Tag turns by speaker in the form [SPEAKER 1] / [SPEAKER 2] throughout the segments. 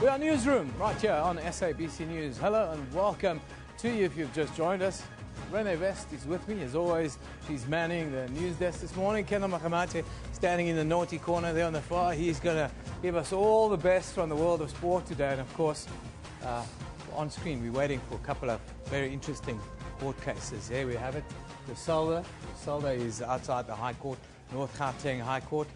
[SPEAKER 1] We are Newsroom, right here on SABC News. Hello and welcome to you if you've just joined us. Renee West is with me, as always. She's manning the news desk this morning. Kendall Makamate standing in the naughty corner there on the far. He's going to give us all the best from the world of sport today. And, of course, on screen, we're waiting for a couple of very interesting court cases. Here we have it. The Solda is outside the High Court, North Gauteng High Court.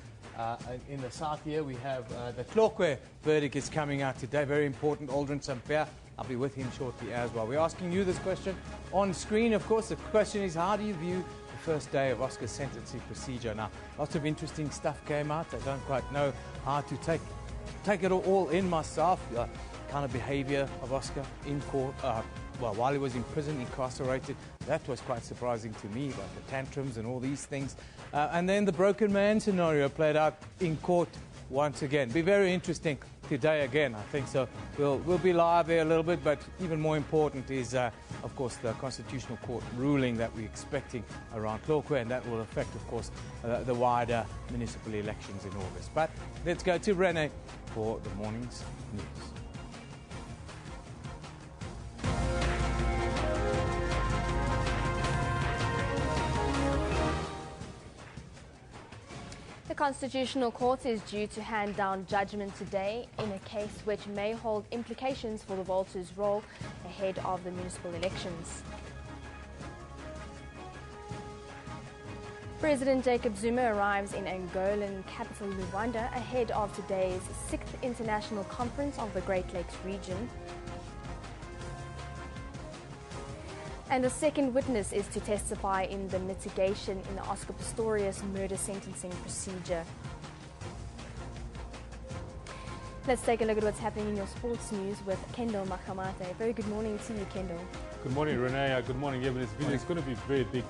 [SPEAKER 1] In the south here, we have the Tlokwe verdict is coming out today. Very important. Aldrin Sampear, I'll be with him shortly as well. We're asking you this question on screen. Of course, the question is, how do you view the first day of Oscar's sentencing procedure? Now, lots of interesting stuff came out. I don't quite know how to take it all in myself. Kind of behavior of Oscar in court, while he was in prison, incarcerated. That was quite surprising to me, about the tantrums and all these things. And then the broken man scenario played out in court once again. Be very interesting today again, I think. So we'll be live there a little bit, but even more important is, of course, the Constitutional Court ruling that we're expecting around Tlokwe, and that will affect, of course, the wider municipal elections in August. But let's go to Renee for the morning's news.
[SPEAKER 2] The Constitutional Court is due to hand down judgment today in a case which may hold implications for the voters' role ahead of the municipal elections. President Jacob Zuma arrives in Angolan capital Luanda ahead of today's 6th International Conference of the Great Lakes region. And a second witness is to testify in the mitigation in the Oscar Pistorius murder sentencing procedure. Let's take a look at what's happening in your sports news with Kendall Makamate. Very good morning to you, Kendall.
[SPEAKER 3] Good morning, Renee. Good morning, Evan. It's going to be a very big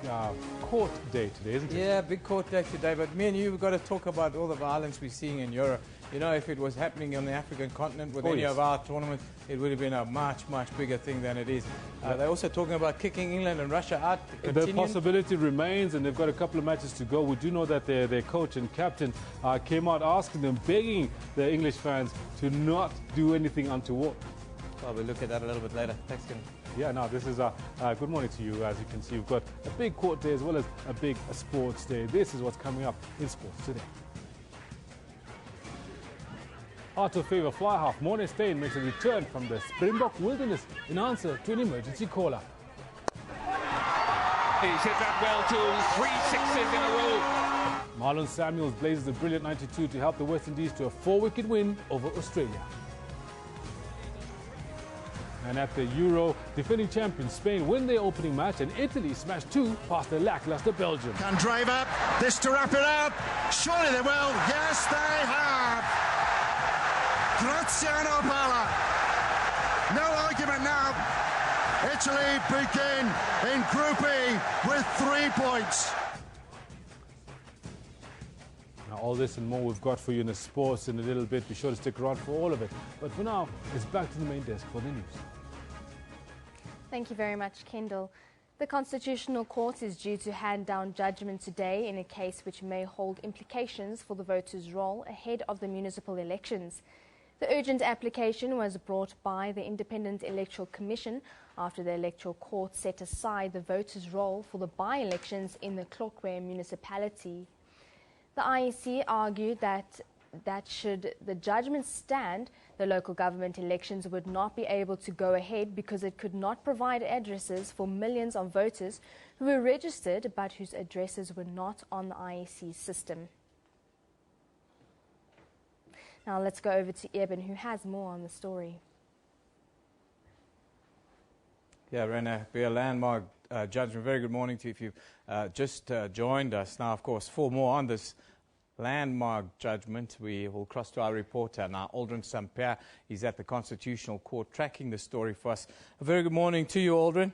[SPEAKER 3] court day today, isn't it?
[SPEAKER 1] Yeah, big court day today. But me and you, we've got to talk about all the violence we're seeing in Europe. You know, if it was happening on the African continent with any of our tournaments, it would have been a much bigger thing than it is. They're also talking about kicking England and Russia out.
[SPEAKER 3] The possibility remains, and they've got a couple of matches to go. We do know that their coach and captain came out asking them, begging the English fans to not do anything untoward.
[SPEAKER 1] Well, we'll look at that a little bit later. Thanks, Kenny.
[SPEAKER 3] Yeah, no, this is good morning to you. As you can see, we've got a big court day as well as a big sports day. This is what's coming up in sports today. Out of favour fly half, Morne Steyn makes a return from the Springbok wilderness in answer to an emergency call-up.
[SPEAKER 4] He's hit that well too, 3 sixes in a row.
[SPEAKER 3] Marlon Samuels blazes a brilliant 92 to help the West Indies to a 4-wicket win over Australia. And at the Euro, defending champions Spain win their opening match, and Italy smashed 2 past the lackluster Belgium.
[SPEAKER 5] Can drive up, this to wrap it up. Surely they will. Yes, they have. Graziano Pala. No argument now. Italy begin in Group E with 3 points.
[SPEAKER 3] Now, all this and more we've got for you in the sports in a little bit. Be sure to stick around for all of it. But for now, it's back to the main desk for the news.
[SPEAKER 2] Thank you very much, Kendall. The Constitutional Court is due to hand down judgment today in a case which may hold implications for the voters' role ahead of the municipal elections. The urgent application was brought by the Independent Electoral Commission after the Electoral Court set aside the voters' role for the by-elections in the Tlokwe municipality. The IEC argued that should the judgment stand, the local government elections would not be able to go ahead because it could not provide addresses for millions of voters who were registered but whose addresses were not on the IEC system. Now let's go over to Eben, who has more on the story.
[SPEAKER 1] Yeah, Renee, be a landmark judgment. Very good morning to you if you've just joined us. Now, of course, for more on this landmark judgment, we will cross to our reporter now, Aldrin Sampear. He's at the Constitutional Court tracking the story for us. A very good morning to you, Aldrin.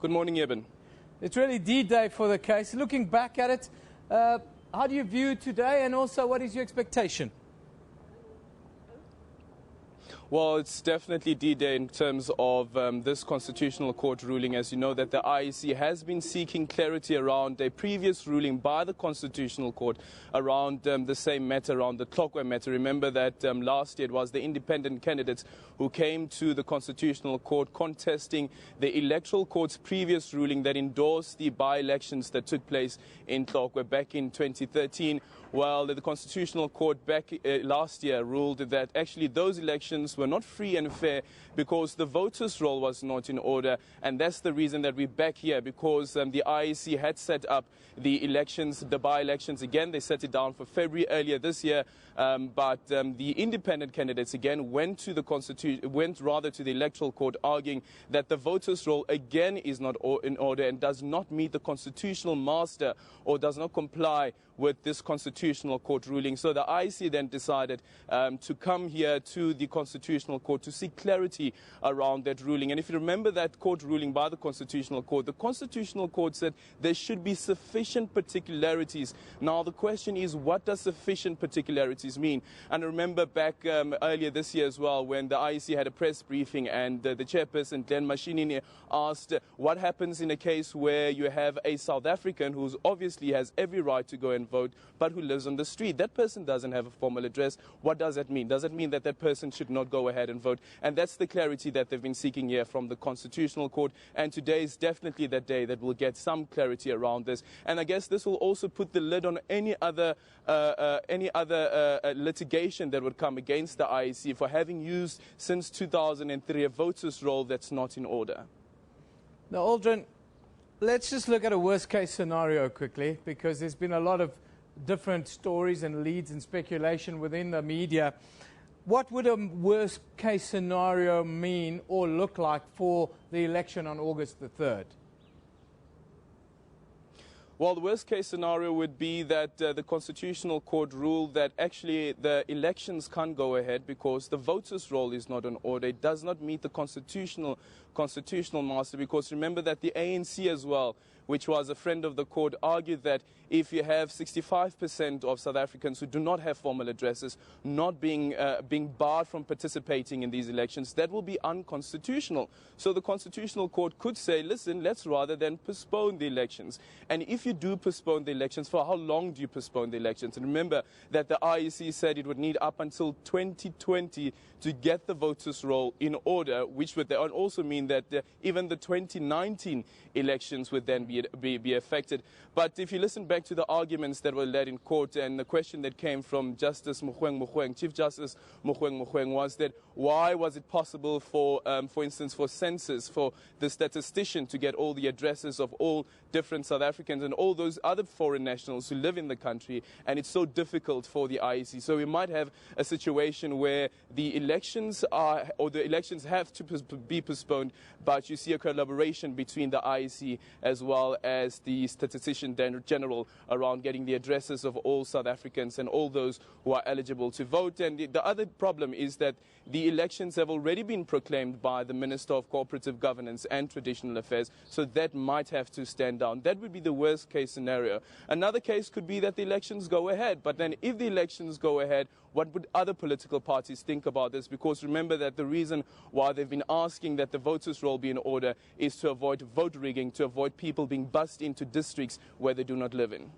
[SPEAKER 6] Good morning, Eben.
[SPEAKER 1] It's really D-Day for the case. Looking back at it, how do you view today, and also what is your expectation?
[SPEAKER 6] Well, it's definitely D-Day in terms of this Constitutional Court ruling. As you know, that the IEC has been seeking clarity around a previous ruling by the Constitutional Court around the same matter, around the Tlokwe matter. Remember that last year it was the independent candidates who came to the Constitutional Court contesting the Electoral Court's previous ruling that endorsed the by-elections that took place in Tlokwe back in 2013. Well, the Constitutional Court back last year ruled that actually those elections were not free and fair because the voters' roll was not in order. And that's the reason that we're back here, because the IEC had set up the elections, the by-elections again. They set it down for February earlier this year. But the independent candidates again went to the Electoral Court arguing that the voters' roll again is not in order and does not meet the constitutional master or does not comply with this Constitutional Court ruling. So the IEC then decided to come here to the Constitutional Court to seek clarity around that ruling. And if you remember that court ruling by the Constitutional Court, the Constitutional Court said there should be sufficient particularities. Now the question is, what does sufficient particularities mean? And I remember back earlier this year as well, when the IEC had a press briefing and the chairperson, Glenn Mashinini, asked what happens in a case where you have a South African who obviously has every right to go and vote, but who lives on the street. That person doesn't have a formal address. What does that mean? Does it mean that that person should not go ahead and vote? And that's the clarity that they've been seeking here from the Constitutional Court. And today is definitely that day that we'll get some clarity around this. And I guess this will also put the lid on any other litigation that would come against the IEC for having used since 2003 a voters' roll that's not in order.
[SPEAKER 1] Now, Aldrin, let's just look at a worst-case scenario quickly, because there's been a lot of different stories and leads and speculation within the media. What would a worst-case scenario mean or look like for the election on August the 3rd?
[SPEAKER 6] Well, the worst-case scenario would be that the Constitutional Court ruled that actually the elections can't go ahead because the voters' roll is not in order. It does not meet the constitutional master, because remember that the ANC as well, which was a friend of the court, argued that if you have 65% of South Africans who do not have formal addresses not being barred from participating in these elections, that will be unconstitutional. So the Constitutional Court could say, listen, let's rather than postpone the elections. And if you do postpone the elections, for how long do you postpone the elections? And remember that the IEC said it would need up until 2020 to get the voters' roll in order, which would then also mean that even the 2019 elections would then be affected. But if you listen back to the arguments that were led in court, and the question that came from Justice Mogoeng, Chief Justice Mogoeng, was that why was it possible for instance, for census, for the statistician to get all the addresses of all different South Africans and all those other foreign nationals who live in the country, and it's so difficult for the IEC. So we might have a situation where the elections have to be postponed, but you see a collaboration between the IEC as well as the statistician general around getting the addresses of all South Africans and all those who are eligible to vote. And the other problem is that the elections have already been proclaimed by the Minister of Cooperative Governance and Traditional Affairs, so that might have to stand down. That would be the worst case scenario. Another case could be that the elections go ahead, but then if the elections go ahead, what would other political parties think about this? Because remember that the reason why they've been asking that the voters' roll be in order is to avoid vote rigging, to avoid people being bussed into districts where they do not live in.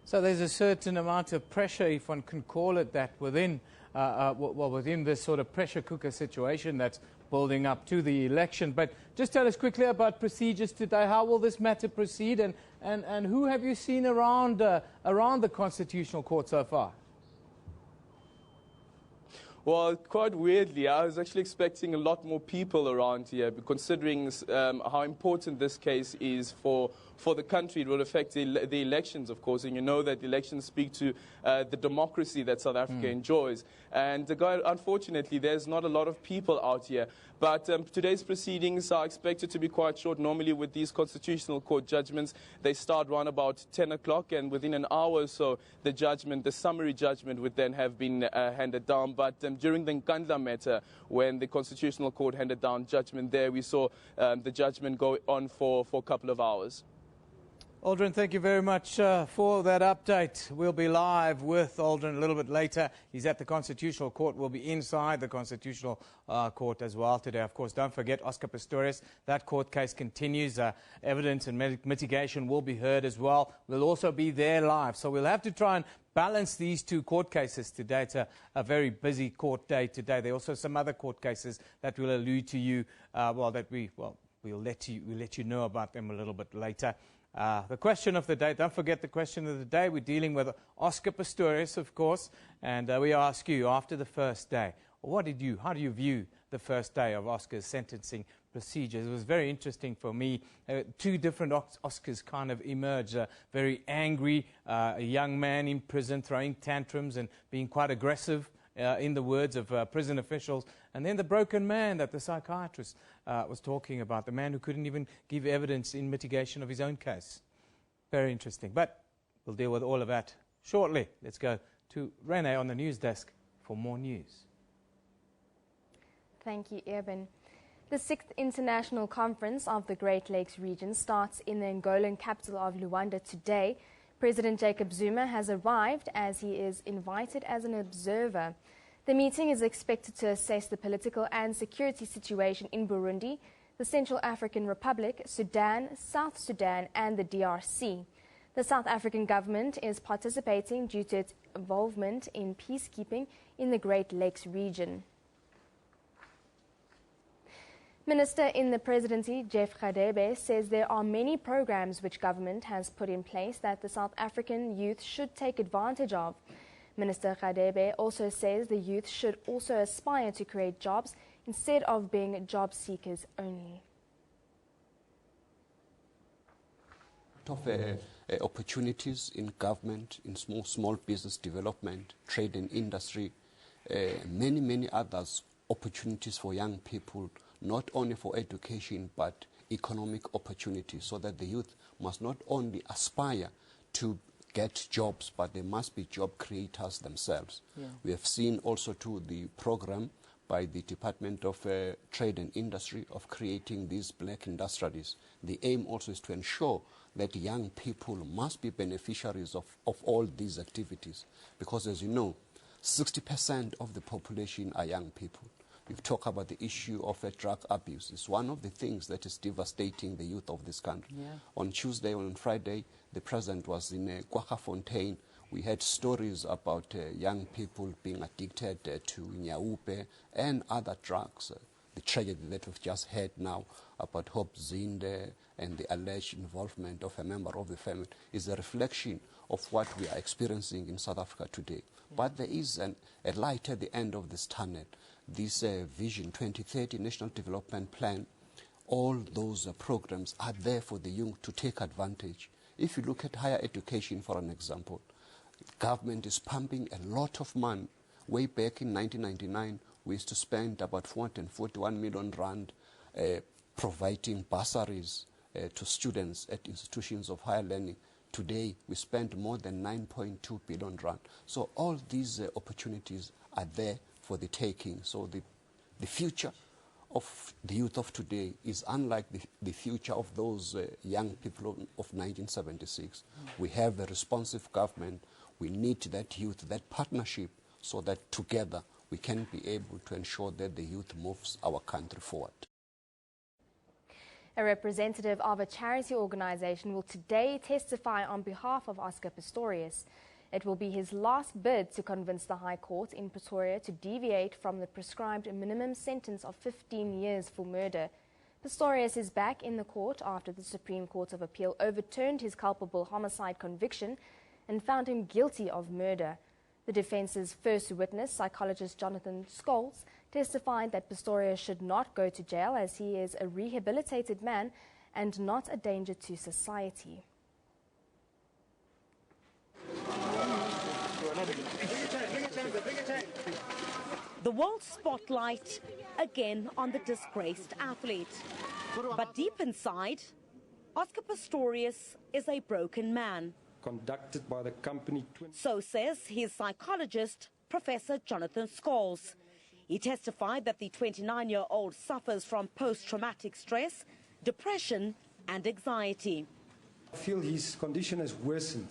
[SPEAKER 1] So there's a certain amount of pressure, if one can call it that, within this sort of pressure cooker situation that's building up to the election. But just tell us quickly about procedures today. How will this matter proceed, and who have you seen around the Constitutional Court so far?
[SPEAKER 6] Well, quite weirdly, I was actually expecting a lot more people around here, considering how important this case is for the country. It will affect the elections, of course, and you know that the elections speak to the democracy that South Africa enjoys. And unfortunately, there's not a lot of people out here. But today's proceedings are expected to be quite short. Normally, with these Constitutional Court judgments, they start around about 10 o'clock, and within an hour or so, the summary judgment would then have been handed down. But during the Nkandla matter, when the Constitutional Court handed down judgment there, we saw the judgment go on for a couple of hours.
[SPEAKER 1] Aldrin, thank you very much for that update. We'll be live with Aldrin a little bit later. He's at the Constitutional Court. We'll be inside the Constitutional Court as well today. Of course, don't forget Oscar Pistorius. That court case continues. Evidence and mitigation will be heard as well. We'll also be there live. So we'll have to try and balance these two court cases today. It's a very busy court day today. There are also some other court cases that will allude to you, we'll let you know about them a little bit later. The question of the day, don't forget the question of the day. We're dealing with Oscar Pistorius, of course, and we ask you, after the first day, how do you view the first day of Oscar's sentencing procedures? It was very interesting for me. Two different Oscars kind of emerged. A very angry young man in prison throwing tantrums and being quite aggressive, in the words of prison officials. And then the broken man that the psychiatrist was talking about, the man who couldn't even give evidence in mitigation of his own case. Very interesting. But we'll deal with all of that shortly. Let's go to Renee on the news desk for more news.
[SPEAKER 2] Thank you, Eben. The 6th International Conference of the Great Lakes region starts in the Angolan capital of Luanda today. President Jacob Zuma has arrived as he is invited as an observer. The meeting is expected to assess the political and security situation in Burundi, the Central African Republic, Sudan, South Sudan, and the DRC. The South African government is participating due to its involvement in peacekeeping in the Great Lakes region. Minister in the presidency, Jeff Radebe, says there are many programs which government has put in place that the South African youth should take advantage of. Minister Radebe also says the youth should also aspire to create jobs instead of being job seekers only.
[SPEAKER 7] Of opportunities in government, in small business development, trade and industry, many others opportunities for young people, not only for education but economic opportunities, so that the youth must not only aspire to get jobs, but they must be job creators themselves. Yeah. We have seen also too the program by the Department of Trade and Industry of creating these black industrialists. The aim also is to ensure that young people must be beneficiaries of all these activities, because as you know, 60% of the population are young people. We've talked about the issue of drug abuse. It's one of the things that is devastating the youth of this country. Yeah. On Tuesday and on Friday, the president was in Kwaggafontein. We had stories about young people being addicted to nyaupe and other drugs. The tragedy that we've just heard now about Hope Zinde and the alleged involvement of a member of the family is a reflection of what we are experiencing in South Africa today. Yeah. But there is a light at the end of this tunnel. This Vision 2030 National Development Plan, all those programs are there for the young to take advantage. If you look at higher education, for an example, government is pumping a lot of money. Way back in 1999, we used to spend about 441 million rand providing bursaries to students at institutions of higher learning. Today, we spend more than 9.2 billion rand. So all these opportunities are there for the taking. So the future of the youth of today is unlike the future of those young people of 1976. We have a responsive government. We need that youth, that partnership, so that together we can be able to ensure that the youth moves our country forward.
[SPEAKER 2] A representative of a charity organization will today testify on behalf of Oscar Pistorius. It will be his last bid to convince the High Court in Pretoria to deviate from the prescribed minimum sentence of 15 years for murder. Pistorius is back in the court after the Supreme Court of Appeal overturned his culpable homicide conviction and found him guilty of murder. The defence's first witness, psychologist Jonathan Scholes, testified that Pistorius should not go to jail as he is a rehabilitated man and not a danger to society.
[SPEAKER 8] The world spotlight again on the disgraced athlete. But deep inside, Oscar Pistorius is a broken man.
[SPEAKER 9] Conducted by the company.
[SPEAKER 8] So says his psychologist, Professor Jonathan Scholes. He testified that the 29-year-old suffers from post-traumatic stress, depression and anxiety.
[SPEAKER 9] I feel his condition has worsened.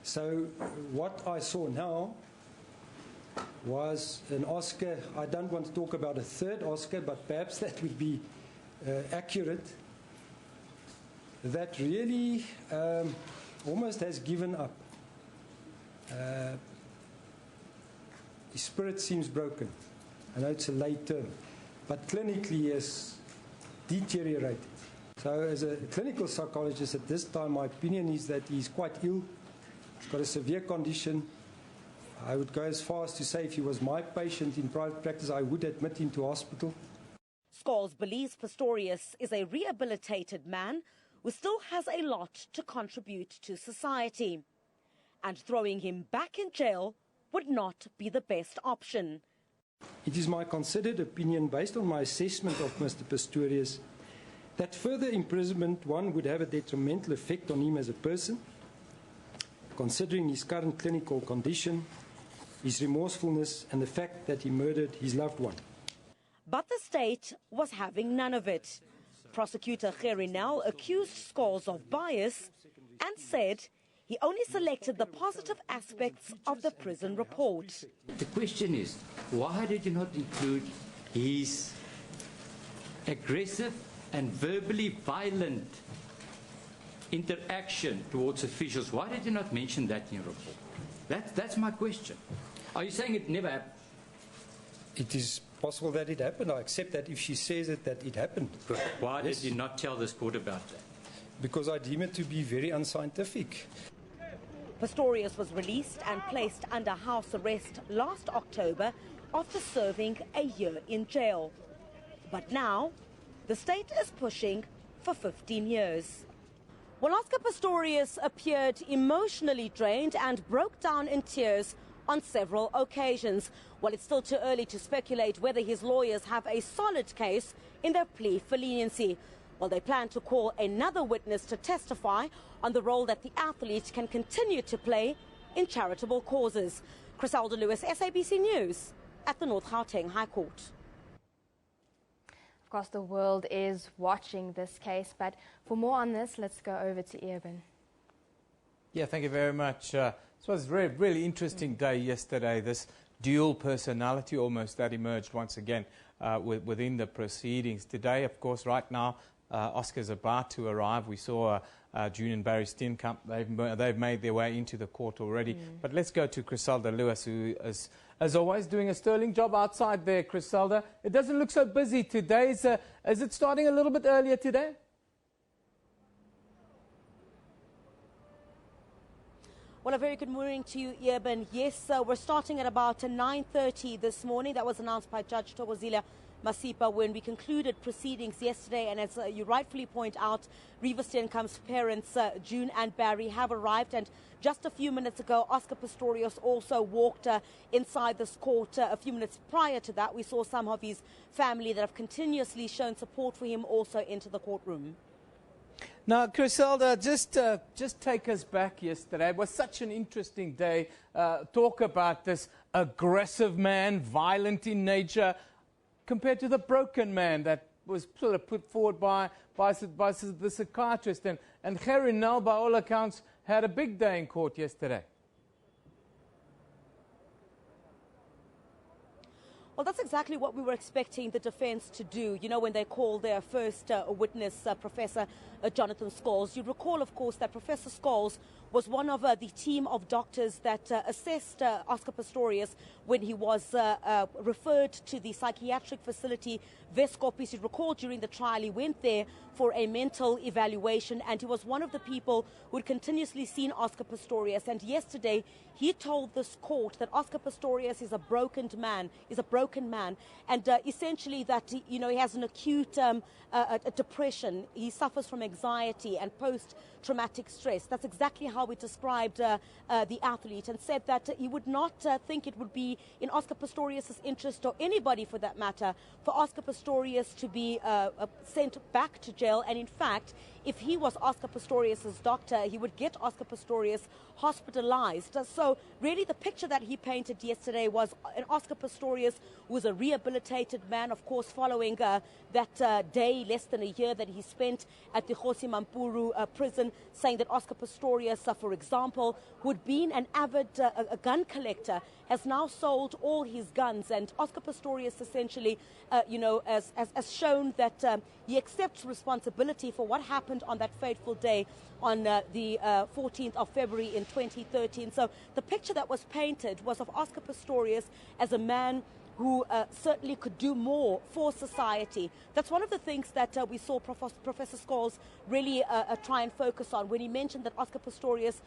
[SPEAKER 9] So what I saw now was an Oscar. I don't want to talk about a third Oscar, but perhaps that would be accurate. That really almost has given up. His spirit seems broken. I know it's a late term, but clinically he has deteriorated. So as a clinical psychologist at this time, my opinion is that he's quite ill. He's got a severe condition. I would go as far as to say if he was my patient in private practice, I would admit him to hospital.
[SPEAKER 8] Scholes believes Pistorius is a rehabilitated man who still has a lot to contribute to society. And throwing him back in jail would not be the best option.
[SPEAKER 9] It is my considered opinion, based on my assessment of Mr. Pistorius, that further imprisonment, one, would have a detrimental effect on him as a person, considering his current clinical condition, his remorsefulness, and the fact that he murdered his loved one.
[SPEAKER 8] But the state was having none of it. Prosecutor Gerinel accused Scholes of bias and said he only selected the positive aspects of the prison report.
[SPEAKER 10] The question is, why did you not include his aggressive and verbally violent interaction towards officials? Why did you not mention that in your report? That's my question. Are you saying it never happened?
[SPEAKER 9] It is possible that it happened. I accept that if she says it, that it happened.
[SPEAKER 10] But why did you not tell this court about that?
[SPEAKER 9] Because I deem it to be very unscientific.
[SPEAKER 8] Pistorius was released and placed under house arrest last October after serving a year in jail. But now, the state is pushing for 15 years. Well, Oscar Pistorius appeared emotionally drained and broke down in tears on several occasions. Well, it's still too early to speculate whether his lawyers have a solid case in their plea for leniency. Well, they plan to call another witness to testify on the role that the athlete can continue to play in charitable causes. Criselda Lewis, SABC News, at the North Gauteng High Court.
[SPEAKER 2] Of course, the world is watching this case, but for more on this, let's go over to Eoban.
[SPEAKER 1] Yeah, thank you very much. This was a really interesting day yesterday, this dual personality almost that emerged once again within the proceedings. Today, of course, right now, Oscar's about to arrive. We saw June and Barry Steenkamp. They've made their way into the court already. But let's go to Criselda Lewis, who is, as always, doing a sterling job outside there. Criselda, it doesn't look so busy today. Is it starting a little bit earlier today?
[SPEAKER 8] Well, a very good morning to you, Eoban. Yes, we're starting at about 9:30 this morning. That was announced by Judge Thokozile Masipa when we concluded proceedings yesterday. And as you rightfully point out, Reeva Steenkamp's parents, June and Barry, have arrived. And just a few minutes ago, Oscar Pistorius also walked inside this court. A few minutes prior to that, we saw some of his family that have continuously shown support for him also into the courtroom.
[SPEAKER 1] Now, Criselda, just take us back yesterday. It was such an interesting day. Talk about this aggressive man, violent in nature, compared to the broken man that was sort of put forward by the psychiatrist. And Gerinel, by all accounts, had a big day in court yesterday.
[SPEAKER 8] Well, that's exactly what we were expecting the defense to do. You know, when they called their first witness, Professor Jonathan Scholes. You recall, of course, that Professor Scholes was one of the team of doctors that assessed Oscar Pistorius when he was referred to the psychiatric facility Wes-Kaap. You recall during the trial he went there for a mental evaluation, and he was one of the people who had continuously seen Oscar Pistorius. And yesterday he told this court that Oscar Pistorius is a broken man, and essentially that he has an acute depression. He suffers from anxiety and post-traumatic stress. That's exactly how he described the athlete, and said that he would not think it would be in Oscar Pistorius' interest, or anybody for that matter, for Oscar Pistorius to be sent back to jail. And in fact, if he was Oscar Pistorius' doctor, he would get Oscar Pistorius hospitalized. So really the picture that he painted yesterday was an Oscar Pistorius who was a rehabilitated man, of course, following that day, less than a year, that he spent at the Kgosi Mampuru prison, saying that Oscar Pistorius, for example, who had been an avid a gun collector, has now sold all his guns. And Oscar Pistorius essentially, has shown that he accepts responsibility for what happened on that fateful day on the 14th of February in 2013. So the picture that was painted was of Oscar Pistorius as a man who certainly could do more for society. That's one of the things that we saw Professor Scholes really try and focus on when he mentioned that Oscar Pistorius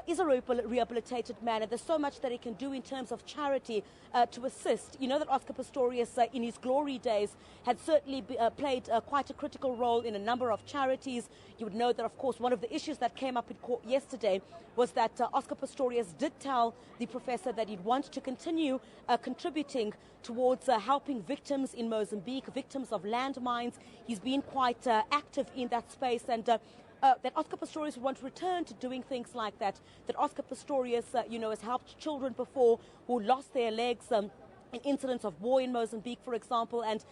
[SPEAKER 8] is a rehabilitated man, and there's so much that he can do in terms of charity to assist. You know that Oscar Pistorius, in his glory days, had certainly played quite a critical role in a number of charities. You would know that, of course, one of the issues that came up in court yesterday was that Oscar Pistorius did tell the professor that he'd want to continue contributing towards helping victims in Mozambique, victims of landmines. He's been quite active in that space, and that Oscar Pistorius would want to return to doing things like that. That Oscar Pistorius, has helped children before who lost their legs in incidents of war in Mozambique, for example. And,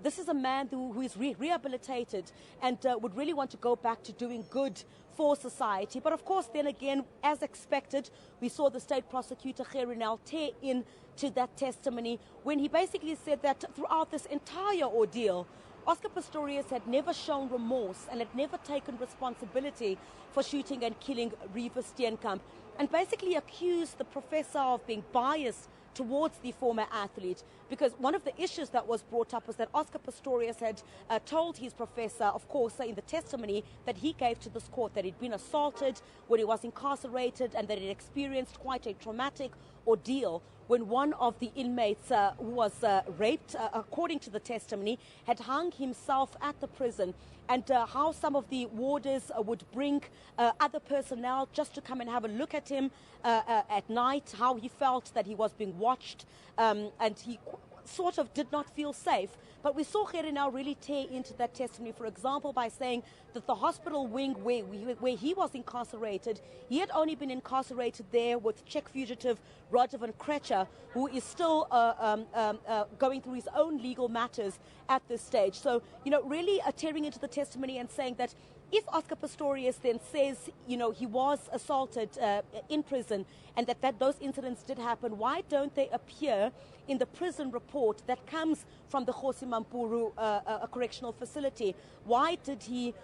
[SPEAKER 8] this is a man who is rehabilitated and would really want to go back to doing good for society. But, of course, then again, as expected, we saw the state prosecutor, Gerinel, tear into that testimony when he basically said that throughout this entire ordeal, Oscar Pistorius had never shown remorse and had never taken responsibility for shooting and killing Reeva Steenkamp, and basically accused the professor of being biased towards the former athlete, because one of the issues that was brought up was that Oscar Pistorius had told his professor, of course, in the testimony that he gave to this court, that he'd been assaulted when he was incarcerated and that he'd experienced quite a traumatic ordeal when one of the inmates who was raped, according to the testimony, had hung himself at the prison, and how some of the warders would bring other personnel just to come and have a look at him at night, how he felt that he was being watched, and he sort of did not feel safe. But we saw Gerinel really tear into that testimony, for example, by saying that the hospital wing where he was incarcerated, he had only been incarcerated there with Czech fugitive Radovan Krecha, who is still going through his own legal matters at this stage. So, really tearing into the testimony and saying that if Oscar Pistorius then says, he was assaulted in prison and that those incidents did happen, why don't they appear in the prison report that comes from the Kgosi Mampuru correctional facility? Why did he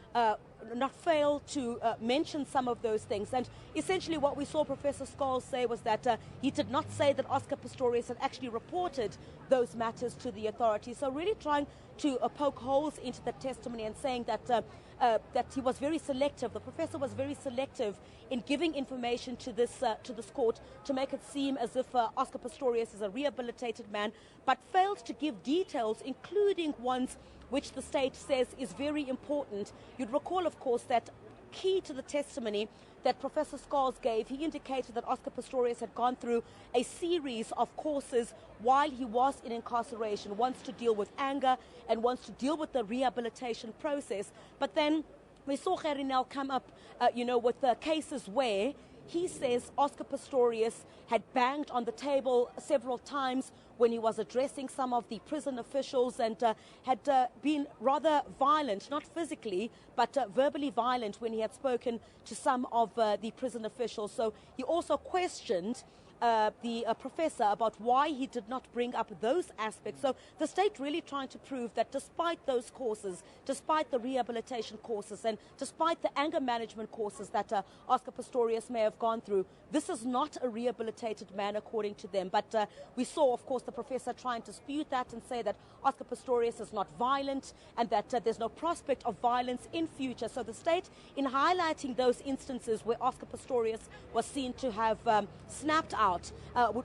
[SPEAKER 8] not fail to mention some of those things? And essentially what we saw Professor Scholes say was that he did not say that Oscar Pistorius had actually reported those matters to the authorities. So really trying to poke holes into the testimony and saying that that he was very selective. The professor was very selective in giving information to this court to make it seem as if Oscar Pistorius is a rehabilitated man, but failed to give details, including ones which the state says is very important. You'd recall, of course, that key to the testimony that Professor Scholes gave, he indicated that Oscar Pistorius had gone through a series of courses while he was in incarceration, once to deal with anger and once to deal with the rehabilitation process. But then we saw Gerinel come up, with cases where he says Oscar Pistorius had banged on the table several times when he was addressing some of the prison officials and had been rather violent, not physically, but verbally violent when he had spoken to some of the prison officials. So he also questioned the professor about why he did not bring up those aspects. So the state really trying to prove that despite those courses, despite the rehabilitation courses, and despite the anger management courses that Oscar Pistorius may have gone through, this is not a rehabilitated man according to them. But we saw, of course, the professor trying to dispute that and say that Oscar Pistorius is not violent and that there's no prospect of violence in future. So the state, in highlighting those instances where Oscar Pistorius was seen to have snapped out,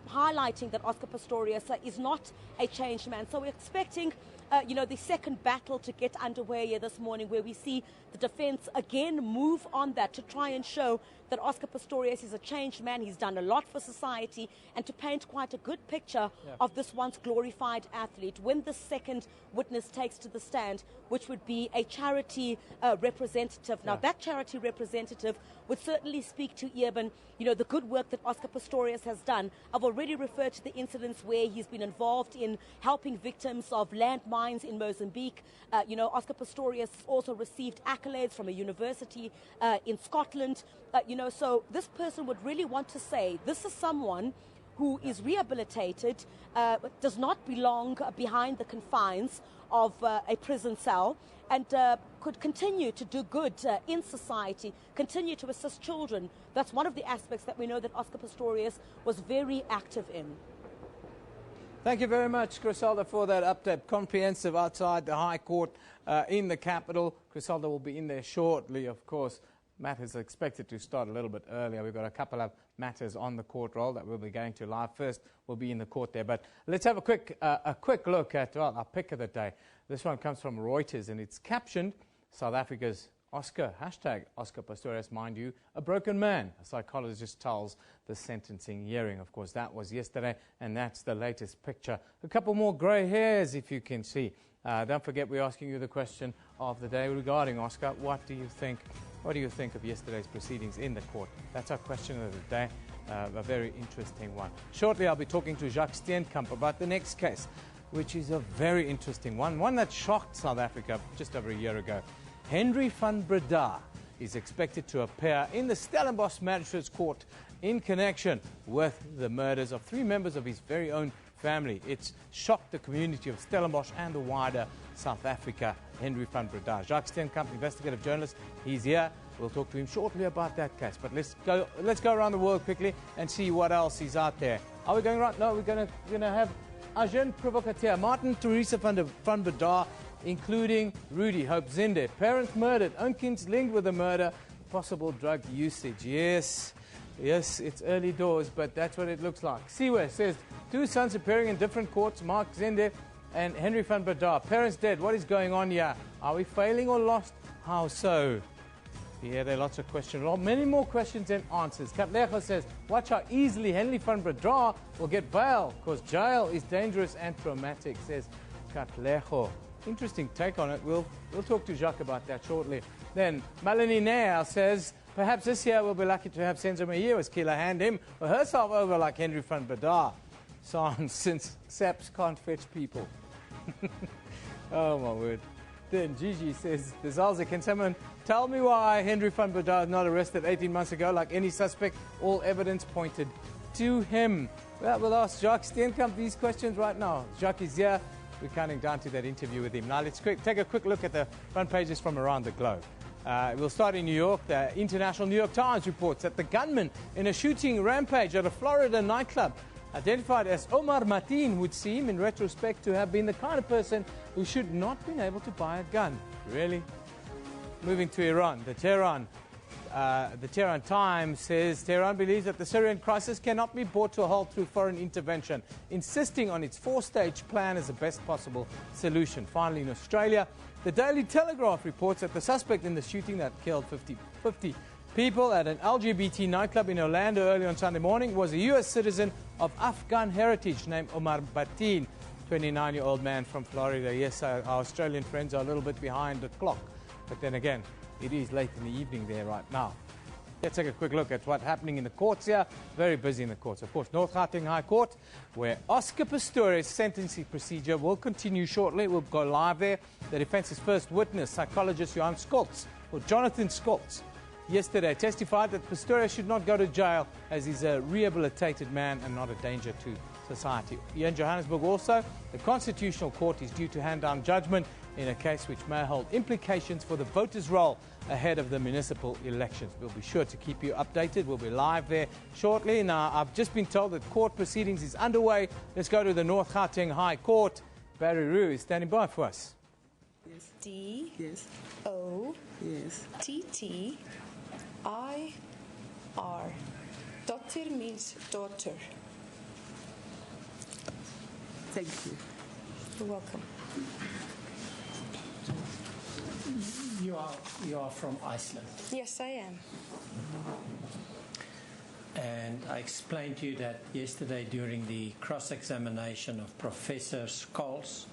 [SPEAKER 8] highlighting that Oscar Pistorius is not a changed man. So we're expecting the second battle to get underway here this morning, where we see the defense again move on that to try and show that Oscar Pistorius is a changed man. He's done a lot for society, and to paint quite a good picture of this once glorified athlete, when the second witness takes to the stand, which would be a charity representative. Now, that charity representative would certainly speak to Eben, you know, the good work that Oscar Pistorius has done. I've already referred to the incidents where he's been involved in helping victims of landmines in Mozambique. You know, Oscar Pistorius also received accolades from a university in Scotland. You know, so this person would really want to say, this is someone who is rehabilitated, does not belong behind the confines of a prison cell, and could continue to do good in society, continue to assist children. That's one of the aspects that we know that Oscar Pistorius was very active in.
[SPEAKER 1] Thank you very much, Griselda, for that update. Comprehensive outside the High Court in the capital. Griselda will be in there shortly, of course. Matters are expected to start a little bit earlier. We've got a couple of matters on the court roll that we'll be going to live. First, we'll be in the court there. But let's have a quick look at our pick of the day. This one comes from Reuters, and it's captioned, South Africa's Oscar, #Oscar Pistorius, mind you, a broken man. A psychologist tells the sentencing hearing. Of course, that was yesterday, and that's the latest picture. A couple more grey hairs, if you can see. Don't forget, we're asking you the question of the day regarding Oscar. What do you think? What do you think of yesterday's proceedings in the court? That's our question of the day. A very interesting one. Shortly, I'll be talking to Jacques Steenkamp about the next case, which is a very interesting one that shocked South Africa just over a year ago. Henry van Breda is expected to appear in the Stellenbosch Magistrates Court in connection with the murders of 3 members of his very own family. It's shocked the community of Stellenbosch and the wider South Africa. Henry van Breda, Jacques Steenkamp, investigative journalist, he's here. We'll talk to him shortly about that case. But let's go around the world quickly and see what else is out there. Are we going right? No, we're going to have Agent Provocateur, Martin Teresa van Breda, including Rudy Hope Zinde. Parents murdered, Unkins linked with the murder, possible drug usage. Yes, it's early doors, but that's what it looks like. Siwe says, 2 sons appearing in different courts, Mark Zinde and Henry van Breda. Parents dead. What is going on here? Are we failing or lost? How so? Yeah, there are lots of questions. Many more questions than answers. Katlejo says, watch how easily Henry van Breda will get bail, because jail is dangerous and traumatic, says Katlejo. Interesting take on it. We'll talk to Jacques about that shortly. Then Melanie Nair says, perhaps this year we'll be lucky to have Senzo Mejiwa's killer hand him or herself over like Henry van Breda. Since SAPs can't fetch people. Oh my word. Then Gigi says, Zalze, can someone tell me why Henry van Breda was not arrested 18 months ago like any suspect? All evidence pointed to him. Well, we'll ask Jacques Steenkamp these questions right now. Jacques is here. We're counting down to that interview with him. Now let's take a quick look at the front pages from around the globe. We'll start in New York. The International New York Times reports that the gunman in a shooting rampage at a Florida nightclub, identified as Omar Martin, would seem in retrospect to have been the kind of person who should not have been able to buy a gun. Really? Moving to Iran. The Tehran Times says Tehran believes that the Syrian crisis cannot be brought to a halt through foreign intervention, insisting on its 4-stage plan as the best possible solution. Finally, in Australia, the Daily Telegraph reports that the suspect in the shooting that killed 50 people at an LGBT nightclub in Orlando early on Sunday morning was a U.S. citizen of Afghan heritage named Omar Batin, 29-year-old man from Florida. Yes, our Australian friends are a little bit behind the clock, but then again, it is late in the evening there right now. Let's take a quick look at what's happening in the courts here. Very busy in the courts. Of course, North Gauteng High Court, where Oscar Pistorius' sentencing procedure will continue shortly. We'll go live there. The defense's first witness, psychologist Jonathan Scholz, yesterday testified that Pistorius should not go to jail as he's a rehabilitated man and not a danger to society. Here in Johannesburg also, the Constitutional Court is due to hand down judgment in a case which may hold implications for the voters' roll ahead of the municipal elections. We'll be sure to keep you updated. We'll be live there shortly. Now, I've just been told that court proceedings is underway. Let's go to the North Gauteng High Court. Barry Roo is standing by for us.
[SPEAKER 11] Yes. D. Yes. O. Yes. T. T. I. R. Daughter means daughter. Thank you. You're welcome.
[SPEAKER 12] You are from Iceland.
[SPEAKER 11] Yes, I am.
[SPEAKER 12] And I explained to you that yesterday during the cross-examination of Professor Scholes,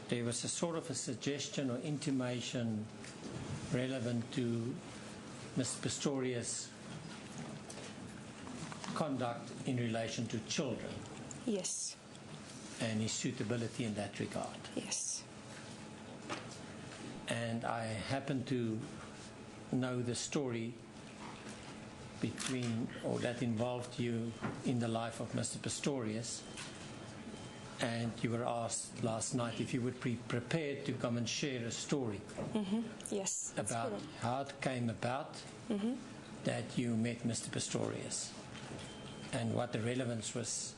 [SPEAKER 12] there was a sort of a suggestion or intimation relevant to Mr. Pistorius' conduct in relation to children.
[SPEAKER 11] Yes.
[SPEAKER 12] And his suitability in that regard.
[SPEAKER 11] Yes.
[SPEAKER 12] And I happen to know the story that involved you in the life of Mr. Pistorius, and you were asked last night if you would be prepared to come and share a story.
[SPEAKER 11] Yes,
[SPEAKER 12] about how it came about that you met Mr. Pistorius and what the relevance was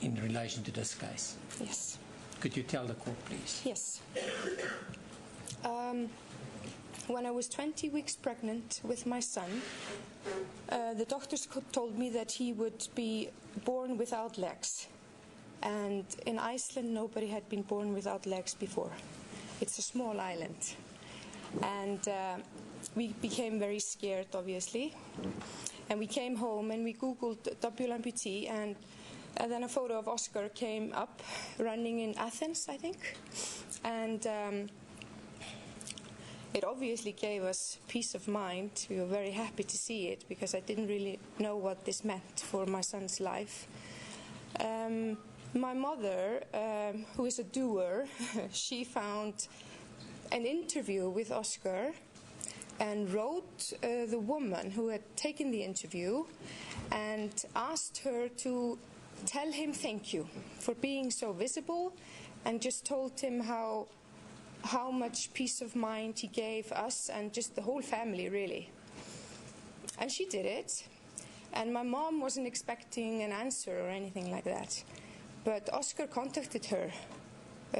[SPEAKER 12] in relation to this case.
[SPEAKER 11] Yes.
[SPEAKER 12] Could you tell the court, please?
[SPEAKER 11] Yes. When I was 20 weeks pregnant with my son, the doctors told me that he would be born without legs. And in Iceland, nobody had been born without legs before. It's a small island. And we became very scared, obviously. And we came home and we Googled double amputee, and then a photo of Oscar came up running in Athens, I think. And it obviously gave us peace of mind. We were very happy to see it because I didn't really know what this meant for my son's life. My mother, who is a doer, she found an interview with Oscar and wrote the woman who had taken the interview and asked her to tell him thank you for being so visible, and just told him how much peace of mind he gave us and just the whole family, really. And she did it. And my mom wasn't expecting an answer or anything like that. But Oscar contacted her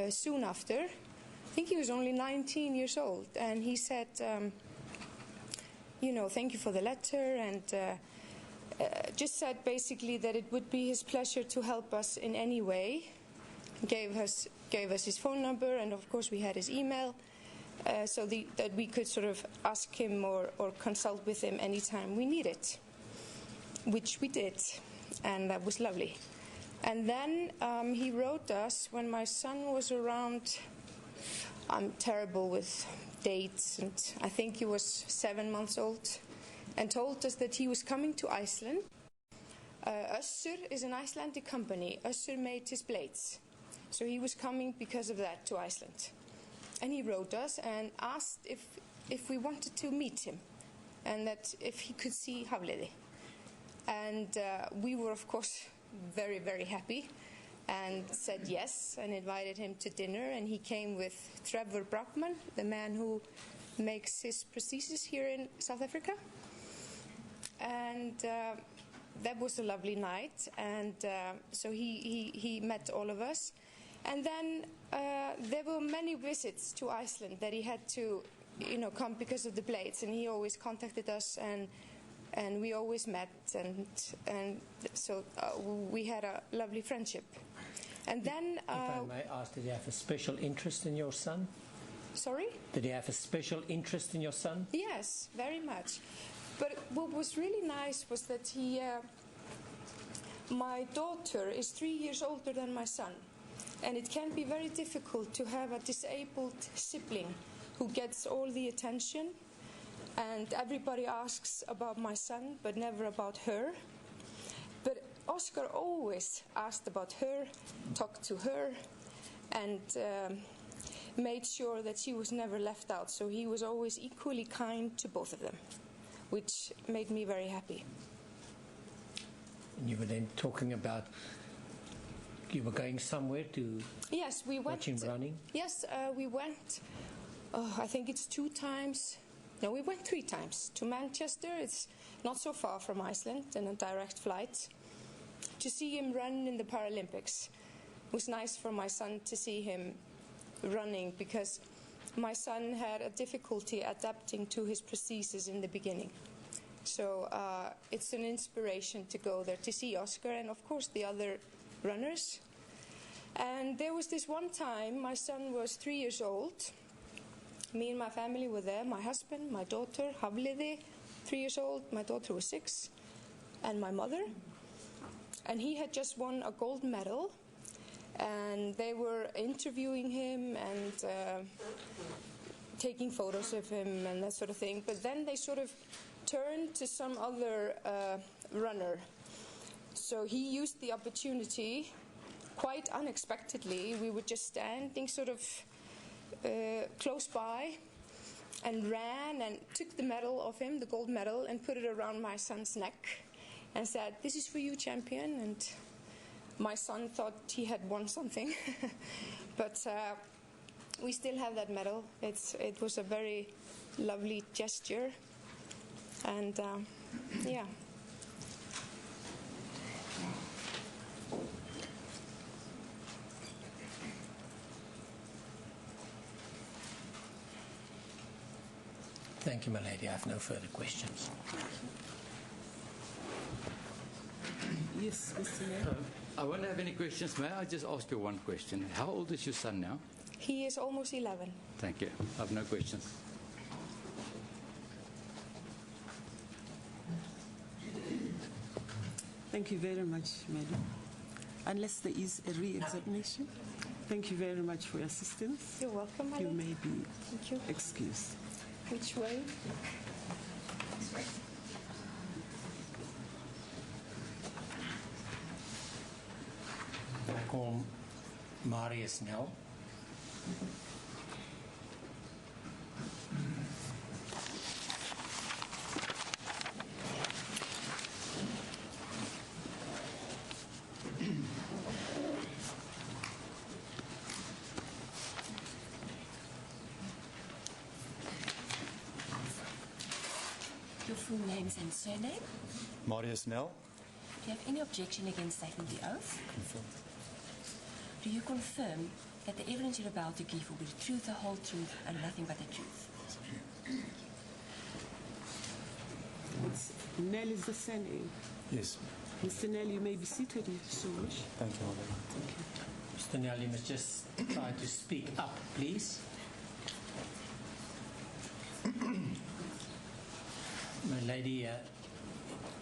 [SPEAKER 11] soon after. I think he was only 19 years old. And he said, thank you for the letter, and just said basically that it would be his pleasure to help us in any way. Gave us his phone number, and of course we had his email, so that we could sort of ask him or consult with him anytime we needed, which we did, and that was lovely. And then he wrote us when my son was around, I'm terrible with dates, and I think he was 7 months old, and told us that he was coming to Iceland. Össur is an Icelandic company. Össur made his blades. So he was coming because of that to Iceland. And he wrote us and asked if we wanted to meet him, and that if he could see Hafliði. And we were, of course, very, very happy and said yes and invited him to dinner. And he came with Trevor Brockman, the man who makes his prosthesis here in South Africa. And that was a lovely night. And so he met all of us. And then there were many visits to Iceland that he had to, come because of the blades. And he always contacted us, and we always met, and so we had a lovely friendship. And then,
[SPEAKER 12] if I may ask, did he have a special interest in your son?
[SPEAKER 11] Sorry?
[SPEAKER 12] Did he have a special interest in your son?
[SPEAKER 11] Yes, very much. But what was really nice was that my daughter is 3 years older than my son. And it can be very difficult to have a disabled sibling who gets all the attention, and everybody asks about my son, but never about her. But Oscar always asked about her, talked to her, and made sure that she was never left out. So he was always equally kind to both of them, which made me very happy.
[SPEAKER 12] And you were then talking about you were going somewhere to watch him running?
[SPEAKER 11] Yes, we went, I think it's 2 times. No, we went 3 times to Manchester. It's not so far from Iceland, in a direct flight, to see him run in the Paralympics. It was nice for my son to see him running, because my son had a difficulty adapting to his prosthesis in the beginning. So it's an inspiration to go there to see Oscar and, of course, the other runners. And there was this one time, my son was 3 years old. Me and my family were there, my husband, my daughter, Havlide, 3 years old, my daughter was 6, and my mother. And he had just won a gold medal, and they were interviewing him and taking photos of him and that sort of thing. But then they sort of turned to some other runner. So he used the opportunity quite unexpectedly. We were just standing sort of close by, and ran and took the medal of him, the gold medal, and put it around my son's neck and said, "This is for you, champion." And my son thought he had won something. But we still have that medal. It was a very lovely gesture. And yeah.
[SPEAKER 12] Thank you, my lady. I have no further questions.
[SPEAKER 13] Yes, Mr. Mayor.
[SPEAKER 10] I won't have any questions. May I just ask you one question? How old is your son now?
[SPEAKER 11] He is almost 11.
[SPEAKER 10] Thank you. I have no questions.
[SPEAKER 13] Thank you very much, Madam. Unless there is a re-examination. Thank you very much for your assistance.
[SPEAKER 11] You're welcome, my
[SPEAKER 13] You
[SPEAKER 11] lady.
[SPEAKER 13] may be
[SPEAKER 11] Thank you.
[SPEAKER 13] excused.
[SPEAKER 11] Which way?
[SPEAKER 12] I call Marius now.
[SPEAKER 14] Your full names and surname?
[SPEAKER 15] Marius Nel.
[SPEAKER 14] Do you have any objection against taking the oath? Do you confirm that the evidence you're about to give will be the truth, the whole truth, and nothing but the truth?
[SPEAKER 13] Nell is the surname.
[SPEAKER 15] Yes.
[SPEAKER 13] Mr. Nell, you may be seated if you so wish.
[SPEAKER 15] Thank you, Madam.
[SPEAKER 12] Mr. Nell, you must just try to speak up, please. My lady,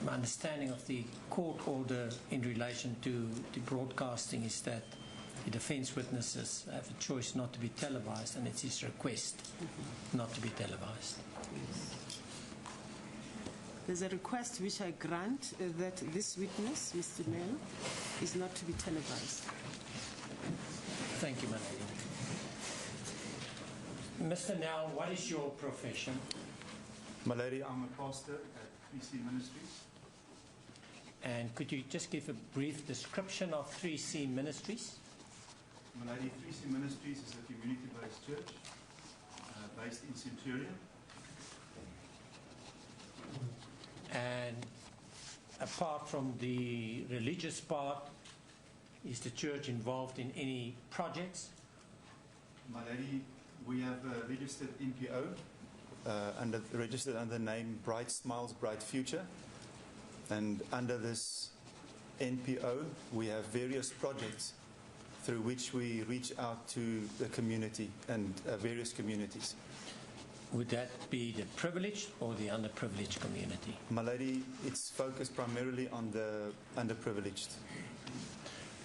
[SPEAKER 12] my understanding of the court order in relation to the broadcasting is that the defence witnesses have a choice not to be televised, and it's his request not to be televised.
[SPEAKER 13] There's a request which I grant that this witness, Mr. Nell, is not to be televised.
[SPEAKER 12] Thank you, my lady. Mr. Nell, what is your profession?
[SPEAKER 15] My lady, I'm a pastor at 3C Ministries.
[SPEAKER 12] And could you just give a brief description of 3C Ministries?
[SPEAKER 15] My lady, 3C Ministries is a community-based church based in Centurion.
[SPEAKER 12] And apart from the religious part, is the church involved in any projects?
[SPEAKER 15] My lady, we have a registered NPO, registered under the name Bright Smiles, Bright Future. And under this NPO, we have various projects through which we reach out to the community and various communities.
[SPEAKER 12] Would that be the privileged or the underprivileged community?
[SPEAKER 15] My lady, it's focused primarily on the underprivileged.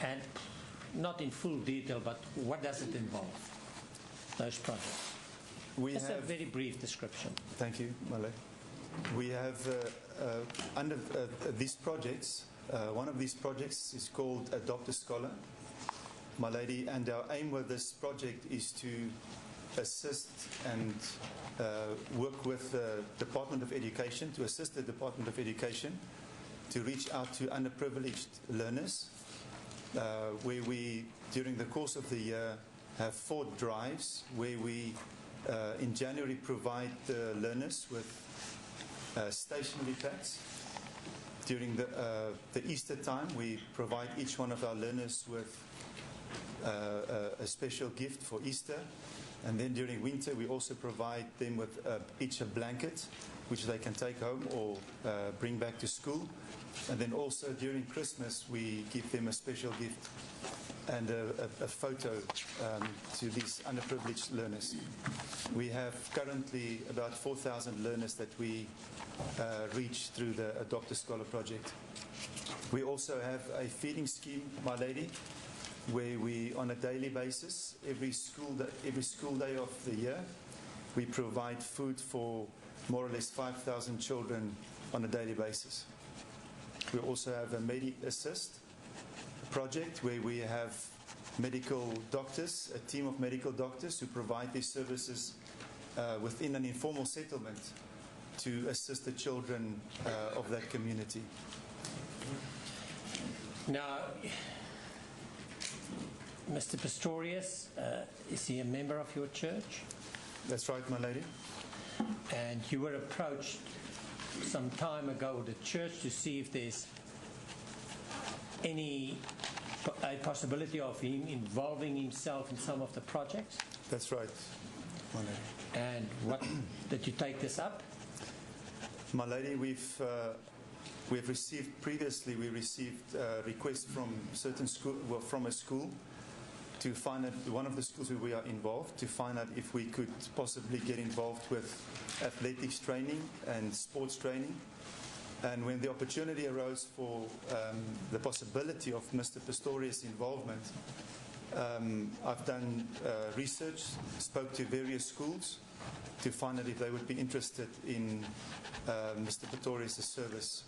[SPEAKER 12] And not in full detail, but what does it involve, those projects? Just a very brief description.
[SPEAKER 15] Thank you, my lady. We have under these projects, one of these projects is called Adopt a Scholar, my lady, and our aim with this project is to assist and work with the Department of Education, to assist the Department of Education to reach out to underprivileged learners, where we, during the course of the year, have 4 drives where we, in January, provide the learners with stationery packs. During the Easter time, we provide each one of our learners with a special gift for Easter. And then during winter, we also provide them with each a blanket, which they can take home or bring back to school. And then also during Christmas, we give them a special gift. and a photo to these underprivileged learners. We have currently about 4,000 learners that we reach through the Adopt a Scholar project. We also have a feeding scheme, My Lady, where we, on a daily basis, every school day of the year, we provide food for more or less 5,000 children on a daily basis. We also have a Medi Assist project where we have medical doctors, a team of medical doctors who provide these services within an informal settlement to assist the children of that community.
[SPEAKER 12] Now, Mr. Pistorius, is he a member of your church?
[SPEAKER 15] That's right, My Lady.
[SPEAKER 12] And you were approached some time ago, the church, to see if there's a possibility of him involving himself in some of the projects?
[SPEAKER 15] That's right, My Lady.
[SPEAKER 12] And what did you take this up?
[SPEAKER 15] My Lady, we've received previously. We received requests from certain school, well, from a school, to find out one of the schools where we are involved, to find out if we could possibly get involved with athletics training and sports training. And when the opportunity arose for the possibility of Mr. Pistorius' involvement, I've done research, spoke to various schools to find out if they would be interested in Mr. Pistorius' service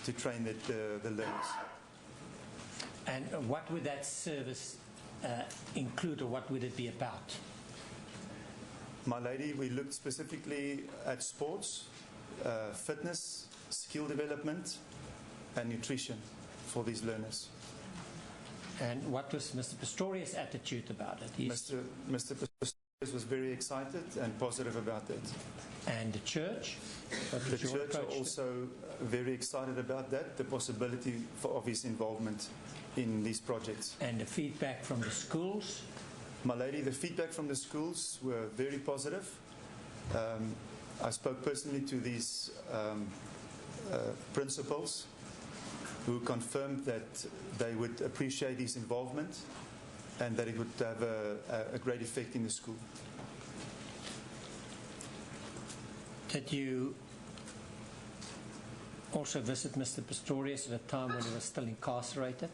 [SPEAKER 15] to train the learners.
[SPEAKER 12] And what would that service include, or what would it be about?
[SPEAKER 15] My Lady, we looked specifically at sports, fitness, skill development, and nutrition for these learners.
[SPEAKER 12] And what was Mr. Pistorius' attitude about it?
[SPEAKER 15] Mr. Pistorius was very excited and positive about that.
[SPEAKER 12] And the church?
[SPEAKER 15] The church are also very excited about that, the possibility of his involvement in these projects.
[SPEAKER 12] And the feedback from the schools?
[SPEAKER 15] My Lady, the feedback from the schools were very positive. I spoke personally to these principals who confirmed that they would appreciate his involvement and that it would have a great effect in the school.
[SPEAKER 12] Did you also visit Mr. Pistorius at a time when he was still incarcerated?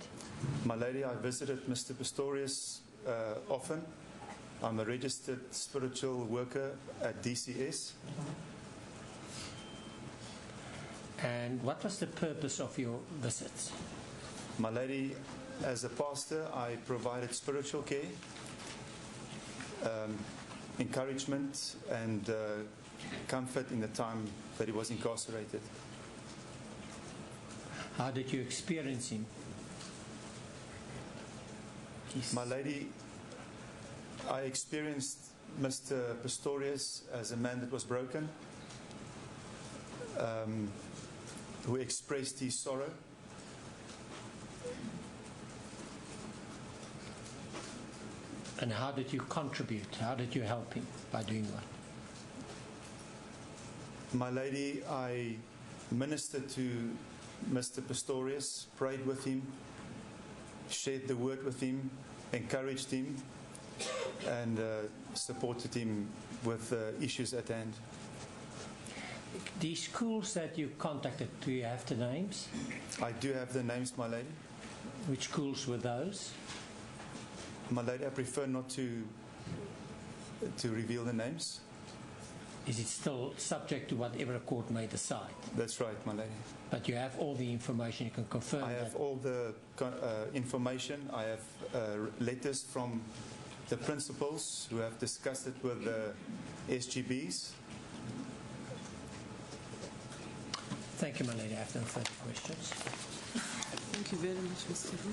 [SPEAKER 15] My Lady, I visited Mr. Pistorius often. I'm a registered spiritual worker at DCS.
[SPEAKER 12] And what was the purpose of your visits?
[SPEAKER 15] My Lady, as a pastor, I provided spiritual care, encouragement, and comfort in the time that he was incarcerated.
[SPEAKER 12] How did you experience him?
[SPEAKER 15] My Lady, I experienced Mr. Pistorius as a man that was broken, who expressed his sorrow.
[SPEAKER 12] And how did you contribute? How did you help him by doing what?
[SPEAKER 15] My Lady, I ministered to Mr. Pistorius, prayed with him, shared the word with him, encouraged him, and supported him with issues at hand.
[SPEAKER 12] The schools that you contacted, do you have the names?
[SPEAKER 15] I do have the names, My Lady.
[SPEAKER 12] Which schools were those?
[SPEAKER 15] My Lady, I prefer not to reveal the names.
[SPEAKER 12] Is it still subject to whatever a court may decide?
[SPEAKER 15] That's right, My Lady.
[SPEAKER 12] But you have all the information, you can confirm
[SPEAKER 15] I have all the information. I have letters from the principals who have discussed it with the SGBs.
[SPEAKER 12] Thank you, my lady. I have no further questions.
[SPEAKER 13] Thank you very much, Mr. Hu.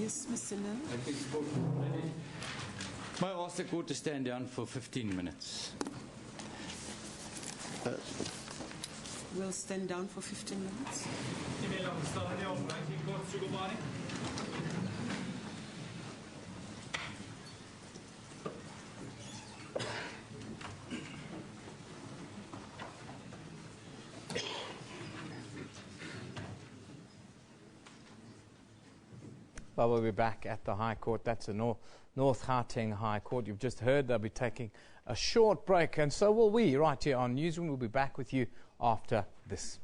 [SPEAKER 13] Yes, Mr. Nell.
[SPEAKER 10] May I ask the court to stand down for 15 minutes?
[SPEAKER 13] We'll stand down for 15 minutes.
[SPEAKER 1] Well, we'll be back at the High Court. That's the North Gauteng High Court. You've just heard they'll be taking a short break, and so will we right here on Newsroom. We'll be back with you after this.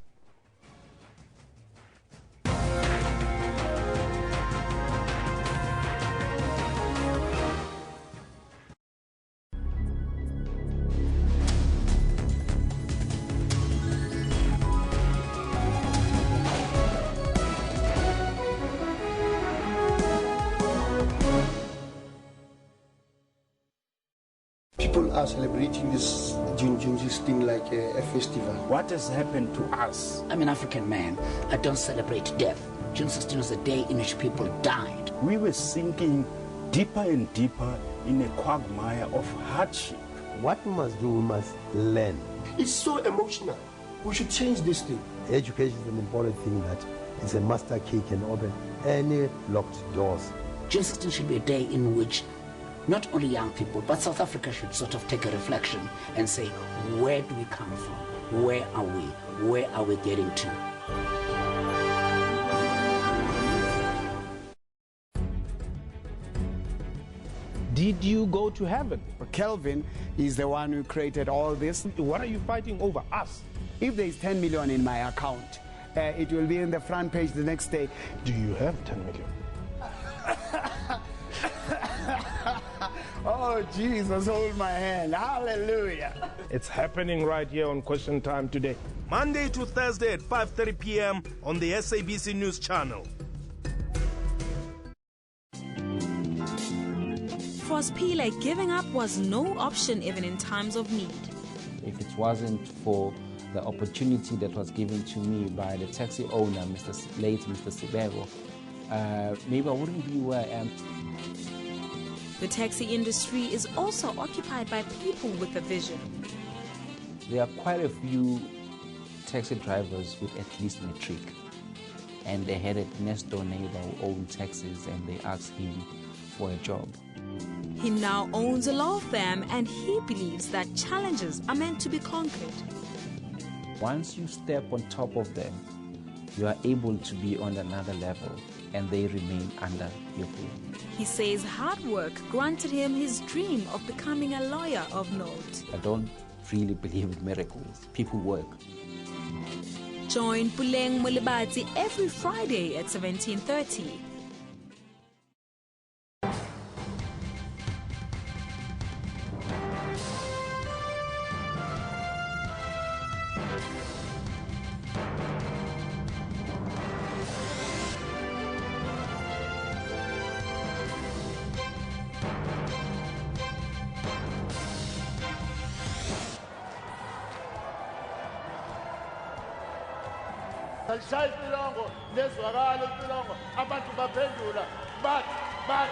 [SPEAKER 16] People are celebrating this June 16 like a festival.
[SPEAKER 17] What has happened to us? I'm an African man. I don't celebrate death. June 16 was a day in which people died.
[SPEAKER 18] We were sinking deeper and deeper in a quagmire of hardship.
[SPEAKER 19] What we must do, we must learn.
[SPEAKER 16] It's so emotional. We should change this thing.
[SPEAKER 19] Education is an important thing that is a master key, can open any locked doors.
[SPEAKER 17] June 16 should be a day in which not only young people, but South Africa should sort of take a reflection and say, where do we come from? Where are we? Where are we getting to?
[SPEAKER 20] Did you go to heaven?
[SPEAKER 21] Kelvin is the one who created all this.
[SPEAKER 20] What are you fighting over? Us?
[SPEAKER 21] If there is 10 million in my account, it will be in the front page the next day.
[SPEAKER 20] Do you have 10 million?
[SPEAKER 21] Oh, Jesus, hold my hand. Hallelujah.
[SPEAKER 20] It's happening right here on Question Time today.
[SPEAKER 22] Monday to Thursday at 5:30 p.m. on the SABC News Channel.
[SPEAKER 23] For Sphile, giving up was no option even in times of need.
[SPEAKER 24] If it wasn't for the opportunity that was given to me by the taxi owner, late Mr. Sibego, maybe I wouldn't be where I am.
[SPEAKER 23] The taxi industry is also occupied by people with a vision.
[SPEAKER 24] There are quite a few taxi drivers with at least matric, and they had a next door neighbor who owned taxis, and they asked him for a job.
[SPEAKER 23] He now owns a law firm, and he believes that challenges are meant to be conquered.
[SPEAKER 24] Once you step on top of them, you are able to be on another level, and they remain under your feet.
[SPEAKER 23] He says hard work granted him his dream of becoming a lawyer of note.
[SPEAKER 24] I don't really believe in miracles. People work.
[SPEAKER 23] Join Puleng Molibati every Friday at 17:30.
[SPEAKER 25] But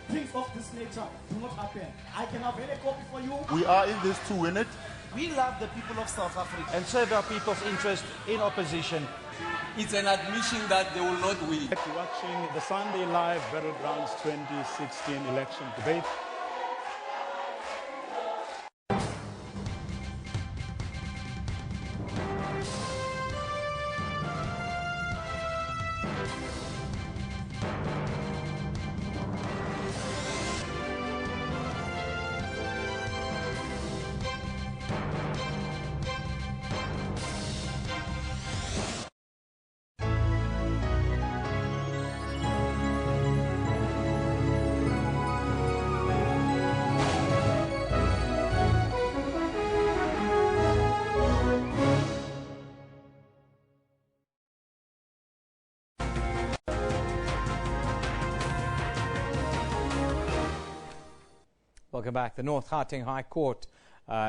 [SPEAKER 25] things of this nature do not happen. I can have any copy for you.
[SPEAKER 26] We are in this to win it.
[SPEAKER 25] We love the people of South Africa
[SPEAKER 27] and serve our people's interest in opposition.
[SPEAKER 28] It's an admission that they will not win.
[SPEAKER 29] You're watching the Sunday Live Battlegrounds 2016 election debate.
[SPEAKER 1] Welcome back. The North Gauteng High Court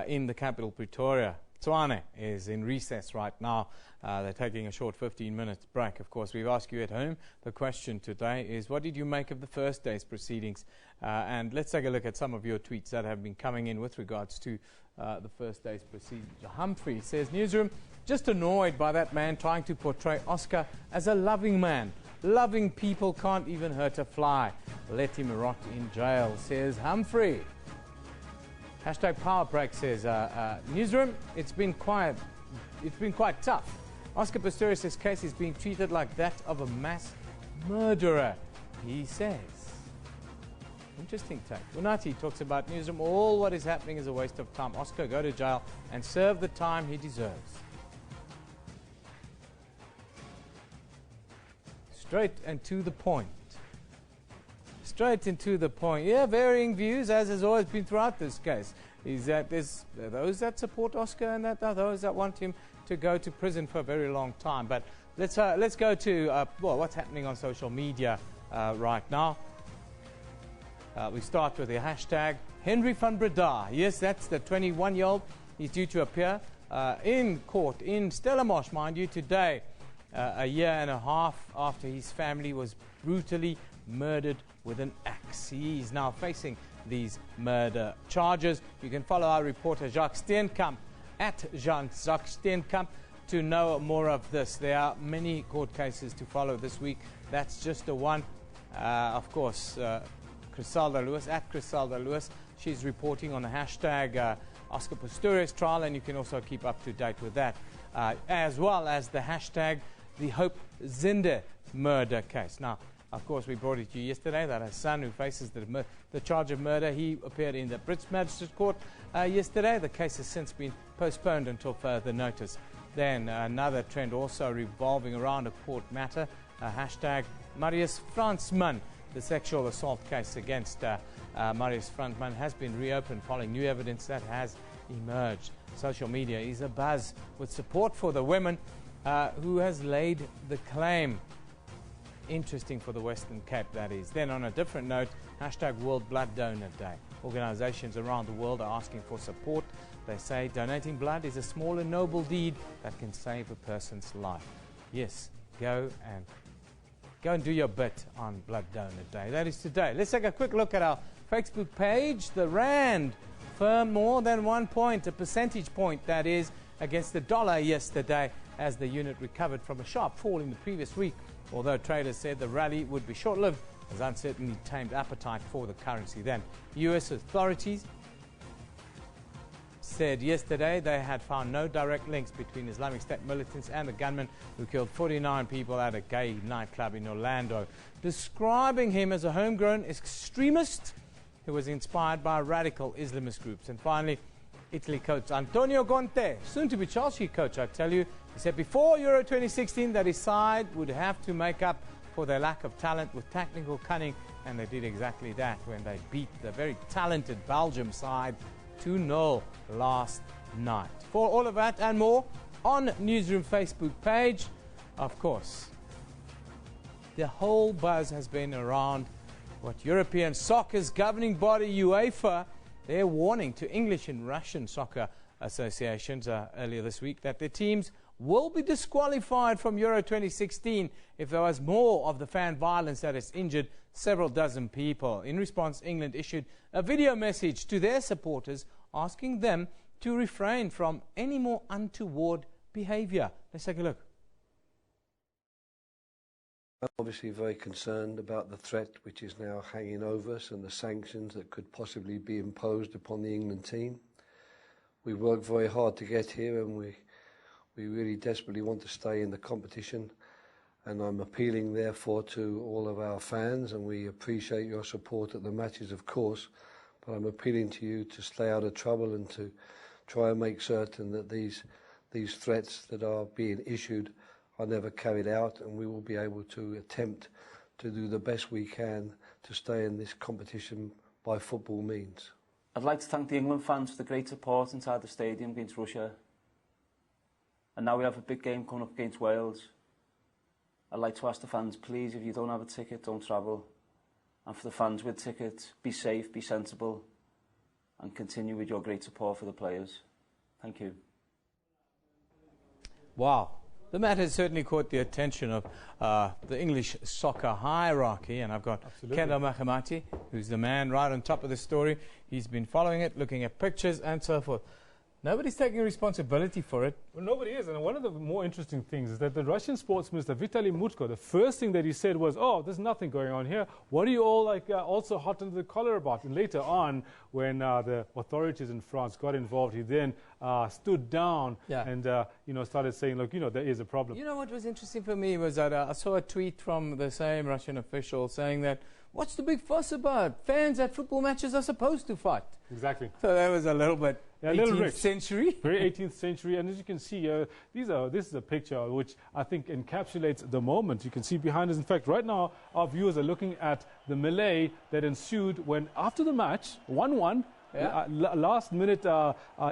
[SPEAKER 1] in the capital, Pretoria. Tshwane is in recess right now. They're taking a short 15-minute break. Of course, we've asked you at home. The question today is, what did you make of the first day's proceedings? And let's take a look at some of your tweets that have been coming in with regards to the first day's proceedings. Humphrey says, Newsroom, just annoyed by that man trying to portray Oscar as a loving man. Loving people can't even hurt a fly. Let him rot in jail, says Humphrey. Hashtag Power Break says, Newsroom, it's been quite tough. Oscar Pistorius' case is being treated like that of a mass murderer. he says. Interesting take. Unati talks about Newsroom. All what is happening is a waste of time. Oscar, go to jail and serve the time he deserves. Straight and to the point. Straight and to the point. Yeah, varying views, as has always been throughout this case. Is that there's those that support Oscar and that are those that want him to go to prison for a very long time. But let's go to well, what's happening on social media right now. We start with the hashtag Henry van Breda. Yes, that's the 21-year-old. He's due to appear in court in Stellenbosch, mind you, today, a year and a half after his family was brutally murdered with an axe. He is now facing these murder charges. You can follow our reporter Jacques Steenkamp at Jacques Steenkamp to know more of this. There are many court cases to follow this week. That's just the one. Of course, Crisalda Lewis, at Crisalda Lewis, she's reporting on the hashtag Oscar Pistorius trial, and you can also keep up to date with that, as well as the hashtag the Hope Zinde murder case. Now, of course, we brought it to you yesterday that her son, who faces the charge of murder, he appeared in the Brits Magistrates Court yesterday. The case has since been postponed until further notice. Then another trend also revolving around a court matter, hashtag Marius Fransman. The sexual assault case against Marius Fransman has been reopened following new evidence that has emerged. Social media is abuzz with support for the women who has laid the claim. Interesting for the Western Cape, that is. Then on a different note, hashtag World Blood Donor Day. Organizations around the world are asking for support. They say donating blood is a small and noble deed that can save a person's life. Yes, go and do your bit on Blood Donor Day. That is today. Let's take a quick look at our Facebook page. The Rand firmed more than 1 point, a percentage point that is, against the dollar yesterday, as the unit recovered from a sharp fall in the previous week. Although traders said the rally would be short-lived, as uncertainty tamed appetite for the currency then. U.S. authorities said yesterday they had found no direct links between Islamic State militants and the gunman who killed 49 people at a gay nightclub in Orlando, describing him as a homegrown extremist who was inspired by radical Islamist groups. And finally, Italy coach Antonio Conte, soon to be Chelsea coach, I tell you, he said before Euro 2016 that his side would have to make up for their lack of talent with technical cunning, and they did exactly that when they beat the very talented Belgium side 2-0 last night. For all of that and more, on Newsroom Facebook page, of course, the whole buzz has been around what European soccer's governing body, UEFA, they're warning to English and Russian soccer associations earlier this week that their teams will be disqualified from Euro 2016 if there was more of the fan violence that has injured several dozen people. In response, England issued a video message to their supporters asking them to refrain from any more untoward behaviour. Let's take a look.
[SPEAKER 2] I'm obviously very concerned about the threat which is now hanging over us and the sanctions that could possibly be imposed upon the England team. We worked very hard to get here, and we really desperately want to stay in the competition, and I'm appealing therefore to all of our fans, and we appreciate your support at the matches, of course, but I'm appealing to you to stay out of trouble and to try and make certain that these threats that are being issued are never carried out, and we will be able to attempt to do the best we can to stay in this competition by football means.
[SPEAKER 3] I'd like to thank the England fans for the great support inside the stadium against Russia. And now we have a big game coming up against Wales. I'd like to ask the fans, please, if you don't have a ticket, don't travel. And for the fans with tickets, be safe, be sensible, and continue with your great support for the players. Thank you.
[SPEAKER 1] Wow. The matter has certainly caught the attention of the English soccer hierarchy, and I've got Kendall Mahamati, who's the man right on top of the story. He's been following it, looking at pictures and so forth. Nobody's taking responsibility for it.
[SPEAKER 4] Well, nobody is. And one of the more interesting things is that the Russian sports minister, Vitaly Mutko, the first thing that he said was, oh, there's nothing going on here. What are you all also hot under the collar about? And later on, when the authorities in France got involved, he then stood down and started saying, look, there is a problem.
[SPEAKER 1] You know what was interesting for me was that I saw a tweet from the same Russian official saying that, what's the big fuss about? Fans at football matches are supposed to fight.
[SPEAKER 4] Exactly.
[SPEAKER 1] So that was a little bit 18th century.
[SPEAKER 4] Very 18th century. And as you can see, this is a picture which I think encapsulates the moment. You can see behind us. In fact, right now, our viewers are looking at the melee that ensued when, after the match, 1-1, last-minute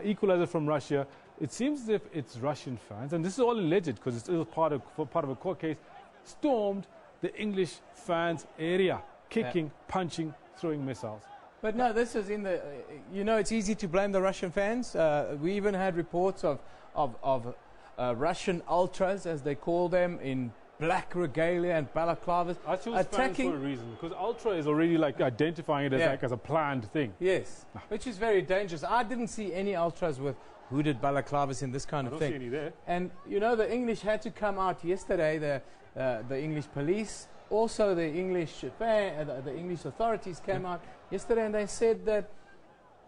[SPEAKER 4] equalizer from Russia. It seems as if it's Russian fans, and this is all alleged because it's still part of a court case, stormed the English fans' area, kicking, punching, throwing missiles.
[SPEAKER 1] But no, this is in the, it's easy to blame the Russian fans. We even had reports of Russian ultras, as they call them, in black regalia and balaclavas.
[SPEAKER 4] I chose attacking fans for a reason, because ultra is already like identifying it as as a planned thing.
[SPEAKER 1] Yes, which is very dangerous. I didn't see any ultras with hooded balaclavas in this kind of thing.
[SPEAKER 4] I don't see any there.
[SPEAKER 1] And the English had to come out yesterday. The English police, also the English the English authorities came out yesterday, and they said that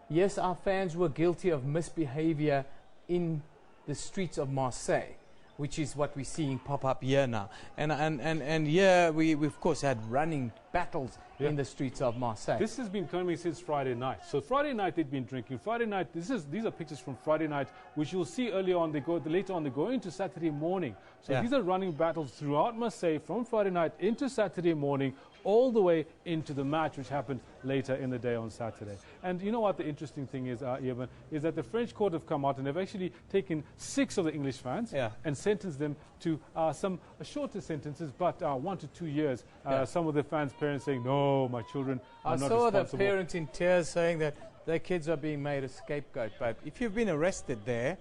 [SPEAKER 1] yes, our fans were guilty of misbehavior in the streets of Marseille, which is what we're seeing pop up here now. And here we of course had running battles in the streets of Marseille.
[SPEAKER 4] This has been coming since Friday night. So Friday night they'd been drinking. Friday night, these are pictures from Friday night, which you'll see earlier on. Later on, they go into Saturday morning. So these are running battles throughout Marseille from Friday night into Saturday morning, all the way into the match, which happened later in the day on Saturday. And you know what the interesting thing is, Irvin, is that the French court have come out and they've actually taken 6 of the English fans and sentenced them to some shorter sentences, but 1 to 2 years. Some of the fans' parents saying, no, my children are not responsible.
[SPEAKER 1] I saw the parent in tears saying that their kids are being made a scapegoat. But if you've been arrested there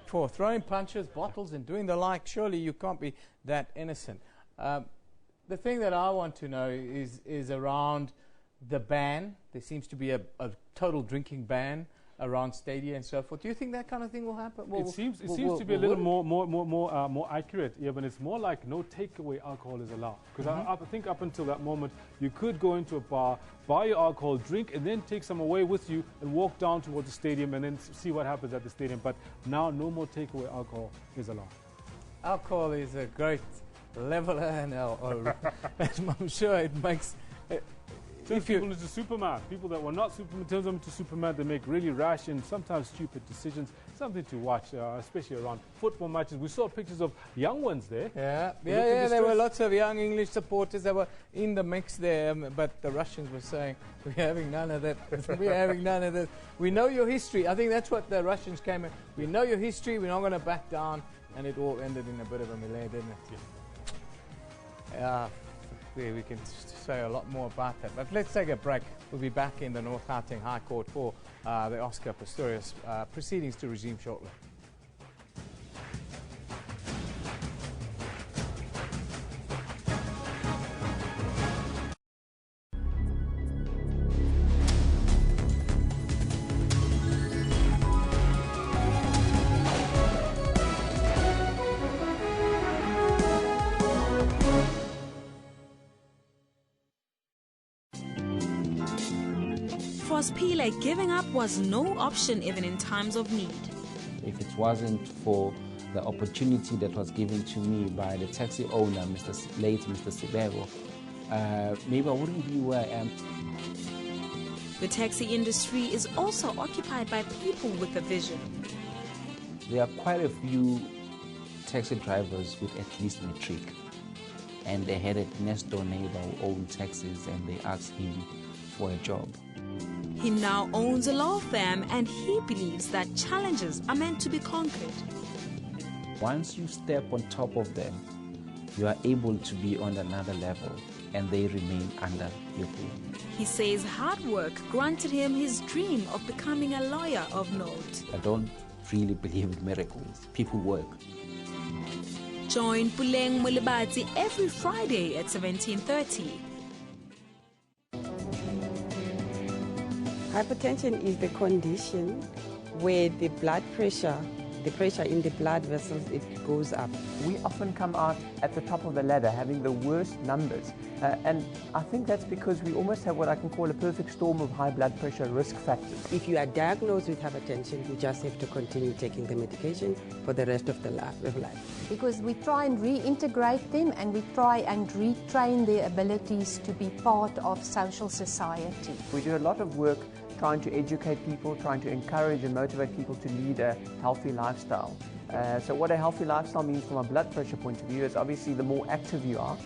[SPEAKER 1] for throwing punches, bottles, and doing the like, surely you can't be that innocent. The thing that I want to know is around the ban. There seems to be a total drinking ban around stadia and so forth. Do you think that kind of thing will happen?
[SPEAKER 4] It seems to be a little more accurate. Yeah, but it's more like no takeaway alcohol is allowed. Because I think up until that moment, you could go into a bar, buy your alcohol, drink, and then take some away with you and walk down towards the stadium and then see what happens at the stadium. But now no more takeaway alcohol is allowed.
[SPEAKER 1] Alcohol is a great leveler, and I'm sure it makes...
[SPEAKER 4] Turns people into Superman. People that were not Superman, turns them into Superman. They make really rash and sometimes stupid decisions. Something to watch, especially around football matches. We saw pictures of young ones there.
[SPEAKER 1] There were lots of young English supporters that were in the mix there, but the Russians were saying, we're having none of that. We're having none of this. We know your history. I think that's what the Russians came in. We know your history. We're not going to back down. And it all ended in a bit of a melee, didn't it? We can say a lot more about that. But let's take a break. We'll be back in the North Gauteng High Court for the Oscar Pistorius proceedings to resume shortly.
[SPEAKER 23] For Pile, giving up was no option even in times of need.
[SPEAKER 24] If it wasn't for the opportunity that was given to me by the taxi owner, late Mr. Sibego, maybe I wouldn't be where I am.
[SPEAKER 23] The taxi industry is also occupied by people with a vision.
[SPEAKER 24] There are quite a few taxi drivers with at least matric. And they had a next door neighbor who owned taxis, and they asked him for a job.
[SPEAKER 23] He now owns a law firm, and he believes that challenges are meant to be conquered.
[SPEAKER 24] Once you step on top of them, you are able to be on another level, and they remain under your thumb.
[SPEAKER 23] He says hard work granted him his dream of becoming a lawyer of note.
[SPEAKER 24] I don't really believe in miracles. People work.
[SPEAKER 23] Join Puleng Mulibati every Friday at 17:30.
[SPEAKER 5] Hypertension is the condition
[SPEAKER 13] where the blood pressure, the pressure in the blood vessels, it goes up.
[SPEAKER 5] We often come out at the top of the ladder having the worst numbers. And I think that's because we almost have what I can call a perfect storm of high blood pressure risk factors.
[SPEAKER 13] If you are diagnosed with hypertension, you just have to continue taking the medication for the rest of the life.
[SPEAKER 6] Because we try and reintegrate them and we try and retrain their abilities to be part of social society.
[SPEAKER 5] We do a lot of work trying to educate people, trying to encourage and motivate people to lead a healthy lifestyle. So what a healthy lifestyle means from a blood pressure point of view is obviously the more active you are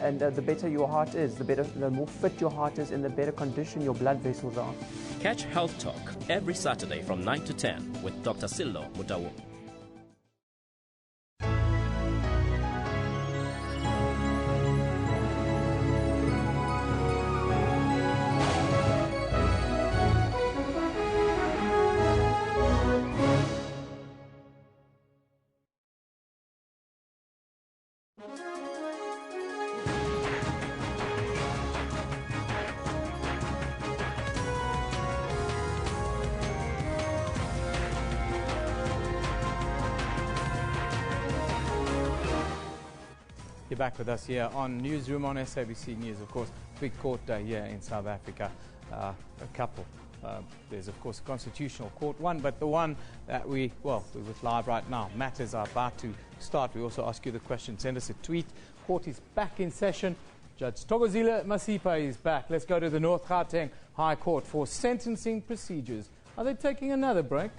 [SPEAKER 5] and the better your heart is, the more fit your heart is and the better condition your blood vessels are.
[SPEAKER 7] Catch Health Talk every Saturday from 9 to 10 with Dr. Sillo Mutawu.
[SPEAKER 1] You're back with us here on Newsroom on SABC News. Of course, big court day here in South Africa. A couple. There's, of course, a constitutional court one, but the one that we're with live right now. Matters are about to start. We also ask you the question. Send us a tweet. Court is back in session. Judge Thokozile Masipa is back. Let's go to the North Gauteng High Court for sentencing procedures. Are they taking another break?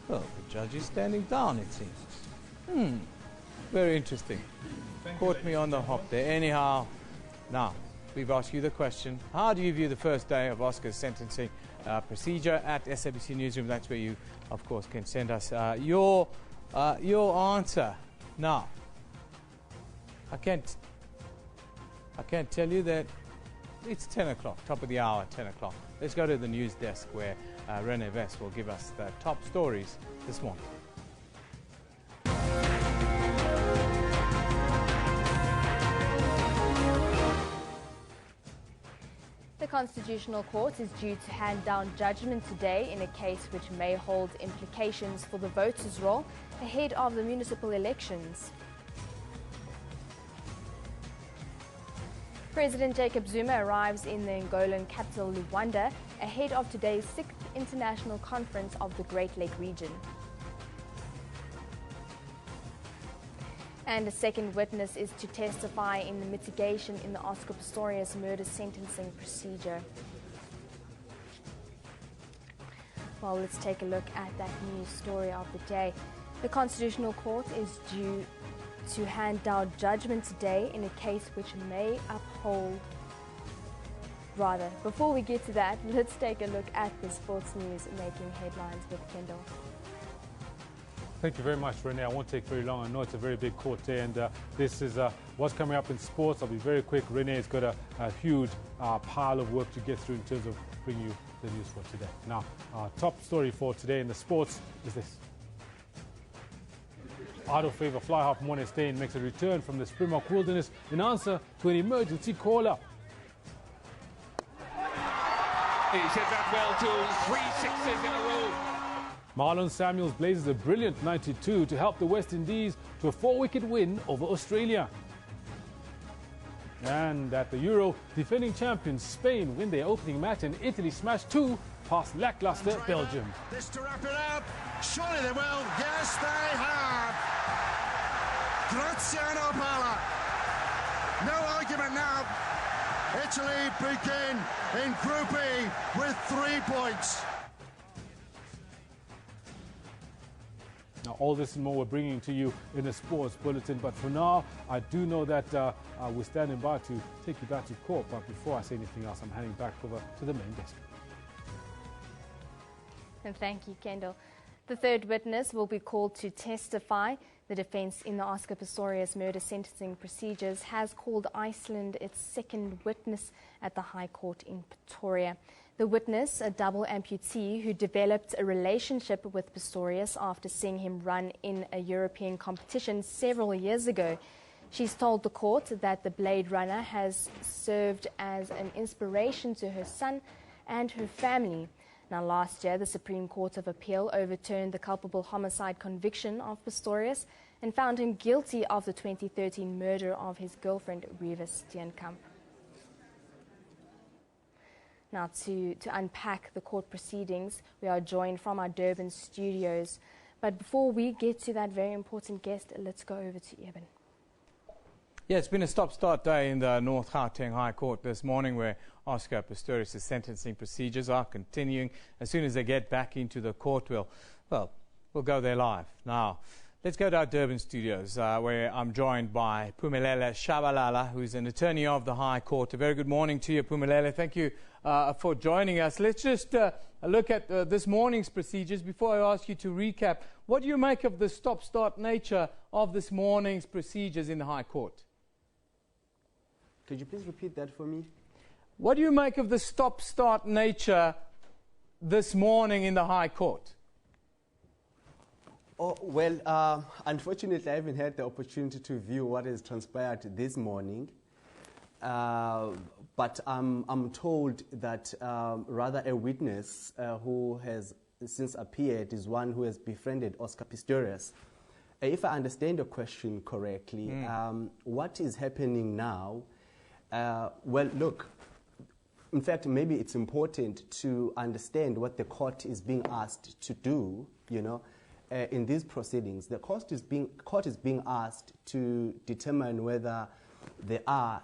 [SPEAKER 1] Well, the judge is standing down, it seems. Very interesting. Caught me on the hop there. Anyhow, now, we've asked you the question. How do you view the first day of Oscar's sentencing procedure at SABC Newsroom? That's where you, of course, can send us your answer. Now, I can't tell you that it's 10 o'clock, top of the hour, 10 o'clock. Let's go to the news desk where Rene Vest will give us the top stories this morning.
[SPEAKER 8] The Constitutional Court is due to hand down judgment today in a case which may hold implications for the voters' roll ahead of the municipal elections. President Jacob Zuma arrives in the Angolan capital Luanda ahead of today's 6th International Conference of the Great Lake region. And a second witness is to testify in the mitigation in the Oscar Pistorius murder sentencing procedure. Well, let's take a look at that news story of the day. The Constitutional Court is due to hand down judgment today in a case which may uphold. Rather, before we get to that, let's take a look at the sports news making headlines with Kendall.
[SPEAKER 4] Thank you very much, Renee. I won't take very long. I know it's a very big court day, and this is what's coming up in sports. I'll be very quick. Renee's got a huge pile of work to get through in terms of bringing you the news for today. Now, our top story for today in the sports is this. Out of favour fly half Morne Steyn makes a return from the Springbok wilderness in answer to an emergency call-up.
[SPEAKER 9] He's hit that well to 3 sixes in a row.
[SPEAKER 4] Marlon Samuels blazes a brilliant 92 to help the West Indies to a 4-wicket win over Australia. And at the Euro, defending champions Spain win their opening match and Italy smash 2 past lackluster Belgium.
[SPEAKER 11] This to wrap it up. Surely they will. Yes, they have. Graziano Pala. No argument now. Italy begin in Group E with 3 points.
[SPEAKER 4] Now, all this and more we're bringing to you in the sports bulletin. But for now, I do know that we're standing by to take you back to court. But before I say anything else, I'm handing back over to the main desk.
[SPEAKER 8] And thank you, Kendall. The third witness will be called to testify. The defence in the Oscar Pistorius murder sentencing procedures has called Iceland its second witness at the High Court in Pretoria. The witness, a double amputee who developed a relationship with Pistorius after seeing him run in a European competition several years ago. She's told the court that the Blade Runner has served as an inspiration to her son and her family. Now, last year, the Supreme Court of Appeal overturned the culpable homicide conviction of Pistorius and found him guilty of the 2013 murder of his girlfriend, Reva Steenkamp. Now, to unpack the court proceedings, we are joined from our Durban studios. But before we get to that very important guest, let's go over to Eben.
[SPEAKER 1] Yeah, it's been a stop-start day in the North Gauteng High Court this morning, where Oscar Pistorius' sentencing procedures are continuing. As soon as they get back into the court, we'll go there live. Now, let's go to our Durban studios, where I'm joined by Phumelele Shabalala, who's an attorney of the High Court. A very good morning to you, Phumelele. Thank you for joining us. Let's just look at this morning's procedures. Before I ask you to recap, what do you make of the stop-start nature of this morning's procedures in the High Court?
[SPEAKER 10] Could you please repeat that for me?
[SPEAKER 1] What do you make of the stop-start nature this morning in the High Court?
[SPEAKER 10] Oh, well, unfortunately, I haven't had the opportunity to view what has transpired this morning. But I'm told that rather a witness who has since appeared is one who has befriended Oscar Pistorius. If I understand the question correctly, what is happening now? Well, look, in fact, maybe it's important to understand what the court is being asked to do, in these proceedings. The court is being asked to determine whether there are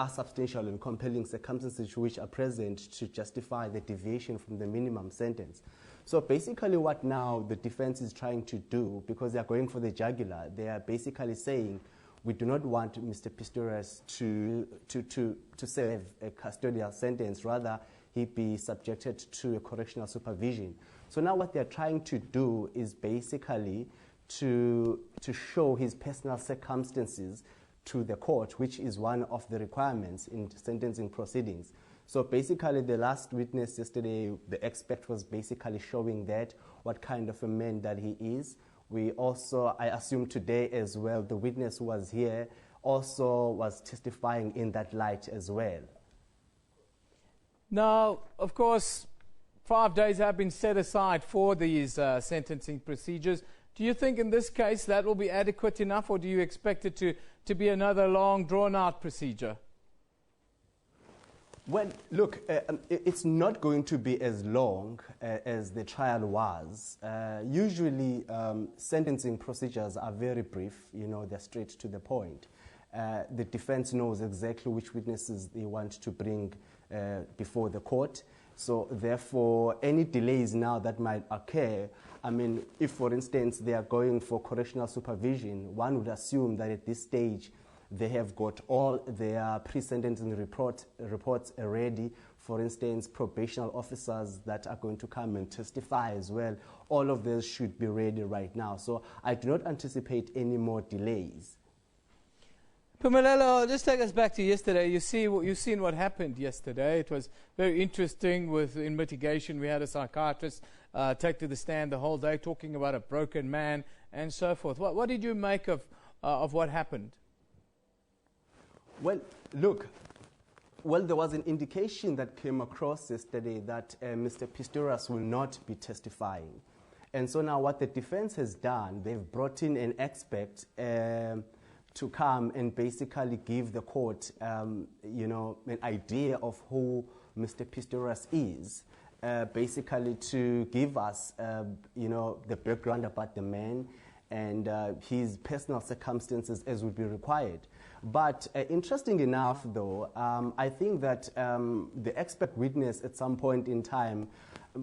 [SPEAKER 10] substantial and compelling circumstances which are present to justify the deviation from the minimum sentence. So basically what now the defense is trying to do, because they are going for the jugular, they are basically saying, we do not want Mr. Pistorius to serve a custodial sentence. Rather, he be subjected to a correctional supervision. So now what they're trying to do is basically to show his personal circumstances to the court, which is one of the requirements in sentencing proceedings. So basically the last witness yesterday, the expert was basically showing that, what kind of a man that he is. We also, I assume today as well, the witness who was here also was testifying in that light as well.
[SPEAKER 1] Now, of course, 5 days have been set aside for these sentencing procedures. Do you think in this case that will be adequate enough, or do you expect it to be another long, drawn-out procedure?
[SPEAKER 10] Well, look, it's not going to be as long as the trial was. Usually, sentencing procedures are very brief, they're straight to the point. The defense knows exactly which witnesses they want to bring before the court. So therefore, any delays now that might occur, if, for instance, they are going for correctional supervision, one would assume that at this stage they have got all their pre-sentencing reports ready. For instance, probational officers that are going to come and testify as well. All of those should be ready right now. So I do not anticipate any more delays.
[SPEAKER 1] Phumelele, just take us back to yesterday. You've seen what happened yesterday. It was very interesting. In mitigation, we had a psychiatrist take to the stand the whole day, talking about a broken man and so forth. What did you make of what happened?
[SPEAKER 10] Well, look, there was an indication that came across yesterday that Mr. Pistorius will not be testifying. And so now what the defense has done, they've brought in an expert to come and basically give the court, an idea of who Mr. Pistorius is, basically to give us, the background about the man and his personal circumstances as would be required. But interesting enough, though, I think that the expert witness at some point in time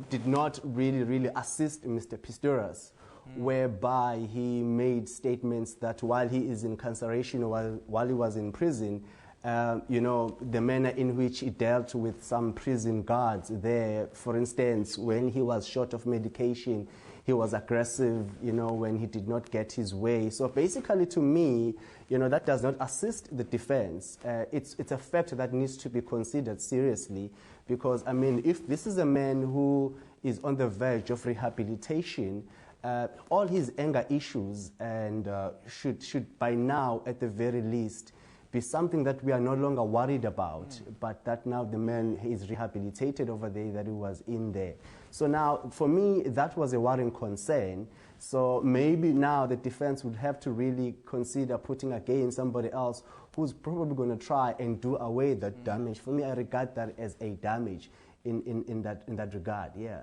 [SPEAKER 10] did not really assist Mr. Pistorius, whereby he made statements that while he is incarceration, while he was in prison, the manner in which he dealt with some prison guards there, for instance, when he was short of medication, he was aggressive, when he did not get his way. So basically, to me, that does not assist the defense. It's a fact that needs to be considered seriously, because, if this is a man who is on the verge of rehabilitation, all his anger issues and should by now, at the very least, be something that we are no longer worried about, but that now the man is rehabilitated over there, that he was in there. So now, for me, that was a worrying concern. So maybe now the defense would have to really consider putting against somebody else who's probably going to try and do away that damage. For me, I regard that as a damage in that regard, yeah.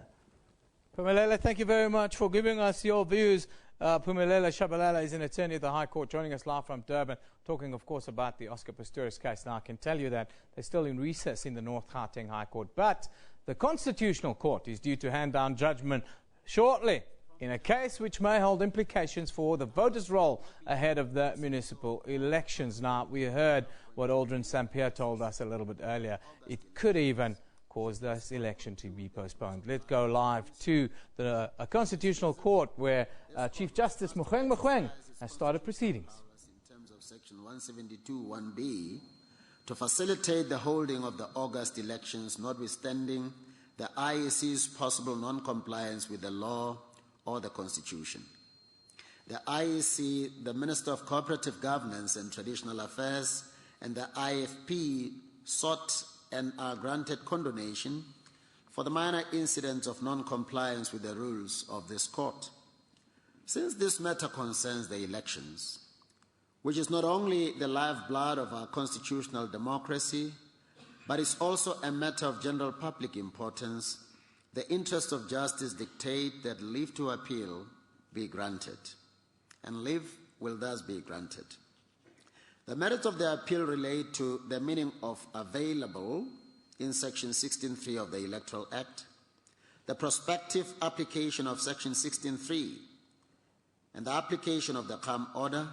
[SPEAKER 1] Phumelela, thank you very much for giving us your views. Phumelela Shabalala is an attorney at the High Court, joining us live from Durban, talking, of course, about the Oscar Pistorius case. Now, I can tell you that they're still in recess in the North Gauteng High Court, but the Constitutional Court is due to hand down judgment shortly in a case which may hold implications for the voters' roll ahead of the municipal elections. Now, we heard what Aldrin Sampier told us a little bit earlier. It could even cause this election to be postponed. Let's go live to the Constitutional Court, where Chief Justice Mogoeng has started proceedings.
[SPEAKER 12] In terms of Section 172(1)(b), to facilitate the holding of the August elections, notwithstanding the IEC's possible non-compliance with the law or the Constitution. The IEC, the Minister of Cooperative Governance and Traditional Affairs, and the IFP sought and are granted condonation for the minor incidents of non-compliance with the rules of this court. Since this matter concerns the elections, which is not only the lifeblood of our constitutional democracy, but is also a matter of general public importance, the interests of justice dictate that leave to appeal be granted, and leave will thus be granted. The merits of the appeal relate to the meaning of available in Section 16.3 of the Electoral Act, the prospective application of Section 16.3 and the application of the CAM order,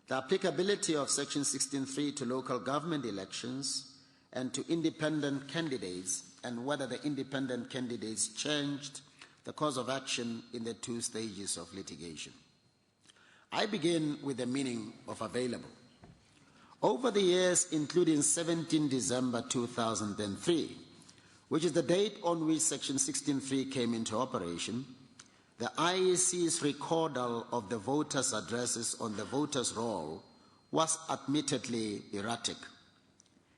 [SPEAKER 12] the applicability of Section 16.3 to local government elections and to independent candidates, and whether the independent candidates changed the course of action in the two stages of litigation. I begin with the meaning of available. Over the years, including 17 December 2003, which is the date on which Section 16.3 came into operation, the IEC's recordal of the voters' addresses on the voters' roll was admittedly erratic.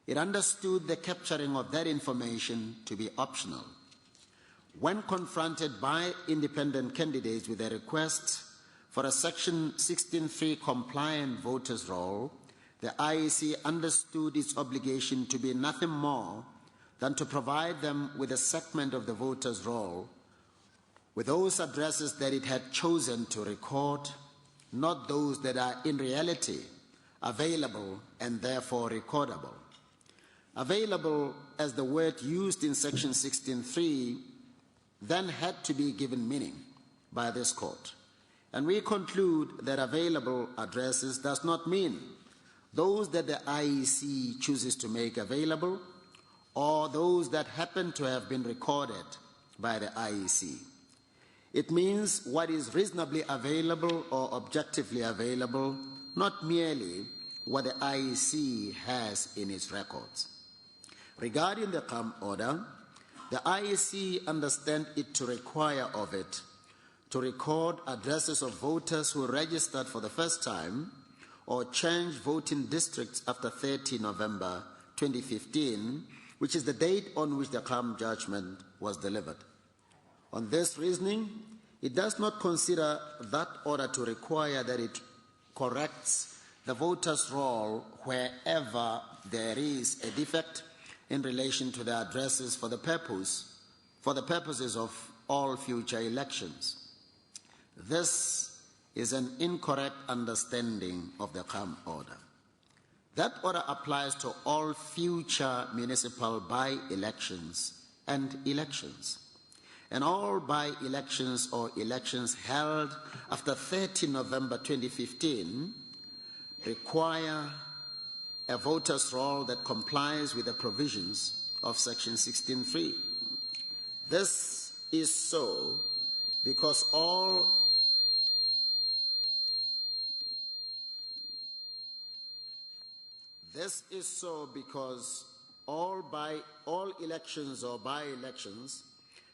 [SPEAKER 12] It understood the capturing of that information to be optional. When confronted by independent candidates with a request for a Section 16.3 compliant voters' roll, the IEC understood its obligation to be nothing more than to provide them with a segment of the voters' roll with those addresses that it had chosen to record, not those that are in reality available and therefore recordable. Available, as the word used in Section 16.3, then had to be given meaning by this court. And we conclude that available addresses does not mean those that the IEC chooses to make available or those that happen to have been recorded by the IEC. It means what is reasonably available or objectively available, not merely what the IEC has in its records. Regarding the CAM order, the IEC understands it to require of it to record addresses of voters who registered for the first time or changed voting districts after 30 November 2015, which is the date on which the CAM judgment was delivered. On this reasoning, it does not consider that order to require that it corrects the voters' roll wherever there is a defect in relation to the addresses for the purposes of all future elections. This is an incorrect understanding of the CAM order. That order applies to all future municipal by-elections and elections. And all by-elections or elections held after 30 November 2015 require a voter's roll that complies with the provisions of Section 16.3. This is so because all elections or by-elections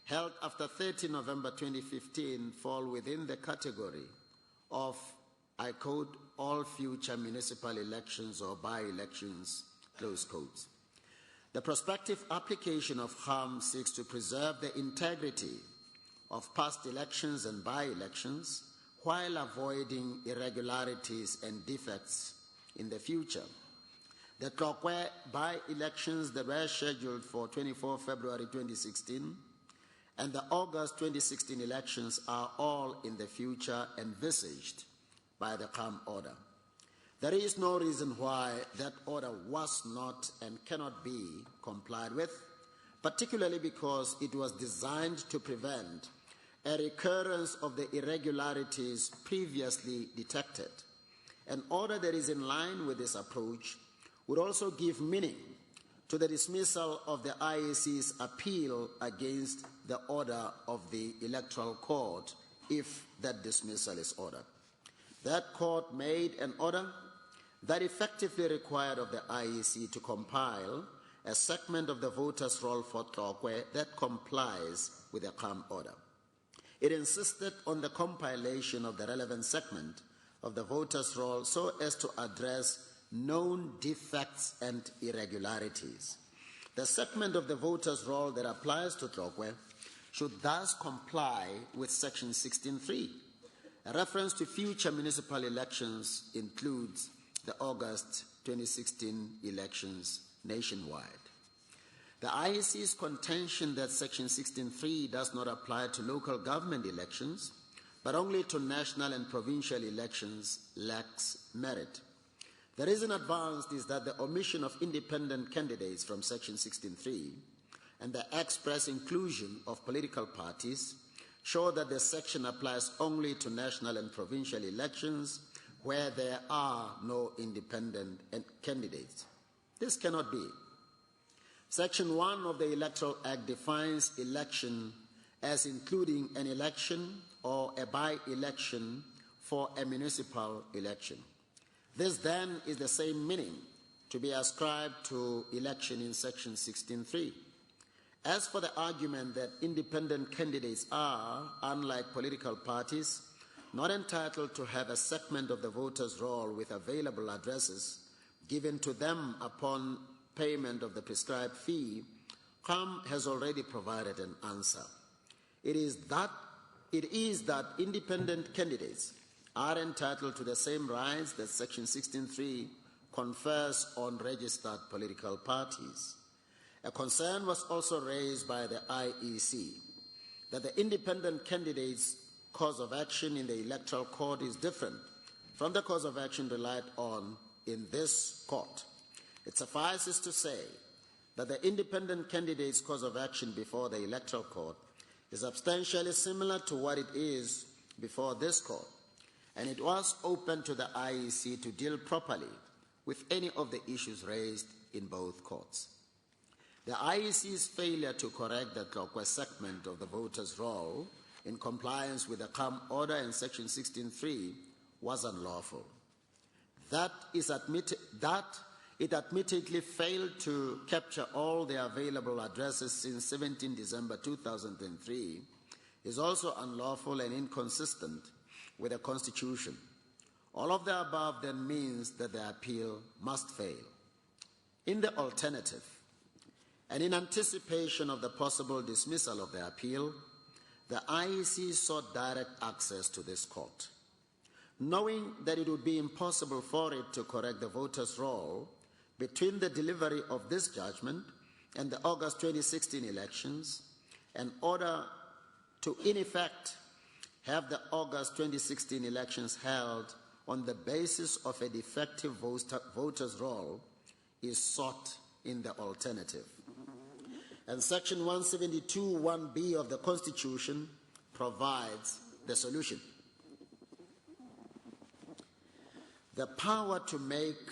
[SPEAKER 12] held after 30 November 2015 fall within the category of, I quote, all future municipal elections or by-elections, close quotes. The prospective application of harm seeks to preserve the integrity of past elections and by-elections while avoiding irregularities and defects in the future. The Tlokwe by-elections that were scheduled for 24 February 2016 and the August 2016 elections are all in the future envisaged by the CAM order. There is no reason why that order was not and cannot be complied with, particularly because it was designed to prevent a recurrence of the irregularities previously detected. An order that is in line with this approach would also give meaning to the dismissal of the IEC's appeal against the order of the Electoral Court if that dismissal is ordered. That court made an order that effectively required of the IEC to compile a segment of the voters' roll for Tlokwe that complies with the CAM order. It insisted on the compilation of the relevant segment of the voters' roll so as to address known defects and irregularities. The segment of the voters' roll that applies to Tlokwe should thus comply with Section 16.3. A reference to future municipal elections includes the August 2016 elections nationwide. The IEC's contention that Section 16.3 does not apply to local government elections, but only to national and provincial elections, lacks merit. The reason advanced is that the omission of independent candidates from Section 16.3 and the express inclusion of political parties show that the section applies only to national and provincial elections where there are no independent candidates. This cannot be. Section 1 of the Electoral Act defines election as including an election or a by-election for a municipal election. This then is the same meaning to be ascribed to election in Section 16.3. As for the argument that independent candidates are, unlike political parties, not entitled to have a segment of the voters' roll with available addresses given to them upon payment of the prescribed fee, CAM has already provided an answer. It is that independent candidates are entitled to the same rights that Section 16.3 confers on registered political parties. A concern was also raised by the IEC that the independent candidates' cause of action in the Electoral Court is different from the cause of action relied on in this court. It suffices to say that the independent candidate's cause of action before the Electoral Court is substantially similar to what it is before this court, and it was open to the IEC to deal properly with any of the issues raised in both courts. The IEC's failure to correct the Tlokwe segment of the voters' roll in compliance with the CAM order in Section 16.3 was unlawful. That it admittedly failed to capture all the available addresses since 17 December 2003 is also unlawful and inconsistent with the Constitution. All of the above then means that the appeal must fail. In the alternative, and in anticipation of the possible dismissal of the appeal, the IEC sought direct access to this court. Knowing that it would be impossible for it to correct the voters' roll between the delivery of this judgment and the August 2016 elections, in order to, in effect, have the August 2016 elections held on the basis of a defective voters' roll is sought in the alternative. And Section 172(1)(b) of the Constitution provides the solution. The power to make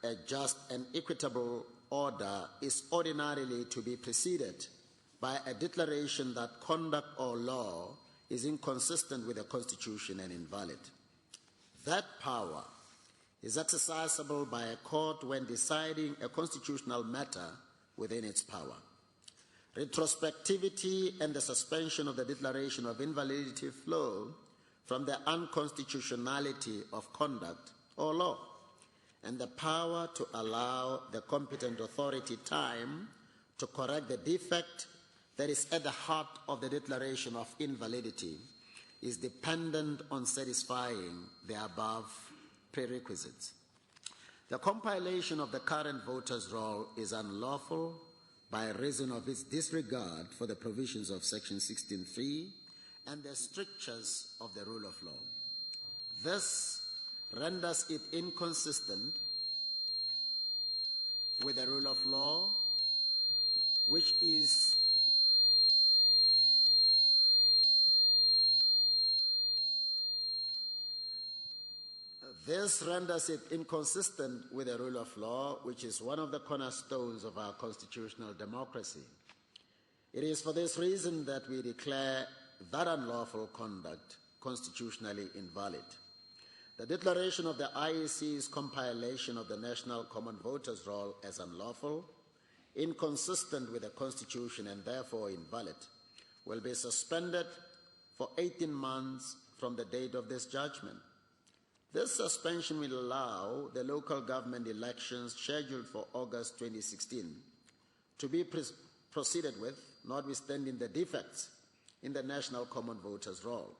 [SPEAKER 12] a just and equitable order is ordinarily to be preceded by a declaration that conduct or law is inconsistent with the Constitution and invalid. That power is exercisable by a court when deciding a constitutional matter within its power. Retrospectivity and the suspension of the declaration of invalidity flow from the unconstitutionality of conduct or law, and the power to allow the competent authority time to correct the defect that is at the heart of the declaration of invalidity is dependent on satisfying the above prerequisites. The compilation of the current voters' roll is unlawful by reason of its disregard for the provisions of Section 16.3 and the strictures of the rule of law. This renders it inconsistent with the rule of law, which is one of the cornerstones of our constitutional democracy. It is for this reason that we declare that unlawful conduct constitutionally invalid. The declaration of the IEC's compilation of the National Common Voters Roll as unlawful, inconsistent with the Constitution and therefore invalid, will be suspended for 18 months from the date of this judgment. This suspension will allow the local government elections scheduled for August 2016 to be proceeded with, notwithstanding the defects in the National Common Voters Roll.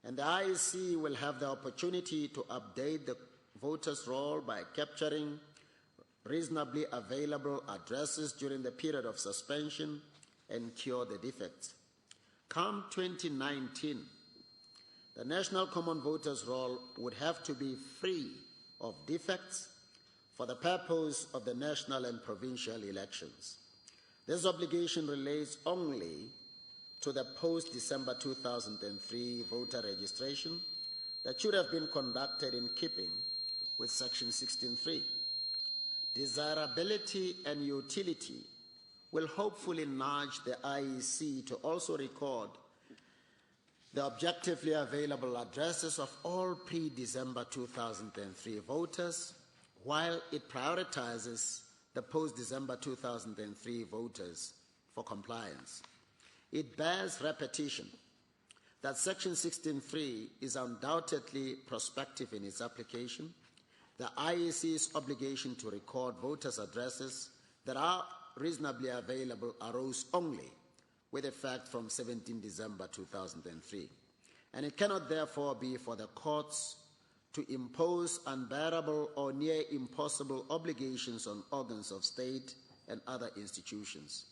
[SPEAKER 12] And the IEC will have the opportunity to update the voters' roll by capturing reasonably available addresses during the period of suspension and cure the defects. Come 2019, the National Common Voters Roll would have to be free of defects for the purpose of the national and provincial elections. This obligation relates only to the post-December 2003 voter registration that should have been conducted in keeping with Section 16.3. Desirability and utility will hopefully nudge the IEC to also record the objectively available addresses of all pre-December 2003 voters, while it prioritizes the post-December 2003 voters for compliance. It bears repetition that Section 16.3 is undoubtedly prospective in its application. The IEC's obligation to record voters' addresses that are reasonably available arose only with effect from 17 December 2003. And it cannot therefore be for the courts to impose unbearable or near impossible obligations on organs of state and other institutions.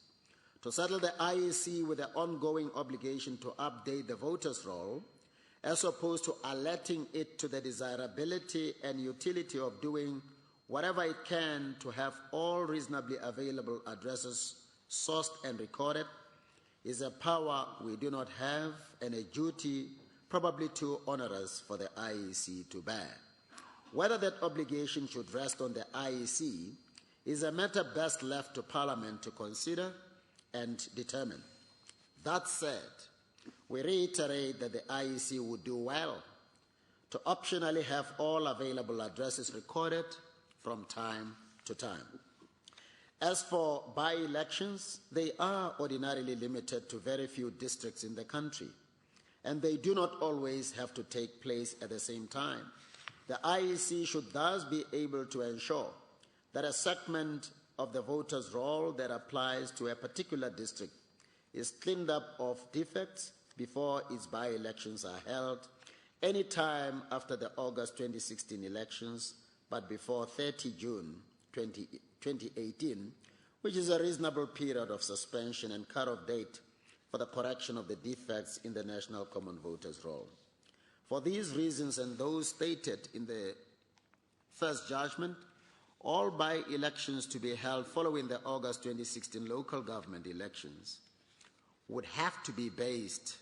[SPEAKER 12] To saddle the IEC with the ongoing obligation to update the voters' roll, as opposed to alerting it to the desirability and utility of doing whatever it can to have all reasonably available addresses sourced and recorded, is a power we do not have and a duty probably too onerous for the IEC to bear. Whether that obligation should rest on the IEC is a matter best left to Parliament to consider and determine. That said, we reiterate that the IEC would do well to optionally have all available addresses recorded from time to time. As for by-elections, they are ordinarily limited to very few districts in the country, and they do not always have to take place at the same time. The IEC should thus be able to ensure that a segment of the voters' roll that applies to a particular district is cleaned up of defects before its by-elections are held, any time after the August 2016 elections, but before 30 June 2018, which is a reasonable period of suspension and cut-off date for the correction of the defects in the National Common Voters Roll. For these reasons and those stated in the first judgment, all by-elections to be held following the August 2016 local government elections would have to be based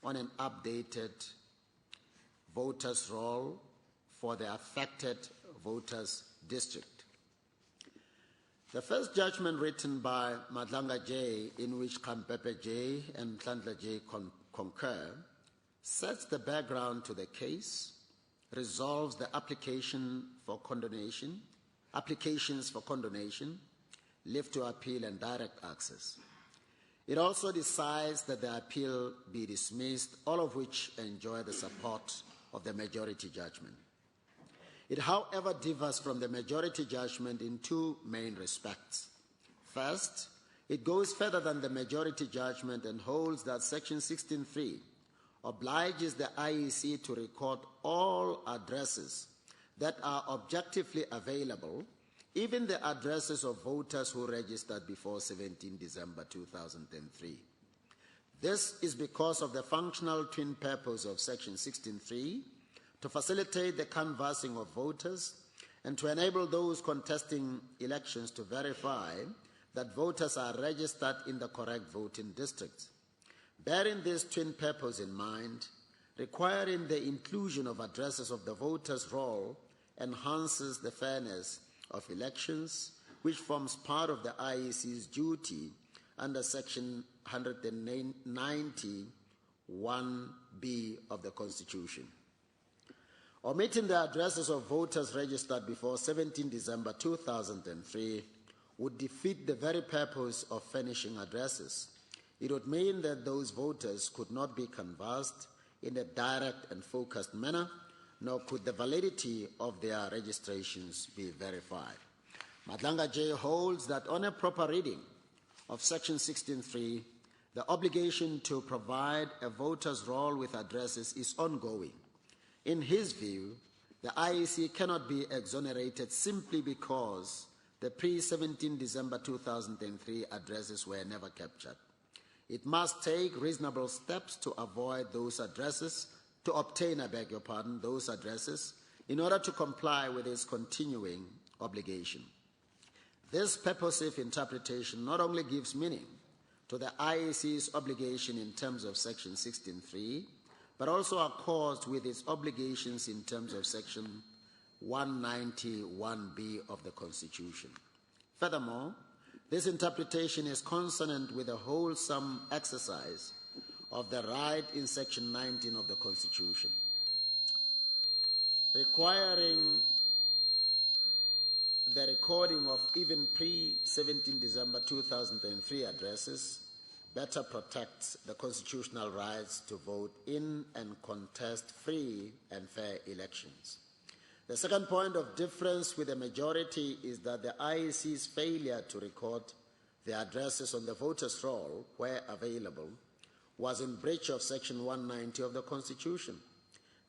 [SPEAKER 12] on an updated voters' roll for the affected voters' district. The first judgment written by Madlanga J, in which Kampepe J and Tlandla J concur, sets the background to the case, resolves the applications for condonation, leave to appeal and direct access. It also decides that the appeal be dismissed, all of which enjoy the support of the majority judgment. It, however, differs from the majority judgment in two main respects. First, it goes further than the majority judgment and holds that Section 16.3 obliges the IEC to record all addresses that are objectively available, even the addresses of voters who registered before 17 December 2003. This is because of the functional twin purpose of Section 16.3 to facilitate the canvassing of voters and to enable those contesting elections to verify that voters are registered in the correct voting districts. Bearing this twin purpose in mind, requiring the inclusion of addresses of the voters' roll enhances the fairness of elections, which forms part of the IEC's duty under Section 191B of the Constitution. Omitting the addresses of voters registered before 17 December 2003 would defeat the very purpose of furnishing addresses. It would mean that those voters could not be canvassed in a direct and focused manner, nor could the validity of their registrations be verified. Madlanga J holds that on a proper reading of Section 16.3, the obligation to provide a voter's roll with addresses is ongoing. In his view, the IEC cannot be exonerated simply because the pre-17 December 2003 addresses were never captured. It must take reasonable steps to avoid those addresses, to obtain, I beg your pardon, those addresses, in order to comply with its continuing obligation. This purposive interpretation not only gives meaning to the IEC's obligation in terms of Section 16.3, but also accords with its obligations in terms of Section 191B of the Constitution. Furthermore, this interpretation is consonant with a wholesome exercise of the right in Section 19 of the Constitution, requiring the recording of even pre-17 December 2003 addresses better protects the constitutional rights to vote in and contest free and fair elections. The second point of difference with the majority is that the IEC's failure to record the addresses on the voters' roll, where available, was in breach of Section 190 of the Constitution.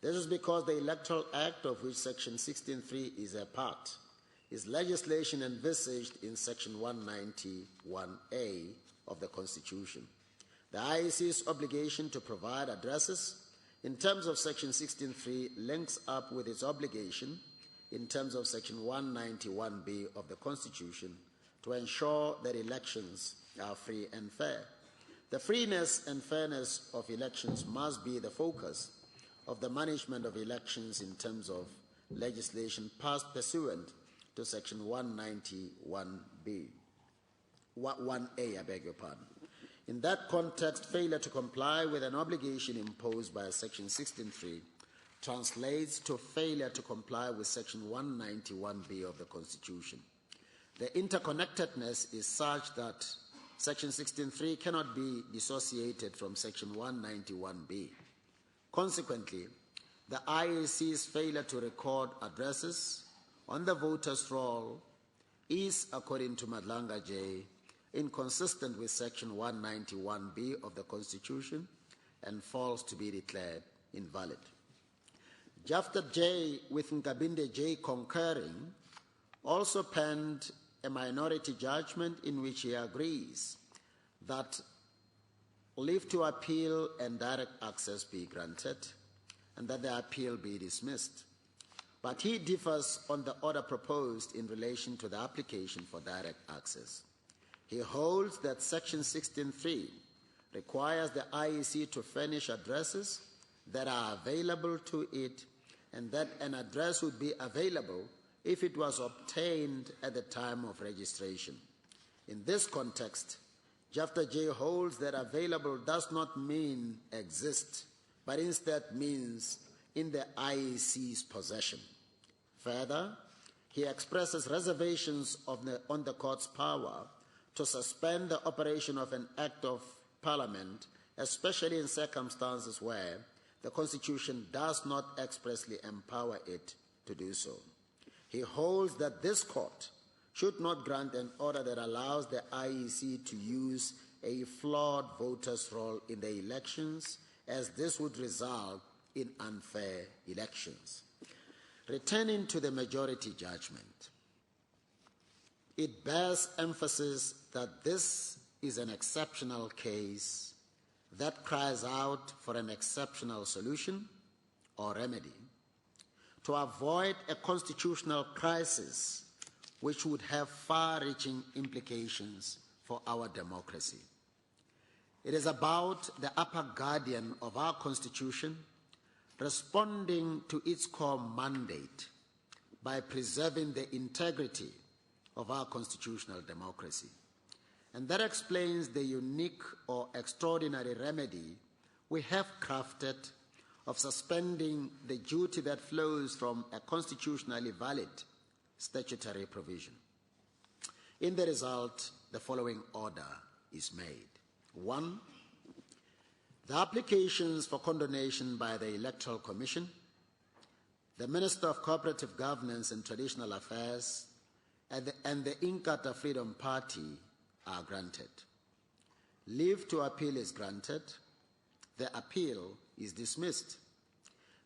[SPEAKER 12] This is because the Electoral Act, of which Section 16.3 is a part, is legislation envisaged in Section 191A of the Constitution. The IEC's obligation to provide addresses in terms of Section 16.3 links up with its obligation in terms of Section 191B of the Constitution to ensure that elections are free and fair. The freeness and fairness of elections must be the focus of the management of elections in terms of legislation passed pursuant to Section 191B. 1A, I beg your pardon. In that context, failure to comply with an obligation imposed by Section 16.3 translates to failure to comply with Section 191B of the Constitution. The interconnectedness is such that Section 16.3 cannot be dissociated from Section 191B. Consequently, the IEC's failure to record addresses on the voters' roll is, according to Madlanga J., inconsistent with Section 191B of the Constitution and falls to be declared invalid. Jafta J, with Ngabinde J concurring, also penned a minority judgment in which he agrees that leave to appeal and direct access be granted and that the appeal be dismissed. But he differs on the order proposed in relation to the application for direct access. He holds that Section 16.3 requires the IEC to furnish addresses that are available to it and that an address would be available if it was obtained at the time of registration. In this context, Jafta J holds that available does not mean exist, but instead means in the IEC's possession. Further, he expresses reservations on the court's power to suspend the operation of an act of parliament, especially in circumstances where the Constitution does not expressly empower it to do so. He holds that this court should not grant an order that allows the IEC to use a flawed voters' roll in the elections, as this would result in unfair elections. Returning to the majority judgment, it bears emphasis that this is an exceptional case that cries out for an exceptional solution or remedy to avoid a constitutional crisis which would have far-reaching implications for our democracy. It is about the upper guardian of our Constitution responding to its core mandate by preserving the integrity of our constitutional democracy. And that explains the unique or extraordinary remedy we have crafted of suspending the duty that flows from a constitutionally valid statutory provision. In the result, the following order is made. 1. The applications for condonation by the Electoral Commission, the Minister of Cooperative Governance and Traditional Affairs, and the Inkatha Freedom Party are granted. Leave to appeal is granted. The appeal is dismissed.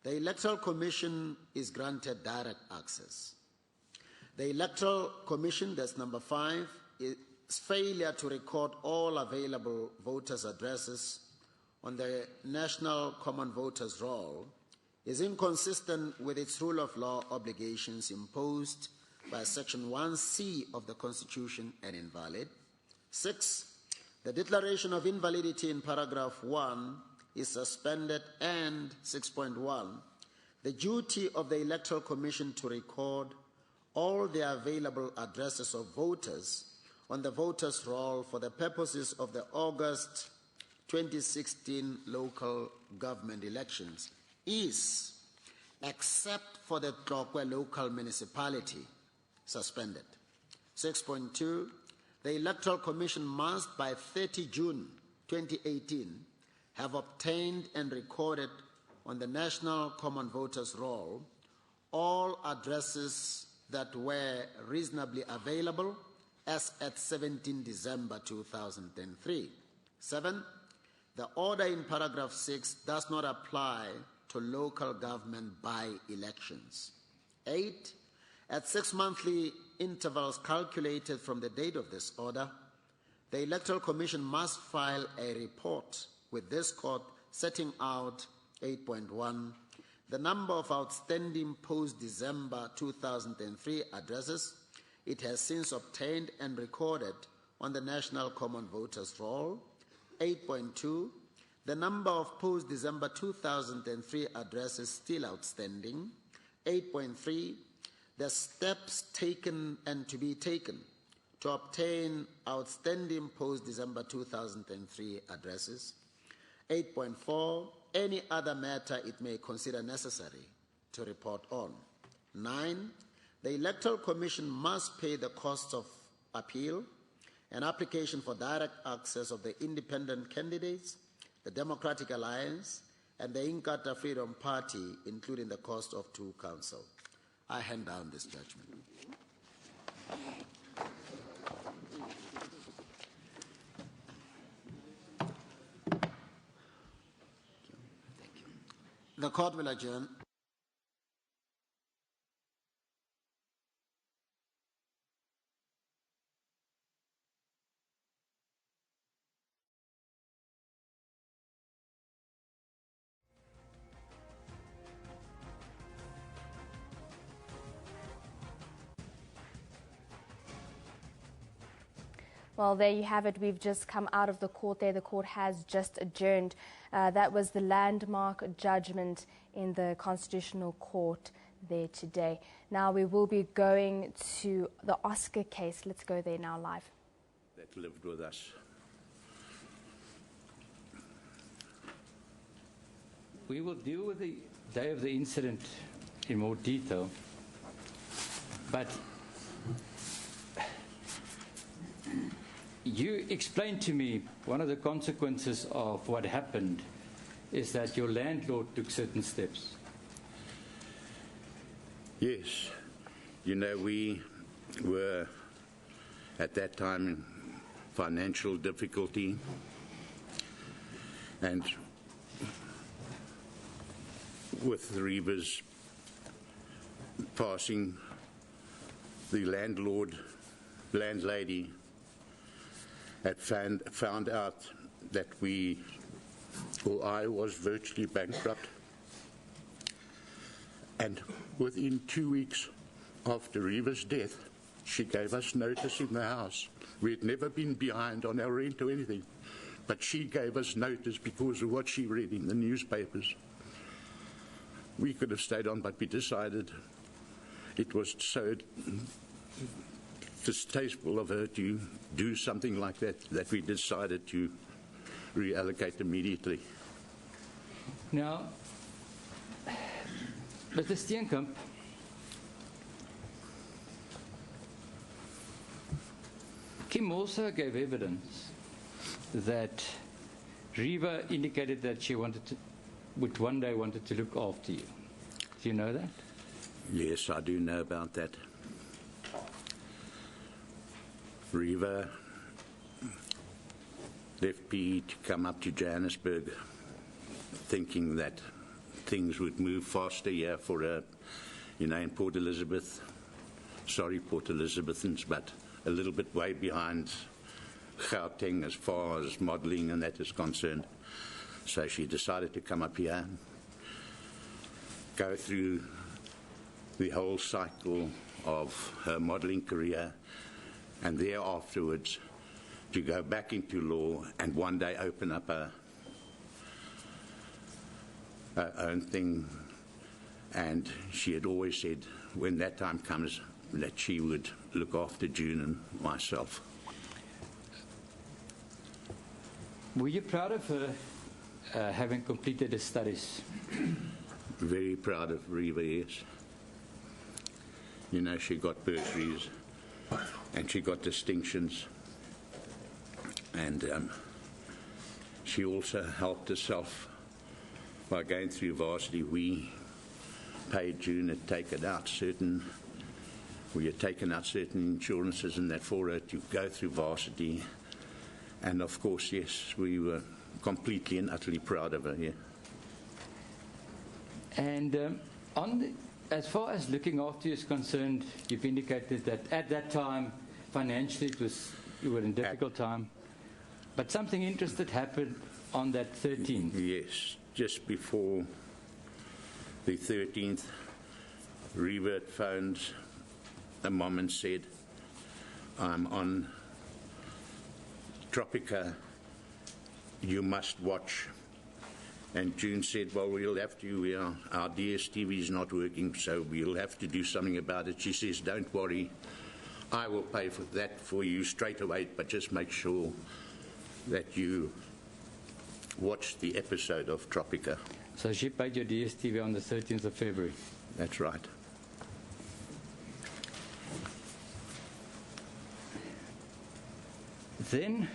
[SPEAKER 12] The Electoral Commission is granted direct access. The Electoral Commission, that's number 5, its failure to record all available voters' addresses on the National Common Voters Roll is inconsistent with its rule of law obligations imposed by Section 1C of the Constitution and invalid. 6. The declaration of invalidity in paragraph 1 is suspended, and 6.1. The duty of the Electoral Commission to record all the available addresses of voters on the voters' roll for the purposes of the August 2016 local government elections is, except for the Tlokwe local municipality, suspended. 6.2. The Electoral Commission must, by 30 June 2018, have obtained and recorded on the National Common Voters Roll all addresses that were reasonably available as at 17 December 2003. 7. The order in paragraph 6 does not apply to local government by-elections. 8. At 6 monthly intervals calculated from the date of this order, the Electoral Commission must file a report with this court setting out 8.1. the number of outstanding post-December 2003 addresses it has since obtained and recorded on the National Common Voters Roll. 8.2. The number of post-December 2003 addresses still outstanding. 8.3. The steps taken and to be taken to obtain outstanding post-December 2003 addresses. 8.4. Any other matter it may consider necessary to report on. 9. The Electoral Commission must pay the costs of appeal, an application for direct access of the independent candidates, the Democratic Alliance, and the Inkatha Freedom Party, including the cost of 2 counsel. I hand down this judgment. The court will adjourn.
[SPEAKER 8] Well, there you have it. We've just come out of the court there. The court has just adjourned. That was the landmark judgment in the Constitutional Court there today. Now we will be going to the Oscar case. Let's go there now live.
[SPEAKER 14] That lived with us.
[SPEAKER 15] We will deal with the day of the incident in more detail, but you explained to me one of the consequences of what happened is that your landlord took certain steps.
[SPEAKER 14] Yes. You know, we were at that time in financial difficulty, and with Reva's passing, the landlady had found out that I was virtually bankrupt. And within 2 weeks after Reva's death, she gave us notice in the house. We had never been behind on our rent or anything, but she gave us notice because of what she read in the newspapers. We could have stayed on, but we decided it was so distasteful of her to do something like that we decided to reallocate immediately.
[SPEAKER 15] Now, Mr. Steenkamp, Kim also gave evidence that Reva indicated that she would one day wanted to look after you. Do you know that?
[SPEAKER 14] Yes, I do know about that. Reva left PE to come up to Johannesburg thinking that things would move faster here for her, in Port Elizabeth. Sorry, Port Elizabethans, but a little bit way behind Gauteng as far as modelling and that is concerned. So she decided to come up here, go through the whole cycle of her modelling career, and there afterwards to go back into law and one day open up her own thing. And she had always said when that time comes that she would look after June and myself.
[SPEAKER 15] Were you proud of her having completed her studies?
[SPEAKER 14] Very proud of Reva, yes. She got bursaries and she got distinctions, and she also helped herself by going through varsity. We paid June had taken out certain insurances and that for her to go through varsity, and of course, yes, we were completely and utterly proud of her. Yeah.
[SPEAKER 15] And as far as looking after you is concerned, you've indicated that at that time, financially, you were in a difficult time. But something interesting happened on that 13th.
[SPEAKER 14] Yes, just before the 13th, Reva phoned a mom and said, "I'm on Tropica, you must watch." And June said, "Well, we'll have to, our DSTV is not working, so we'll have to do something about it." She says, "Don't worry, I will pay for that for you straight away, but just make sure that you watch the episode of Tropica."
[SPEAKER 15] So she paid your DSTV on the 13th of February?
[SPEAKER 14] That's right.
[SPEAKER 15] Then,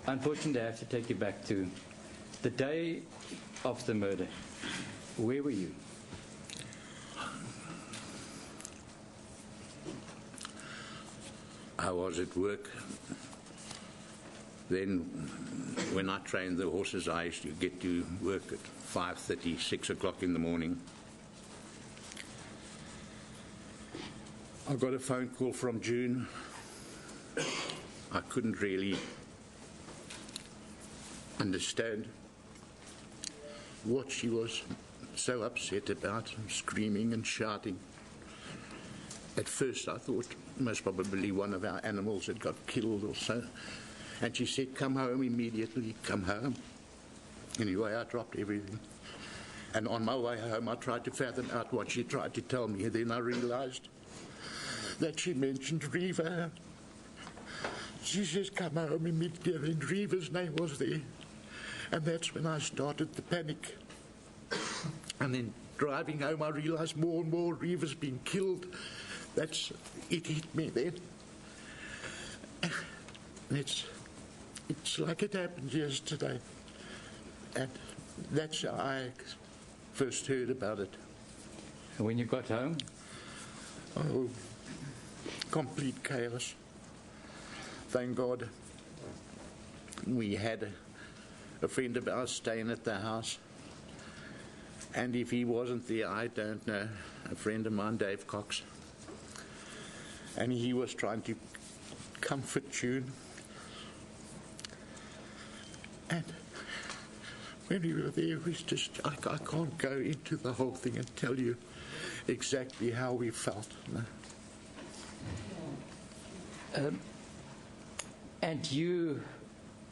[SPEAKER 15] unfortunately, I have to take you back to the day of the murder. Where were you?
[SPEAKER 14] I was at work. Then, when I trained the horses, I used to get to work at 5:30, 6 o'clock in the morning. I got a phone call from June. I couldn't really understand what she was so upset about, screaming and shouting. At first I thought most probably one of our animals had got killed or so. And she said, "Come home immediately, come home." Anyway, I dropped everything. And on my way home, I tried to fathom out what she tried to tell me. And then I realized that she mentioned Reva. She says, "Come home immediately," and Reva's name was there. And that's when I started the panic. And then driving home, I realized more and more Reva's been killed. It hit me then. It's like it happened yesterday. And that's how I first heard about it.
[SPEAKER 15] And when you got home?
[SPEAKER 14] Oh, complete chaos. Thank God we had a friend of ours staying at the house. And if he wasn't there, I don't know. A friend of mine, Dave Cox. And he was trying to comfort June. And when we were there, it was just, I can't go into the whole thing and tell you exactly how we felt. No.
[SPEAKER 15] And you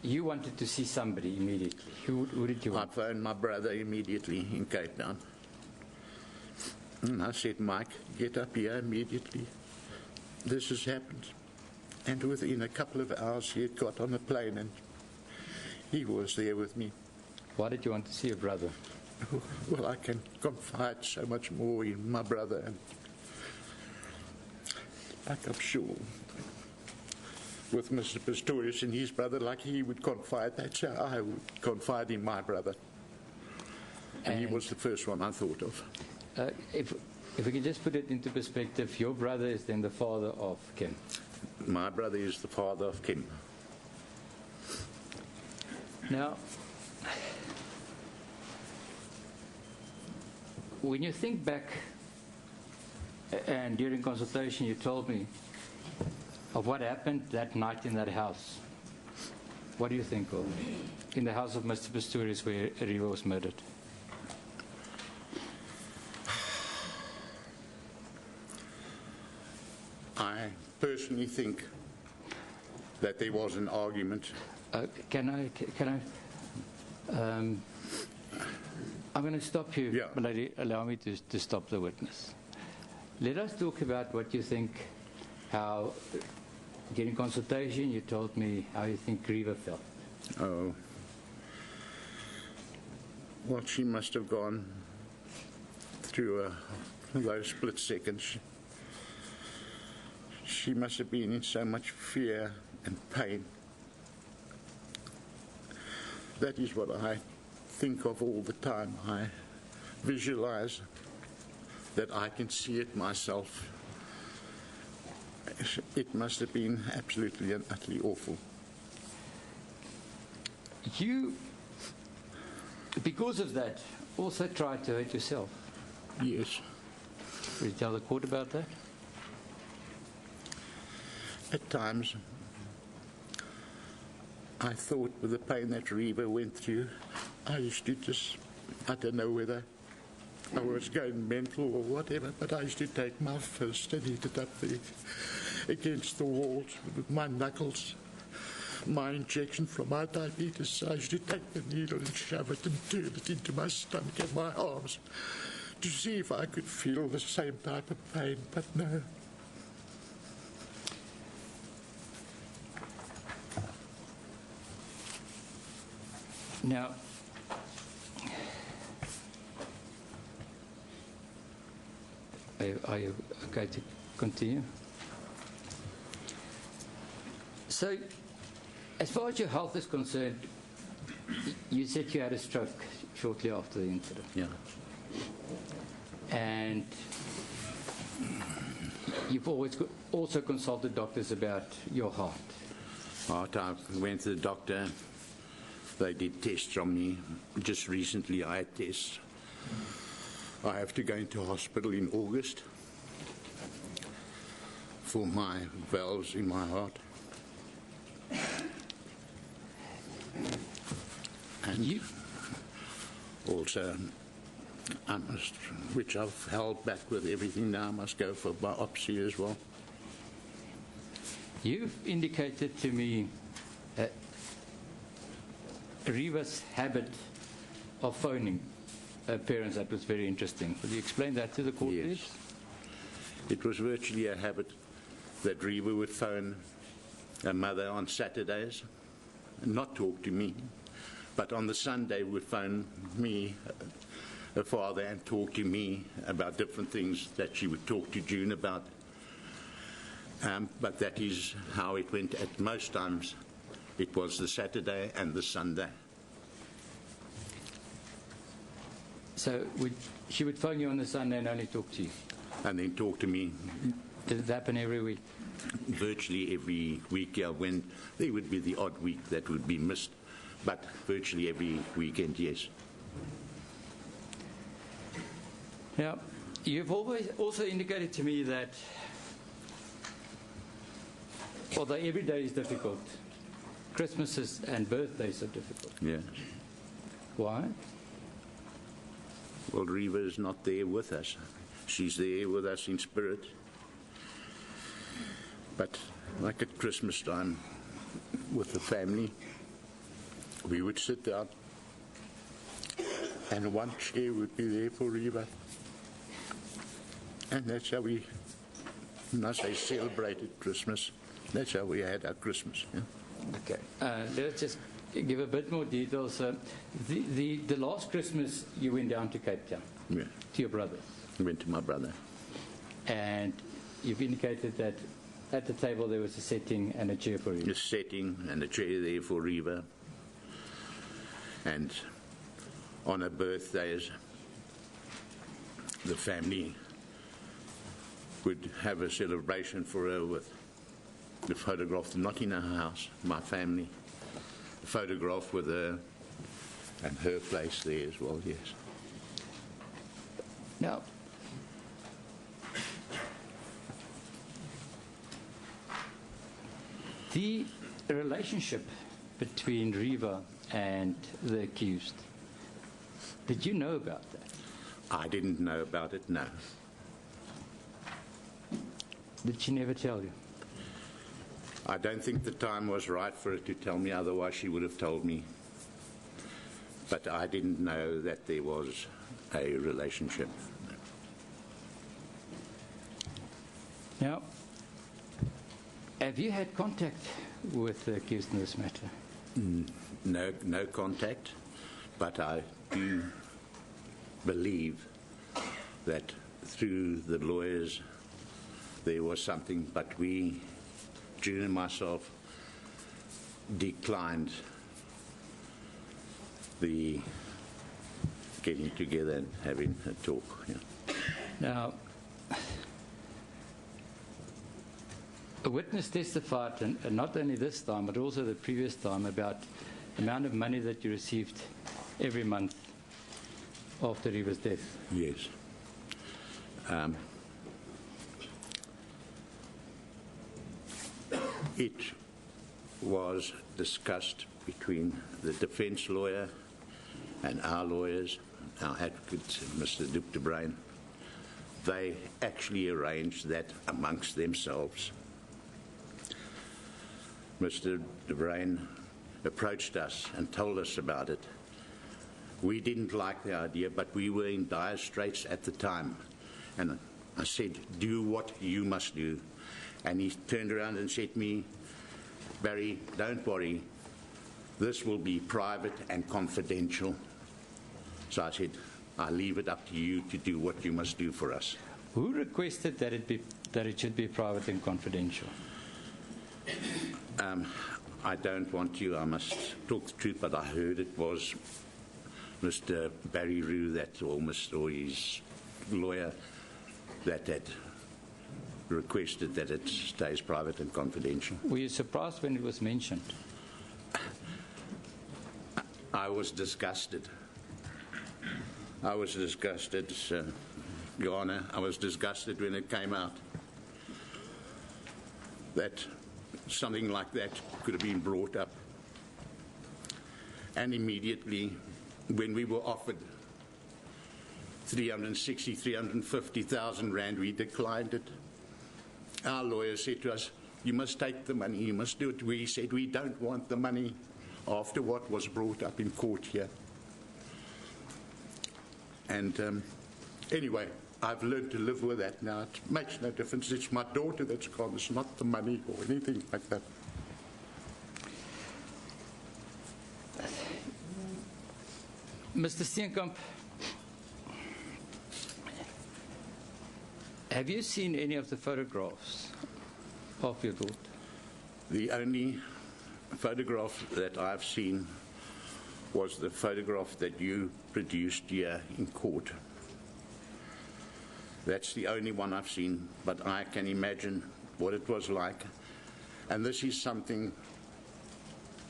[SPEAKER 15] wanted to see somebody immediately. Who did you want?
[SPEAKER 14] I phoned my brother immediately in Cape Town. And I said, Mike, get up here immediately. This has happened. And within a couple of hours, he had got on a plane and he was there with me.
[SPEAKER 15] Why did you want to see your brother?
[SPEAKER 14] Well, I can confide so much more in my brother. And like I'm sure with Mr. Pistorius and his brother, like he would confide, that's how I would confide in my brother. And he was the first one I thought of.
[SPEAKER 15] If we can just put it into perspective, your brother is then the father of Kim.
[SPEAKER 14] My brother is the father of Kim.
[SPEAKER 15] Now, when you think back, and during consultation you told me of what happened that night in that house, what do you think of? In the house of Mr. Pistorius where Riva was murdered?
[SPEAKER 14] I personally think that there was an argument.
[SPEAKER 15] I'm going to stop you,
[SPEAKER 14] yeah.
[SPEAKER 15] But allow me to stop the witness. Let us talk about what you think, how, during consultation, you told me how you think Riva felt.
[SPEAKER 14] Oh. Well, she must have gone through those split seconds. She must have been in so much fear and pain. That is what I think of all the time. I visualize that I can see it myself. It must have been absolutely and utterly awful.
[SPEAKER 15] You, because of that, also tried to hurt yourself.
[SPEAKER 14] Yes.
[SPEAKER 15] Will you tell the court about that?
[SPEAKER 14] At times, I thought with the pain that Riva went through, I used to just, I don't know whether I was going mental or whatever, but I used to take my fist and hit it up there against the walls with my knuckles. My injection from my diabetes, I used to take the needle and shove it and turn it into my stomach and my arms to see if I could feel the same type of pain, but no.
[SPEAKER 15] Now, are you okay to continue? So, as far as your health is concerned, you said you had a stroke shortly after the incident.
[SPEAKER 14] Yeah.
[SPEAKER 15] And you've always also consulted doctors about your heart.
[SPEAKER 14] I went to the doctor. They did tests on me. Just recently I had tests. I have to go into hospital in August for my valves in my heart. And also, I must, which I've held back with everything now, I must go for biopsy as well.
[SPEAKER 15] You've indicated to me Riva's habit of phoning parents. That was very interesting. Will you explain that to the court,
[SPEAKER 14] yes.
[SPEAKER 15] please?
[SPEAKER 14] It was virtually a habit that Riva would phone her mother on Saturdays and not talk to me, but on the Sunday would phone me, her father, and talk to me about different things that she would talk to June about. But that is how it went at most times. It was the Saturday and the Sunday.
[SPEAKER 15] So she would phone you on the Sunday and only talk to you?
[SPEAKER 14] And then talk to me.
[SPEAKER 15] Did it happen every week?
[SPEAKER 14] Virtually every week, yeah. When there would be the odd week that would be missed, but virtually every weekend, yes.
[SPEAKER 15] Now, you've always also indicated to me that although every day is difficult, Christmases and birthdays are difficult.
[SPEAKER 14] Yes.
[SPEAKER 15] Why?
[SPEAKER 14] Well, Reva is not there with us. She's there with us in spirit. But like at Christmas time with the family, we would sit down and one chair would be there for Reva. And that's how we, when I say celebrated Christmas, that's how we had our Christmas. Yeah?
[SPEAKER 15] Okay. Let's just give a bit more details. The last Christmas you went down to Cape Town.
[SPEAKER 14] Yeah.
[SPEAKER 15] To your brother.
[SPEAKER 14] I went to my brother.
[SPEAKER 15] And you've indicated that at the table there was a setting and a chair for you.
[SPEAKER 14] A setting and a chair there for Reva. And on her birthdays, the family would have a celebration for her with the photograph, not in her house, my family, a photograph with her and her place there as well, yes.
[SPEAKER 15] Now, the relationship between Reva and the accused, did you know about that?
[SPEAKER 14] I didn't know about it, no.
[SPEAKER 15] Did she never tell you?
[SPEAKER 14] I don't think the time was right for her to tell me, otherwise she would have told me. But I didn't know that there was a relationship.
[SPEAKER 15] Now, have you had contact with the accused in this matter?
[SPEAKER 14] No contact, but I do believe that through the lawyers there was something, but we, June and myself, declined the getting together and having a talk. Yeah.
[SPEAKER 15] Now, a witness testified, and not only this time, but also the previous time, about the amount of money that you received every month after Reva's death.
[SPEAKER 14] Yes. It was discussed between the defense lawyer and our lawyers, our advocate, Mr. Duke de Bruin. They actually arranged that amongst themselves. Mr. de Bruin approached us and told us about it. We didn't like the idea, but we were in dire straits at the time. And I said, do what you must do. And he turned around and said to me, Barry, don't worry, this will be private and confidential. So I said, I leave it up to you to do what you must do for us.
[SPEAKER 15] Who requested that it should be private and confidential?
[SPEAKER 14] I don't want to, I must talk the truth, but I heard it was Mr. Barry Rue, or his lawyer, that had requested that it stays private and confidential.
[SPEAKER 15] Were you surprised when it was mentioned?
[SPEAKER 14] I was disgusted. I was disgusted, Your Honour. I was disgusted when it came out that something like that could have been brought up. And immediately, when we were offered 350,000 rand, we declined it. Our lawyer said to us, you must take the money, you must do it. We said, we don't want the money after what was brought up in court here. And anyway, I've learned to live with that now. It makes no difference. It's my daughter that's gone. It's not the money or anything like that.
[SPEAKER 15] Mr. Steenkamp, have you seen any of the photographs of your daughter?
[SPEAKER 14] The only photograph that I've seen was the photograph that you produced here in court. That's the only one I've seen, but I can imagine what it was like. And this is something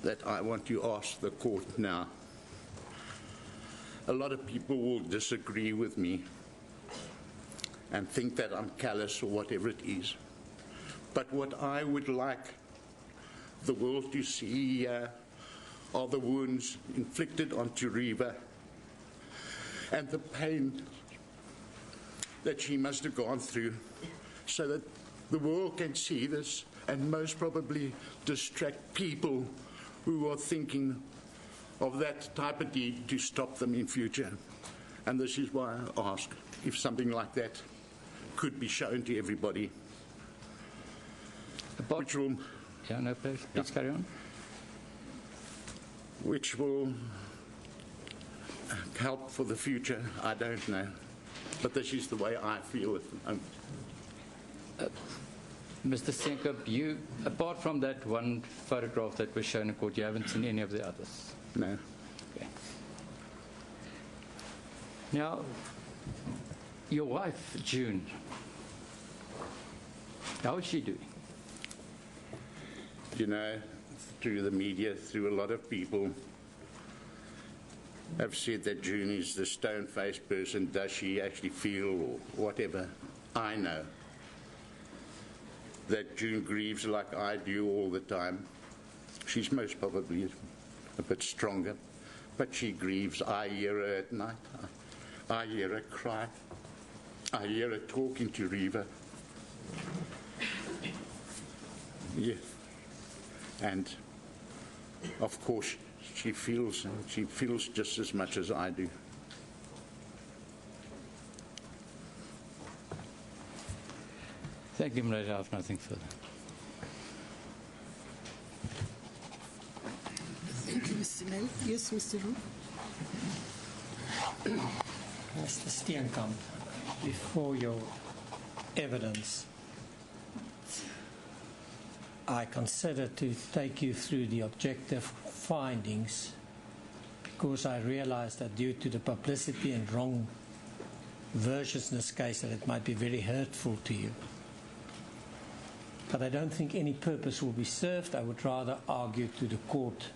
[SPEAKER 14] that I want to ask the court now. A lot of people will disagree with me and think that I'm callous or whatever it is. But what I would like the world to see are the wounds inflicted on Reva and the pain that she must have gone through, so that the world can see this and most probably distract people who are thinking of that type of deed to stop them in future. And this is why I ask if something like that could be shown to everybody. Which will,
[SPEAKER 15] please carry on.
[SPEAKER 14] Which will help for the future, I don't know. But this is the way I feel at the moment.
[SPEAKER 15] Mr. Steenkamp, you, apart from that one photograph that was shown in court, you haven't seen any of the others?
[SPEAKER 14] No.
[SPEAKER 15] Okay. Now, your wife, June, how is she doing?
[SPEAKER 14] You know, through the media, through a lot of people, have said that June is the stone-faced person. Does she actually feel or whatever? I know that June grieves like I do all the time. She's most probably a bit stronger, but she grieves. I hear her at night. I hear her cry. I hear her talking to Reva. Yeah. And of course she feels just as much as I do.
[SPEAKER 15] Thank you, Mr. I have nothing further.
[SPEAKER 13] Thank you, Mr. Nell. Yes, Mr. Roux.
[SPEAKER 16] Mr. Steenkamp, before your evidence, I consider to take you through the objective findings because I realize that due to the publicity and wrong versions in this case that it might be very hurtful to you. But I don't think any purpose will be served. I would rather argue to the court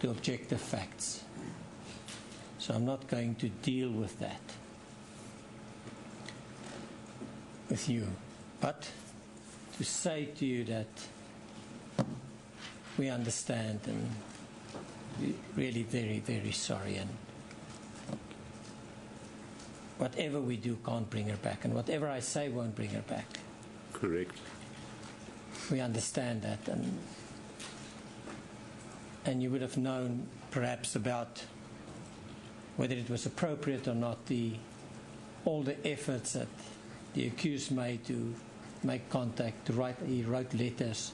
[SPEAKER 16] the objective facts. So I'm not going to deal with that with you. But to say to you that we understand and we're really very, very sorry, and whatever we do can't bring her back, and whatever I say won't bring her back.
[SPEAKER 14] Correct.
[SPEAKER 16] We understand that, and you would have known perhaps about whether it was appropriate or not, all the efforts that the accused made to make contact, he wrote letters.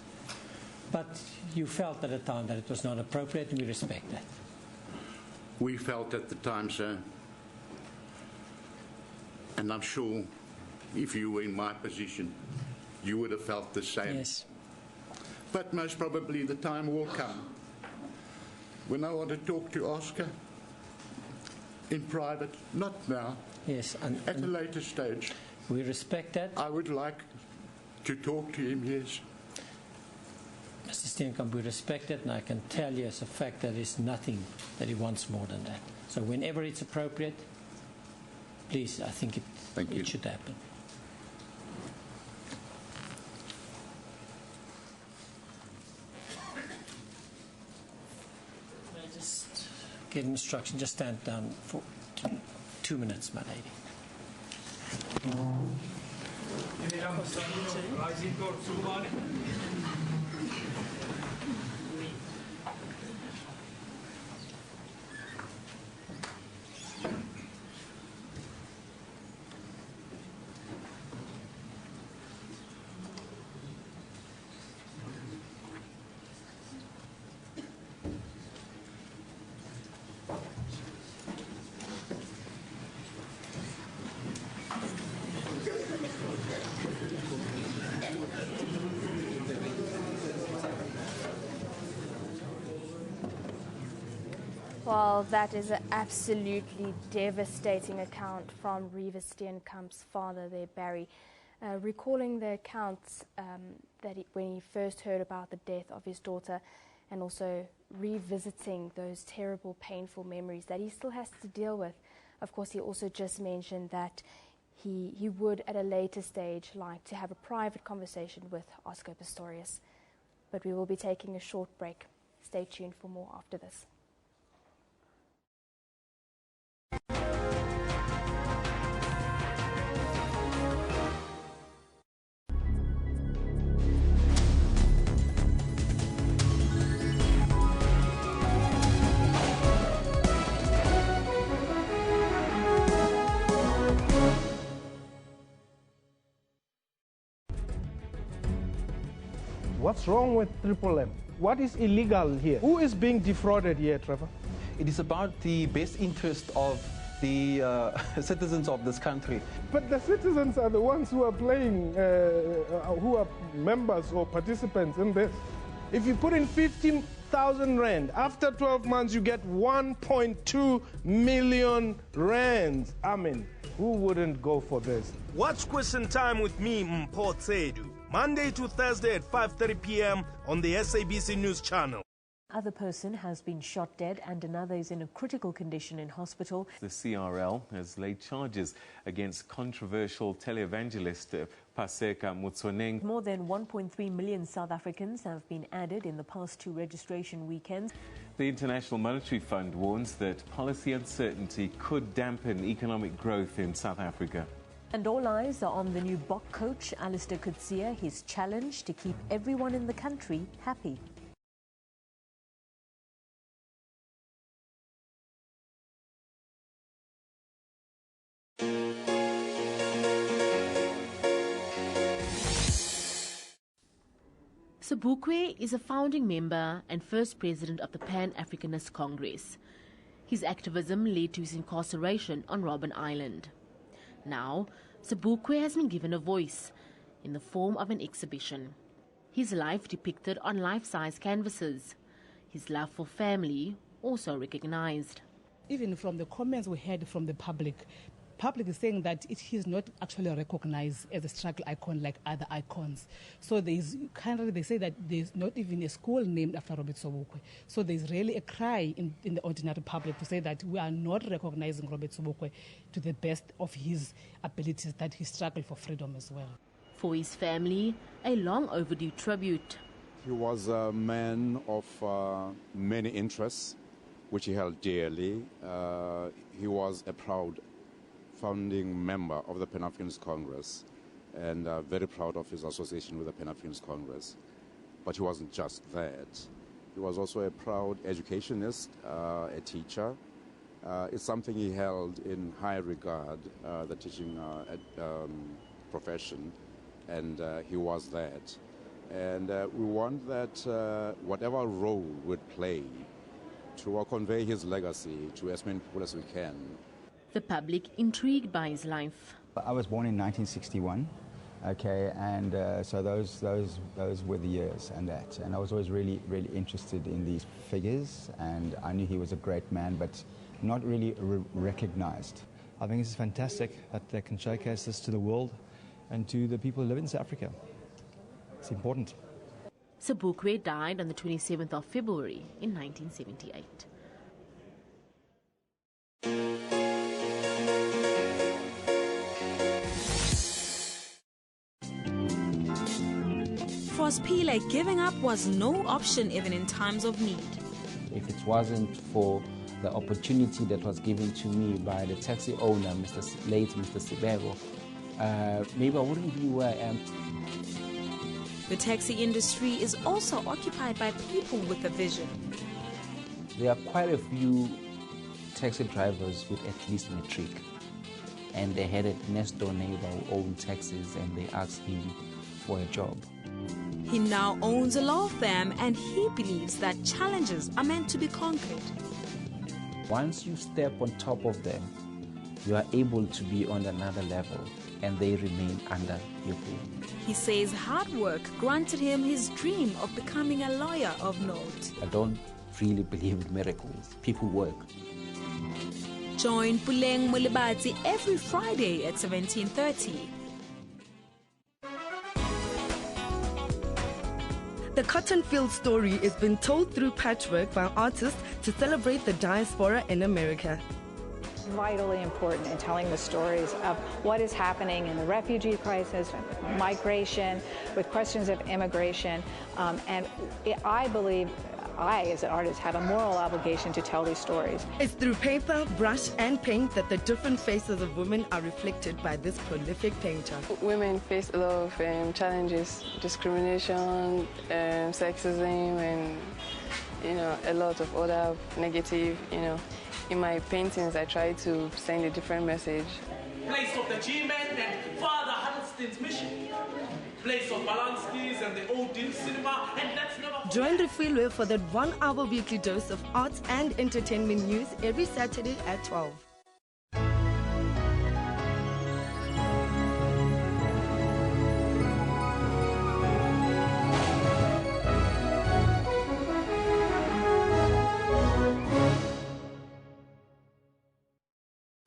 [SPEAKER 16] But you felt at the time that it was not appropriate, and we respect that.
[SPEAKER 14] We felt at the time, sir, and I'm sure if you were in my position, you would have felt the same.
[SPEAKER 16] Yes.
[SPEAKER 14] But most probably the time will come when I want to talk to Oscar in private, not now.
[SPEAKER 16] Yes,
[SPEAKER 14] at a later stage.
[SPEAKER 16] We respect that.
[SPEAKER 14] I would like to talk to him, yes.
[SPEAKER 16] Mr. Steenkamp, we respect it, and I can tell you as a fact that there's nothing that he wants more than that. So whenever it's appropriate, please, I think it should happen. Can I just get instruction? Just stand down for 2 minutes, my lady.
[SPEAKER 8] Well, that is an absolutely devastating account from Reeva Steenkamp's father there, Barry. Recalling the accounts when he first heard about the death of his daughter, and also revisiting those terrible, painful memories that he still has to deal with. Of course, he also just mentioned that he would, at a later stage, like to have a private conversation with Oscar Pistorius. But we will be taking a short break. Stay tuned for more after this.
[SPEAKER 17] What's wrong with Triple M? What is illegal here? Who is being defrauded here, Trevor?
[SPEAKER 18] It is about the best interest of the citizens of this country.
[SPEAKER 17] But the citizens are the ones who are playing, who are members or participants in this. If you put in 15,000 rand, after 12 months you get 1.2 million rands. I mean, who wouldn't go for this?
[SPEAKER 19] Watch Question Time with me, Mpho Tsedu, Monday to Thursday at 5:30 p.m. on the SABC News channel.
[SPEAKER 20] Other person has been shot dead and another is in a critical condition in hospital.
[SPEAKER 21] The CRL has laid charges against controversial televangelist Paseka Motsoneng.
[SPEAKER 20] More than 1.3 million South Africans have been added in the past 2 registration weekends.
[SPEAKER 21] The International Monetary Fund warns that policy uncertainty could dampen economic growth in South Africa.
[SPEAKER 20] And all eyes are on the new Bok coach, Alistair Coetzee, his challenge to keep everyone in the country happy.
[SPEAKER 22] Sobukwe is a founding member and first president of the Pan-Africanist Congress. His activism led to his incarceration on Robben Island. Now, Sobukwe has been given a voice in the form of an exhibition. His life depicted on life-size canvases. His love for family also recognized.
[SPEAKER 25] Even from the comments we heard from the public is saying that he's not actually recognized as a struggle icon like other icons. So they say that there's not even a school named after Robert Sobukwe. So there's really a cry in the ordinary public to say that we are not recognizing Robert Sobukwe to the best of his abilities, that he struggled for freedom as well.
[SPEAKER 22] For his family, a long overdue tribute.
[SPEAKER 26] He was a man of many interests, which he held dearly. He was a proud founding member of the Pan-Africanist Congress and very proud of his association with the Pan-Africanist Congress. But he wasn't just that. He was also a proud educationist, a teacher. It's something he held in high regard, the teaching profession, and he was that. And we want that whatever role we'd play to convey his legacy to as many people as we can.
[SPEAKER 22] The public intrigued by his life.
[SPEAKER 27] I was born in 1961, okay, and so those were the years and that. And I was always really interested in these figures, and I knew he was a great man, but not really recognized.
[SPEAKER 30] I think it's fantastic that they can showcase this to the world and to the people who live in South Africa. It's important.
[SPEAKER 22] Sobukwe died on the 27th of February in 1978.
[SPEAKER 23] For Sphile, giving up was no option even in times of need.
[SPEAKER 24] If it wasn't for the opportunity that was given to me by the taxi owner, late Mr. Sibego, maybe I wouldn't be where I am.
[SPEAKER 23] The taxi industry is also occupied by people with a vision.
[SPEAKER 24] There are quite a few taxi drivers with at least matric. And they had a next door neighbor who owned taxis, and they asked him for a job.
[SPEAKER 23] He now owns a law firm and he believes that challenges are meant to be conquered.
[SPEAKER 24] Once you step on top of them, you are able to be on another level and they remain under your feet.
[SPEAKER 23] He says hard work granted him his dream of becoming a lawyer of note.
[SPEAKER 24] I don't really believe in miracles. People work.
[SPEAKER 23] Join Puleng Mulibati every Friday at 17:30.
[SPEAKER 2] The cotton field story is being told through patchwork by artists to celebrate the diaspora in America.
[SPEAKER 3] Vitally important in telling the stories of what is happening in the refugee crisis, migration, with questions of immigration, and I believe I, as an artist, have a moral obligation to tell these stories.
[SPEAKER 2] It's through paper, brush, and paint that the different faces of women are reflected by this prolific painter.
[SPEAKER 4] Women face a lot of challenges, discrimination, sexism, and a lot of other negative. In my paintings, I try to send a different message.
[SPEAKER 5] Place of the G-Men and Father Huddleston's mission. Place of Balanski's and the Odeon Cinema, and that's never.
[SPEAKER 2] Join Refilwe for that 1 hour weekly dose of arts and entertainment news every Saturday at 12.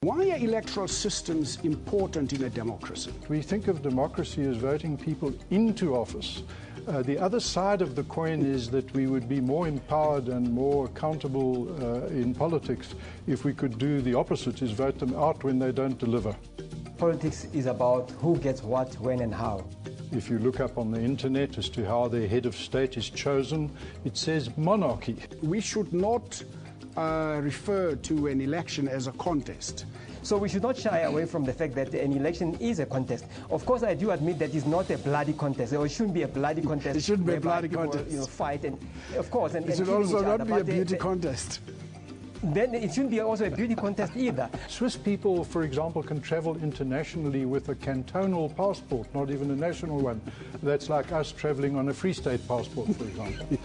[SPEAKER 6] Why are electoral systems important in a democracy?
[SPEAKER 7] We think of democracy as voting people into office. The other side of the coin is that we would be more empowered and more accountable in politics if we could do the opposite, is vote them out when they don't deliver.
[SPEAKER 9] Politics is about who gets what, when and how.
[SPEAKER 7] If you look up on the internet as to how the head of state is chosen, it says monarchy.
[SPEAKER 6] We should not refer to an election as a contest.
[SPEAKER 9] So we should not shy away from the fact that an election is a contest. Of course, I do admit that it's not a bloody contest, or it shouldn't be a bloody contest.
[SPEAKER 6] It shouldn't be a bloody
[SPEAKER 9] people,
[SPEAKER 6] contest.
[SPEAKER 9] Fight and, of course, and
[SPEAKER 6] it should also not be a beauty contest.
[SPEAKER 9] Then it shouldn't be also a beauty contest either.
[SPEAKER 7] Swiss people, for example, can travel internationally with a cantonal passport, not even a national one. That's like us traveling on a Free State passport, for example.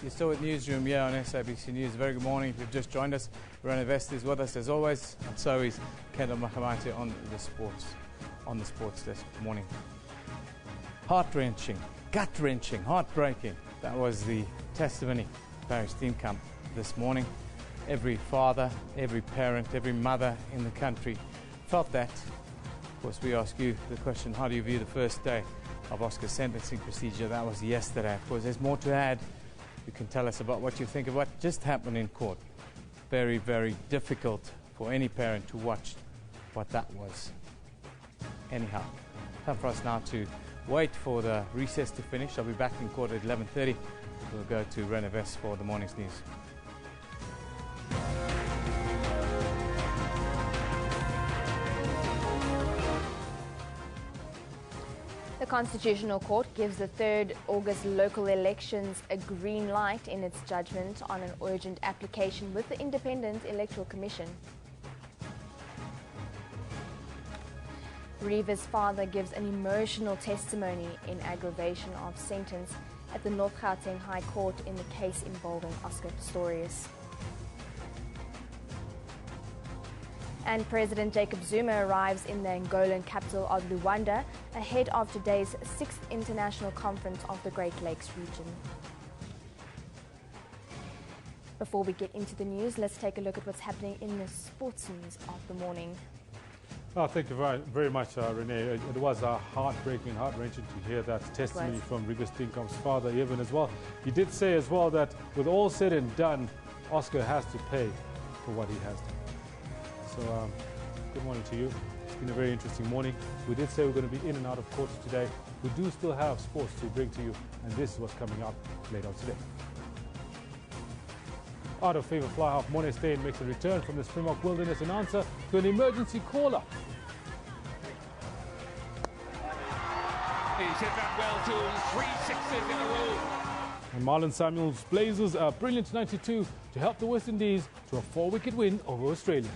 [SPEAKER 1] You're still with Newsroom here on SABC News. Very good morning. If you've just joined us, Rene Vest is with us as always, and so is Kendall Makamate on the sports desk. Good morning. Heart-wrenching, gut-wrenching, heartbreaking. That was the testimony of Paris Steenkamp this morning. Every father, every parent, every mother in the country felt that. Of course, we ask you the question, how do you view the first day of Oscar's sentencing procedure? That was yesterday. Of course, there's more to add. You can tell us about what you think of what just happened in court. Very, very difficult for any parent to watch what that was. Anyhow, time for us now to wait for the recess to finish. I'll be back in court at 11:30. We'll go to Rene Vest for the morning's news.
[SPEAKER 8] The Constitutional Court gives the 3rd August local elections a green light in its judgment on an urgent application with the Independent Electoral Commission. Reeva's father gives an emotional testimony in aggravation of sentence at the North Gauteng High Court in the case involving Oscar Pistorius. And President Jacob Zuma arrives in the Angolan capital of Luanda ahead of today's 6th International Conference of the Great Lakes region. Before we get into the news, let's take a look at what's happening in the sports news of the morning.
[SPEAKER 11] Oh, thank you very much, Renee. It was heartbreaking, heart-wrenching to hear that testimony from Reeva Steenkamp's father, Evan, as well. He did say as well that with all said and done, Oscar has to pay for what he has done. So, good morning to you. It's been a very interesting morning. We did say we're going to be in and out of courts today. We do still have sports to bring to you, and this is what's coming up later on today. Out of favour fly half Morne Steyn makes a return from the Springbok Wilderness in answer to an emergency caller.
[SPEAKER 28] He's hit that well to 3 sixes in a row.
[SPEAKER 11] And Marlon Samuel's Blazers a brilliant 92 to help the West Indies to a 4-wicket win over Australia.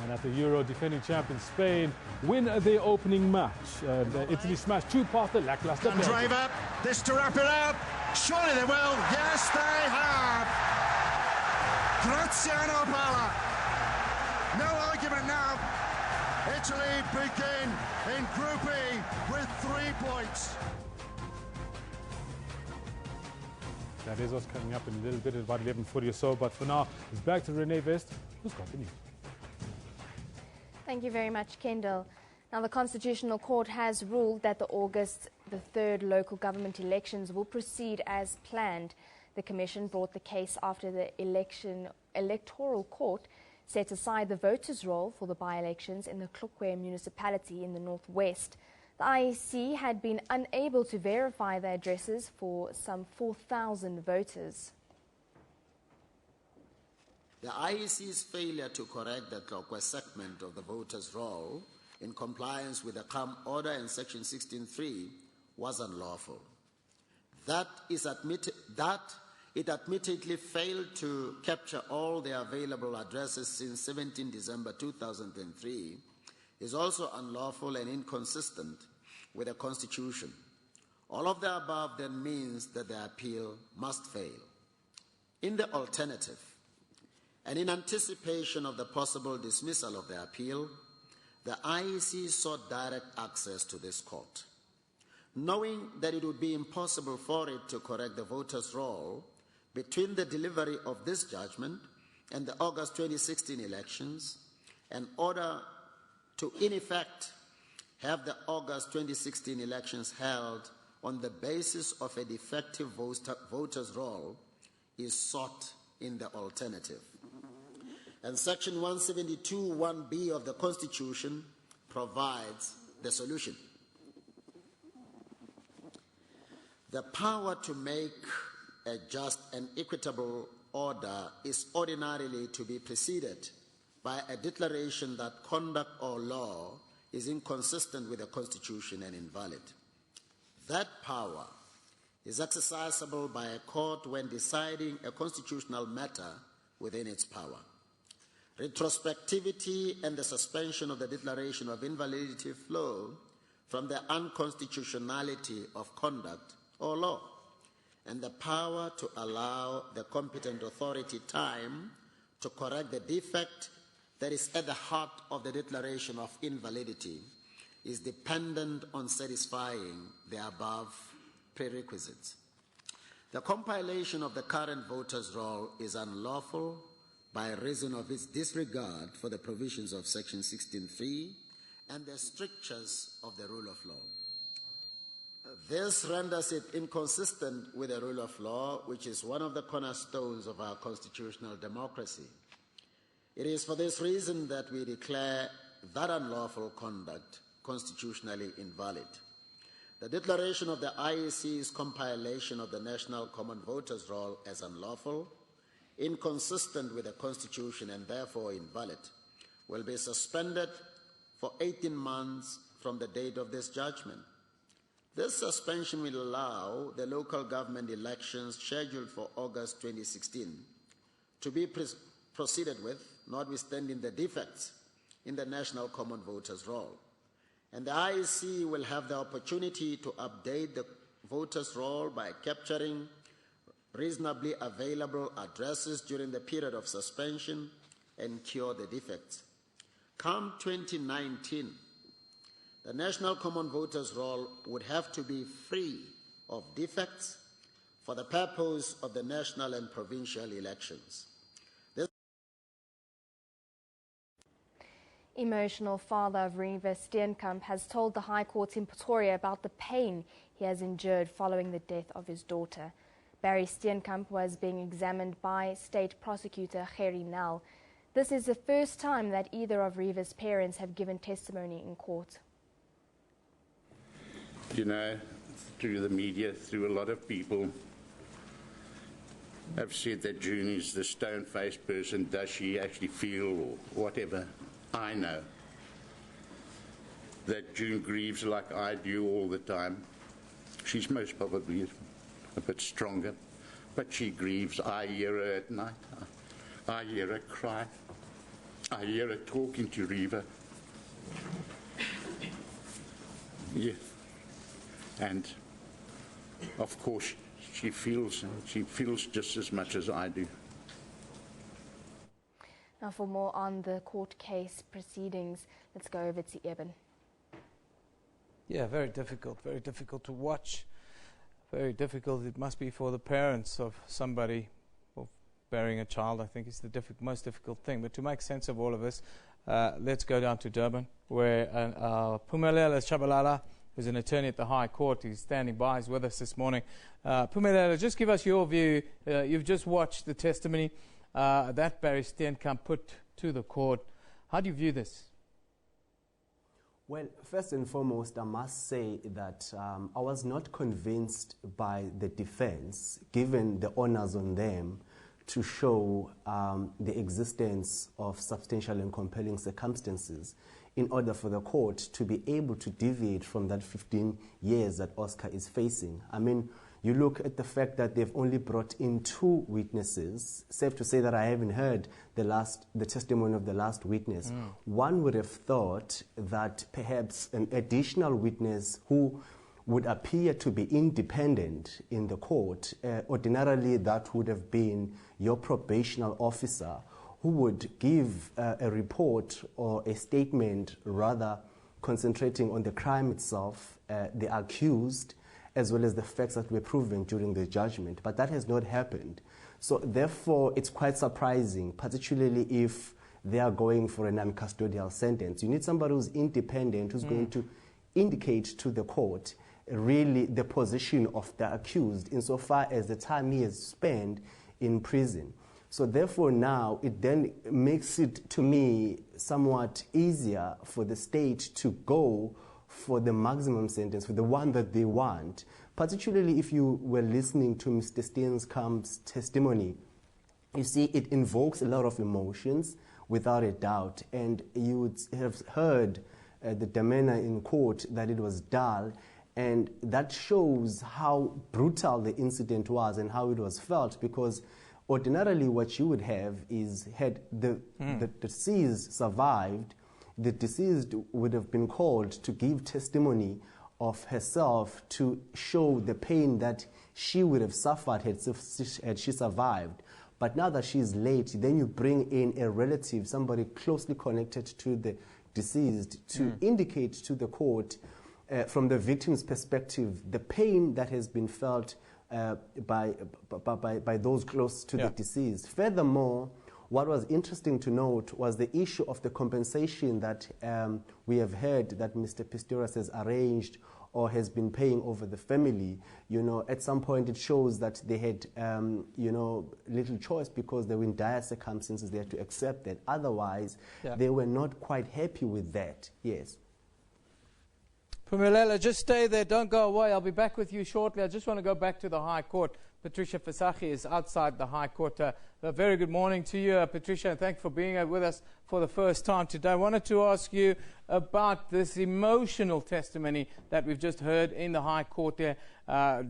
[SPEAKER 11] And at the Euro, defending champion Spain win their opening match. Italy smashed 2 past the lackluster Belgium.
[SPEAKER 10] Driver, this to wrap it up. Surely they will. Yes, they have. Graziano Palla. No argument now. Italy begin in Group E with 3 points.
[SPEAKER 11] That is what's coming up in a little bit, at about 11:40 or so. But for now, it's back to Renee West, who's got the news.
[SPEAKER 8] Thank you very much, Kendall. Now, the Constitutional Court has ruled that the August the 3rd local government elections will proceed as planned. The Commission brought the case after the Electoral Court set aside the voters' roll for the by-elections in the Klokwe municipality in the northwest. The IEC had been unable to verify the addresses for some 4,000 voters.
[SPEAKER 12] The IEC's failure to correct the Klokwe segment of the voters' roll in compliance with the CAM order in Section 16.3 was unlawful. That it admittedly failed to capture all the available addresses since 17 December 2003 is also unlawful and inconsistent with the Constitution. All of the above then means that the appeal must fail. In the alternative, and in anticipation of the possible dismissal of the appeal, the IEC sought direct access to this court. Knowing that it would be impossible for it to correct the voters' roll between the delivery of this judgment and the August 2016 elections, in order to, in effect, have the August 2016 elections held on the basis of a defective voters' roll, is sought in the alternative. And Section 172(1)(b) of the Constitution provides the solution. The power to make a just and equitable order is ordinarily to be preceded by a declaration that conduct or law is inconsistent with the Constitution and invalid. That power is exercisable by a court when deciding a constitutional matter within its power. Retrospectivity and the suspension of the declaration of invalidity flow from the unconstitutionality of conduct or law, and the power to allow the competent authority time to correct the defect that is at the heart of the declaration of invalidity is dependent on satisfying the above prerequisites. The compilation of the current voters' roll is unlawful by reason of its disregard for the provisions of Section 16.3 and the strictures of the rule of law. This renders it inconsistent with the rule of law, which is one of the cornerstones of our constitutional democracy. It is for this reason that we declare that unlawful conduct constitutionally invalid. The declaration of the IEC's compilation of the National Common Voters' Roll as unlawful, inconsistent with the Constitution and therefore invalid, will be suspended for 18 months from the date of this judgment. This suspension will allow the local government elections scheduled for August 2016 to be proceeded with, notwithstanding the defects in the National Common Voters' Roll. And the IEC will have the opportunity to update the voters' roll by capturing reasonably available addresses during the period of suspension and cure the defects. Come 2019, the National Common Voters' Roll would have to be free of defects for the purpose of the national and provincial elections.
[SPEAKER 8] Emotional father of Reeva Steenkamp has told the High Court in Pretoria about the pain he has endured following the death of his daughter. Barry Steenkamp was being examined by State Prosecutor Gerrie Nel. This is the first time that either of Reeva's parents have given testimony in court.
[SPEAKER 13] You know, through the media, through a lot of people, have said that June is the stone-faced person. Does she actually feel or whatever? I know that June grieves like I do all the time. She's most probably a bit stronger, but she grieves. I hear her at night. I hear her cry. I hear her talking to Reva. Yeah. And of course she feels just as much as I do.
[SPEAKER 8] Now for more on the court case proceedings, let's go over to Eben.
[SPEAKER 1] Yeah, very difficult to watch. Very difficult it must be for the parents of somebody bearing a child. I think is the most difficult thing. But to make sense of all of this, let's go down to Durban, where Phumelela Shabalala, who's an attorney at the High Court, is standing by, is with us this morning. Phumelela, just give us your view. You've just watched the testimony that Barry Steenkamp put to the court. How do you view this?
[SPEAKER 14] Well, first and foremost, I must say that I was not convinced by the defense, given the onus on them to show the existence of substantial and compelling circumstances in order for the court to be able to deviate from that 15 years that Oscar is facing. I mean, you look at the fact that they've only brought in 2 witnesses. Safe to say that I haven't heard the testimony of the last witness. One would have thought that perhaps an additional witness who would appear to be independent in the court, ordinarily that would have been your probational officer who would give a report or a statement rather concentrating on the crime itself, the accused, as well as the facts that were proven during the judgment. But that has not happened. So therefore, it's quite surprising, particularly if they are going for a non-custodial sentence. You need somebody who's independent, who's going to indicate to the court really the position of the accused insofar as the time he has spent in prison. So therefore now it then makes it, to me, somewhat easier for the state to go for the maximum sentence, for the one that they want, particularly if you were listening to Mr. Steenkamp's testimony. You see, it invokes a lot of emotions, without a doubt, and you would have heard the demeanor in court that it was dull, and that shows how brutal the incident was and how it was felt, because ordinarily what you would have is, had the deceased survived, the deceased would have been called to give testimony of herself to show the pain that she would have suffered had she survived. But now that she is late, then you bring in a relative, somebody closely connected to the deceased, to indicate to the court, from the victim's perspective, the pain that has been felt by those close to the deceased. Furthermore, what was interesting to note was the issue of the compensation that we have heard that Mr. Pistorius has arranged or has been paying over the family. You know, at some point it shows that they had, little choice because they were in dire circumstances. They had to accept that. Otherwise, they were not quite happy with that. Yes.
[SPEAKER 1] Phumelela, just stay there. Don't go away. I'll be back with you shortly. I just want to go back to the High Court. Patricia Fasachi is outside the High Court. A very good morning to you, Patricia, and thank you for being with us for the first time today. I wanted to ask you about this emotional testimony that we've just heard in the High Court there,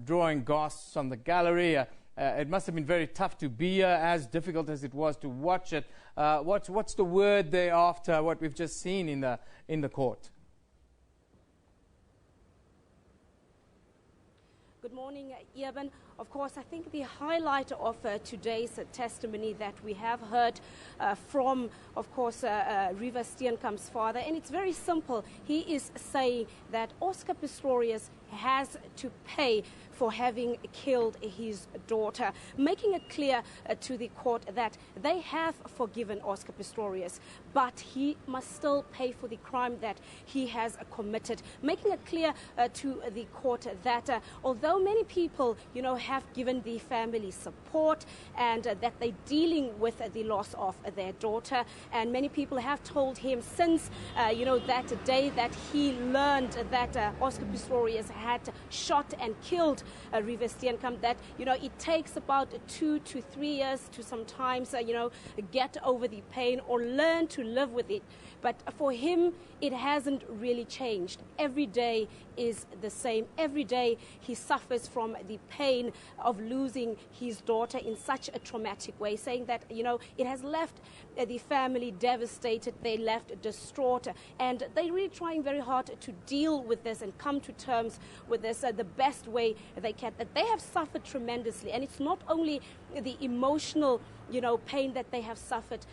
[SPEAKER 1] drawing gasps on the gallery. It must have been very tough to be here, as difficult as it was to watch it. What's the word there after what we've just seen in the court?
[SPEAKER 15] Good morning, Eben. Of course, I think the highlight of today's testimony that we have heard from, of course, Reva Steenkamp's father, and it's very simple. He is saying that Oscar Pistorius has to pay for having killed his daughter, making it clear to the court that they have forgiven Oscar Pistorius, but he must still pay for the crime that he has committed, making it clear to the court that although many people, have given the family support and that they're dealing with the loss of their daughter, and many people have told him since, that day that he learned that Oscar Pistorius had shot and killed Riva Steenkamp, that, it takes about 2 to 3 years to sometimes, get over the pain or learn to live with it. But for him, it hasn't really changed. Every day is the same. Every day he suffers from the pain of losing his daughter in such a traumatic way, saying that, it has left the family devastated. They left distraught, and they're really trying very hard to deal with this and come to terms with this the best way they can. That they have suffered tremendously, and it's not only the emotional pain that they have suffered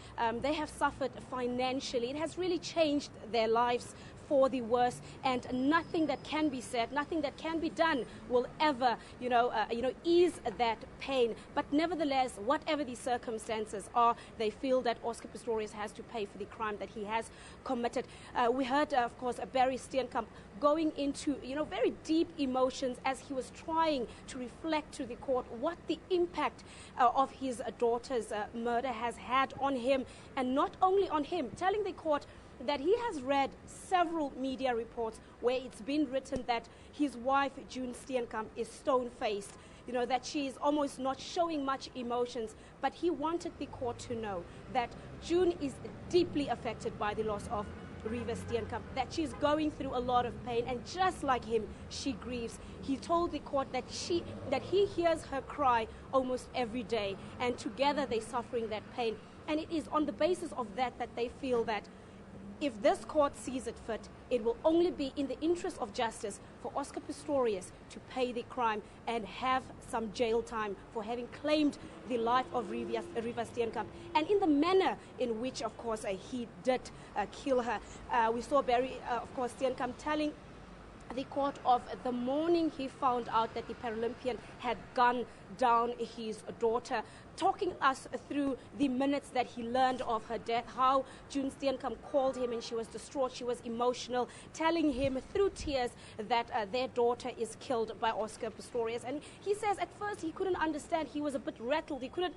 [SPEAKER 15] financially. It has really changed their lives for the worse, and nothing that can be said, nothing that can be done will ever, ease that pain. But nevertheless, whatever the circumstances are, they feel that Oscar Pistorius has to pay for the crime that he has committed. We heard, of course, Barry Steenkamp going into, very deep emotions as he was trying to reflect to the court what the impact of his daughter's murder has had on him, and not only on him, telling the court that he has read several media reports where it's been written that his wife, June Steenkamp, is stone-faced, that she is almost not showing much emotions. But he wanted the court to know that June is deeply affected by the loss of Riva Steenkamp, that she's going through a lot of pain, and just like him, she grieves. He told the court that he hears her cry almost every day, and together they're suffering that pain. And it is on the basis of that they feel that if this court sees it fit, it will only be in the interest of justice for Oscar Pistorius to pay the crime and have some jail time for having claimed the life of Riva Steenkamp, and in the manner in which, of course, he did kill her. We saw Barry, of course, Steenkamp telling the court of the morning he found out that the Paralympian had gunned down his daughter, talking us through the minutes that he learned of her death, how June Steenkamp called him and she was distraught, she was emotional, telling him through tears that their daughter is killed by Oscar Pistorius. And he says at first he couldn't understand, he was a bit rattled, he couldn't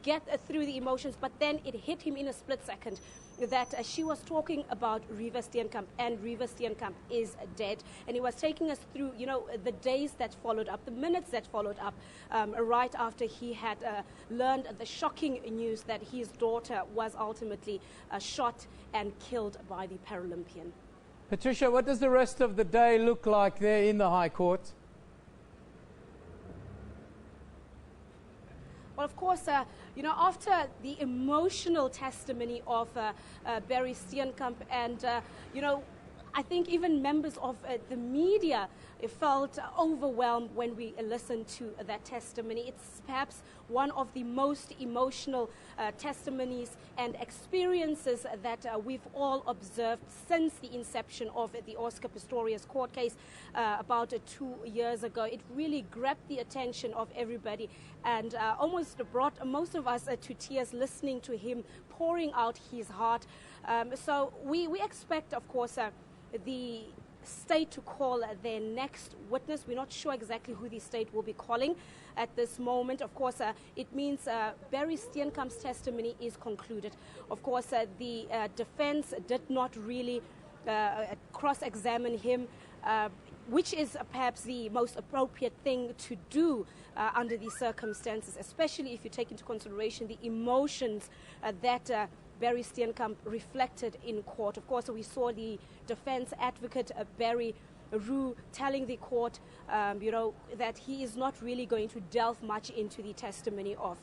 [SPEAKER 15] get through the emotions, but then it hit him in a split second that she was talking about Riva Steenkamp, and Riva Steenkamp is dead. And he was taking us through, the days that followed up, the minutes that followed up, right after he had learned the shocking news that his daughter was ultimately shot and killed by the Paralympian.
[SPEAKER 1] Patricia, what does the rest of the day look like there in the High Court?
[SPEAKER 15] Well, of course, after the emotional testimony of Barry Steenkamp, and, I think even members of the media felt overwhelmed when we listened to that testimony. It's perhaps one of the most emotional testimonies and experiences that we've all observed since the inception of the Oscar Pistorius court case about 2 years ago. It really grabbed the attention of everybody and almost brought most of us to tears listening to him pouring out his heart. So we expect, of course, the state to call their next witness. We're not sure exactly who the state will be calling at this moment. Of course, it means Barry Steenkamp's testimony is concluded. Of course, the defense did not really cross-examine him, which is perhaps the most appropriate thing to do under these circumstances, especially if you take into consideration the emotions that Barry Steenkamp reflected in court. Of course, we saw the defense advocate, Barry Roo, telling the court, that he is not really going to delve much into the testimony of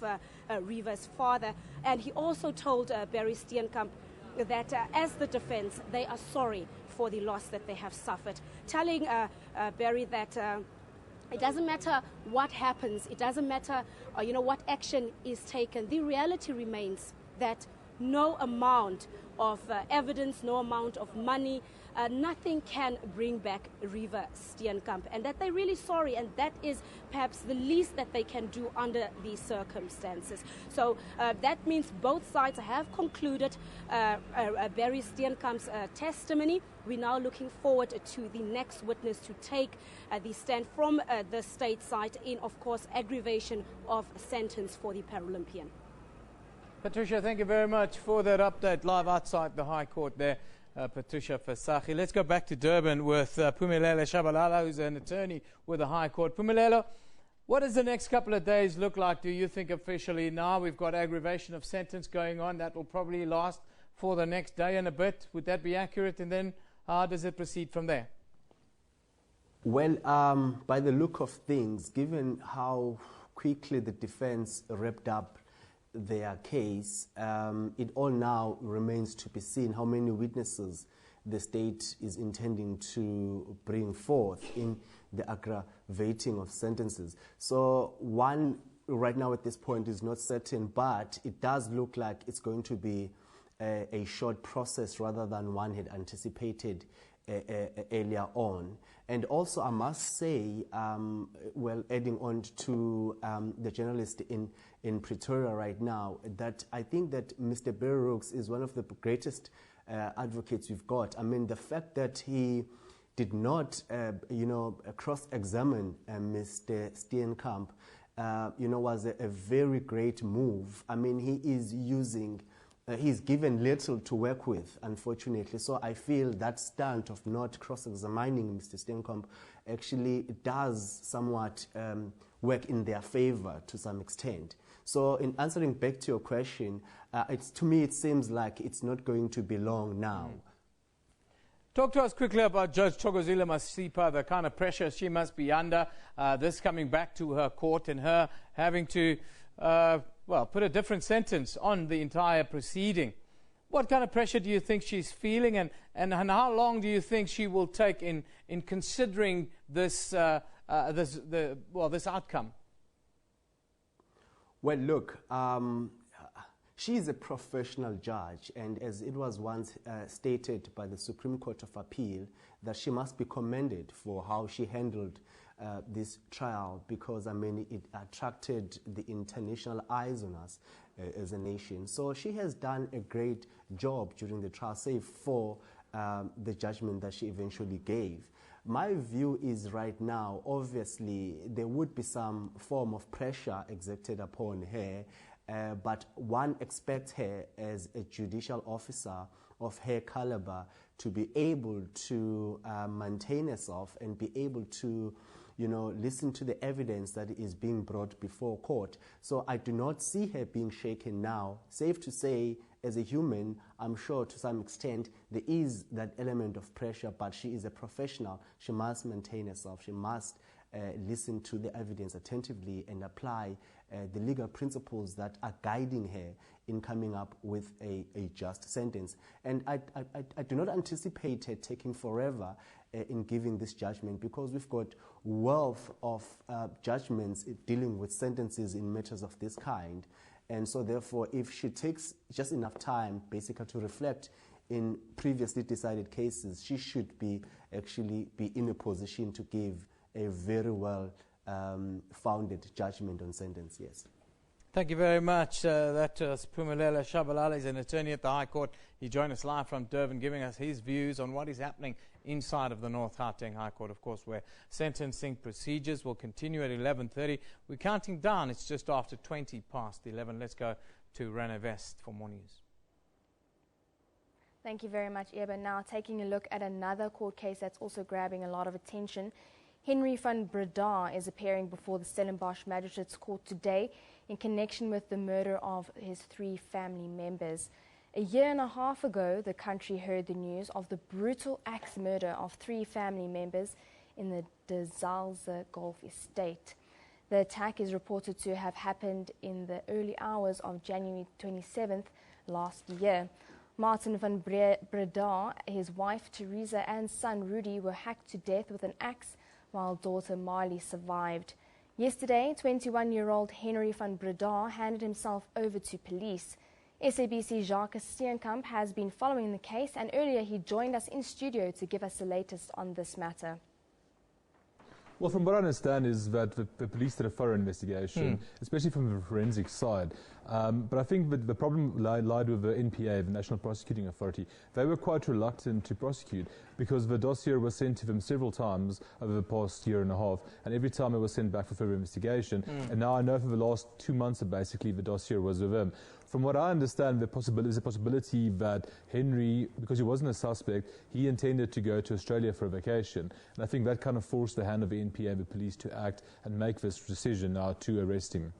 [SPEAKER 15] Riva's father. And he also told Barry Steenkamp that as the defense, they are sorry for the loss that they have suffered, telling Barry that it doesn't matter what happens, it doesn't matter what action is taken. The reality remains that no amount of evidence, no amount of money, nothing can bring back Riva Steenkamp, and that they're really sorry, and that is perhaps the least that they can do under these circumstances. So that means both sides have concluded Barry Steenkamp's testimony. We're now looking forward to the next witness to take the stand from the state side in, of course, aggravation of sentence for the Paralympian.
[SPEAKER 1] Patricia, thank you very much for that update live outside the High Court there. Patricia Fasachi. Let's go back to Durban with Phumelelo Shabalala, who's an attorney with the High Court. Phumelelo, what does the next couple of days look like, do you think, officially? Now we've got aggravation of sentence going on. That will probably last for the next day and a bit. Would that be accurate? And then how does it proceed from there?
[SPEAKER 14] Well, by the look of things, given how quickly the defense wrapped up their case, it all now remains to be seen how many witnesses the state is intending to bring forth in the aggravating of sentences. So one right now at this point is not certain, but it does look like it's going to be a short process rather than one had anticipated earlier on. And also I must say, well, adding on to the journalist in Pretoria right now, that I think that Mr. Berrooks is one of the greatest advocates we've got. I mean, the fact that he did not, cross-examine Mr. Steenkamp, was a very great move. I mean, he is using, he's given little to work with, unfortunately. So I feel that stunt of not cross-examining Mr. Steenkamp actually does somewhat work in their favor to some extent. So in answering back to your question, to me it seems like it's not going to be long now.
[SPEAKER 1] Talk to us quickly about Judge Thokozile Masipa, the kind of pressure she must be under, this coming back to her court and her having to, put a different sentence on the entire proceeding. What kind of pressure do you think she's feeling, and how long do you think she will take in considering this, this outcome?
[SPEAKER 14] Well, look, she is a professional judge, and as it was once stated by the Supreme Court of Appeal, that she must be commended for how she handled this trial, because, I mean, it attracted the international eyes on us as a nation. So she has done a great job during the trial, save for the judgment that she eventually gave. My view is right now, obviously, there would be some form of pressure exerted upon her, but one expects her as a judicial officer of her caliber to be able to maintain herself and be able to, listen to the evidence that is being brought before court. So I do not see her being shaken now. Safe to say, as a human, I'm sure to some extent there is that element of pressure, but she is a professional. She must maintain herself. She must listen to the evidence attentively and apply the legal principles that are guiding her in coming up with a just sentence. And I do not anticipate her taking forever in giving this judgment, because we've got wealth of judgments dealing with sentences in matters of this kind. And so therefore, if she takes just enough time basically to reflect in previously decided cases, she should actually be in a position to give a very well founded judgment on sentence, yes.
[SPEAKER 1] Thank you very much. That was Phumelelo Shabalala. He's an attorney at the High Court. He joined us live from Durban, giving us his views on what is happening inside of the North Gauteng High Court, of course, where sentencing procedures will continue at 11:30. We're counting down. It's just after 20 past 11. Let's go to Rene West for more news.
[SPEAKER 8] Thank you very much, Eben. Now taking a look at another court case that's also grabbing a lot of attention. Henry van Breda is appearing before the Stellenbosch Magistrates Court today in connection with the murder of his 3 family members. A year and a half ago, the country heard the news of the brutal axe murder of 3 family members in the De Zalze Golf Estate. The attack is reported to have happened in the early hours of January 27th last year. Martin van Breda, his wife Teresa and son Rudy were hacked to death with an axe, while daughter Marley survived. Yesterday, 21-year-old Henry van Breda handed himself over to police. SABC Jacques Steenkamp has been following the case, and earlier he joined us in studio to give us the latest on this matter.
[SPEAKER 16] Well, from what I understand is that the police did a thorough investigation, especially from the forensic side.
[SPEAKER 17] But I think that the problem lied with the NPA, the National Prosecuting Authority. They were quite reluctant to prosecute because the dossier was sent to them several times over the past year and a half, and every time it was sent back for further investigation. And now I know for the last 2 months that basically the dossier was with them. From what I understand, there's a possibility that Henry, because he wasn't a suspect, he intended to go to Australia for a vacation. And I think that kind of forced the hand of the NPA and the police to act and make this decision now to arrest him.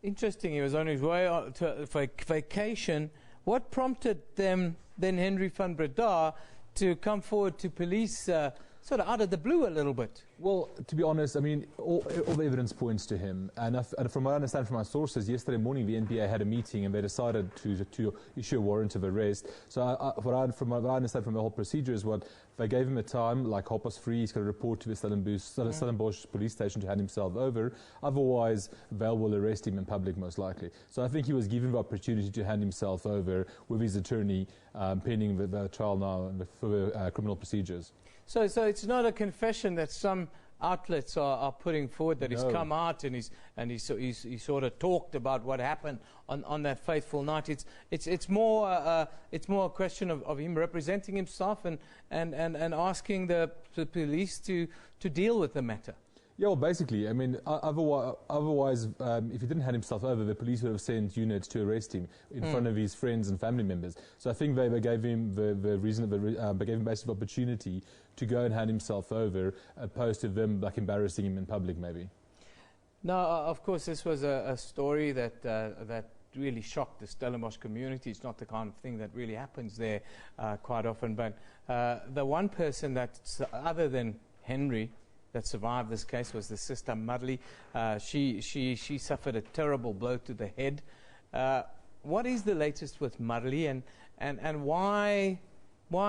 [SPEAKER 1] Interesting. He was on his way to vacation. What prompted them, then Henry van Breda, to come forward to police sort of out of the blue a little bit?
[SPEAKER 17] Well, to be honest, I mean, all the evidence points to him. And from what I understand from my sources, yesterday morning the NPA had a meeting and they decided to issue a warrant of arrest. So from what I understand from the whole procedure is what they gave him a time, like 3:30, he's got to report to the Stellenbosch police station to hand himself over. Otherwise, they will arrest him in public most likely. So I think he was given the opportunity to hand himself over with his attorney pending the trial now for the criminal procedures.
[SPEAKER 1] So it's not a confession that some outlets are putting forward that he's come out and he sort of talked about what happened on that fateful night. It's more a question of him representing himself and asking the police to deal with the matter.
[SPEAKER 17] Yeah, well, basically, I mean, otherwise, if he didn't hand himself over, the police would have sent units to arrest him in front of his friends and family members. So I think they gave him they gave him basically the opportunity to go and hand himself over, opposed to them like embarrassing him in public, maybe.
[SPEAKER 1] Now, of course, this was a story that really shocked the Stellenbosch community. It's not the kind of thing that really happens there quite often. But the one person that's other than Henry that survived this case was the sister Marley. She suffered a terrible blow to the head. What is the latest with Marley, and why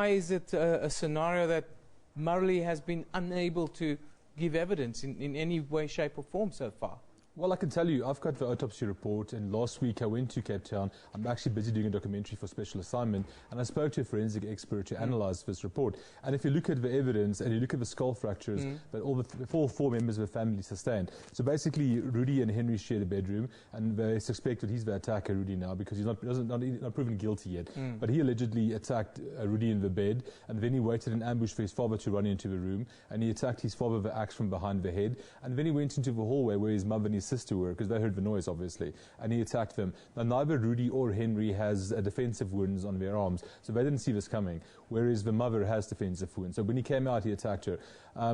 [SPEAKER 1] is it a scenario that Marley has been unable to give evidence in any way, shape or form so far?
[SPEAKER 17] Well, I can tell you, I've got the autopsy report, and last week I went to Cape Town. I'm actually busy doing a documentary for special assignment, and I spoke to a forensic expert to analyse this report. And if you look at the evidence and you look at the skull fractures that all four members of the family sustained. So basically, Rudy and Henry shared a bedroom, and they suspect that he's the attacker, Rudy, now, because he's not proven guilty yet. But he allegedly attacked Rudy in the bed, and then he waited in ambush for his father to run into the room, and he attacked his father with an axe from behind the head, and then he went into the hallway where his mother and his sister were, because they heard the noise, obviously, and he attacked them. Now, neither Rudy or Henry has defensive wounds on their arms, so they didn't see this coming, whereas the mother has defensive wounds. So when he came out, he attacked her.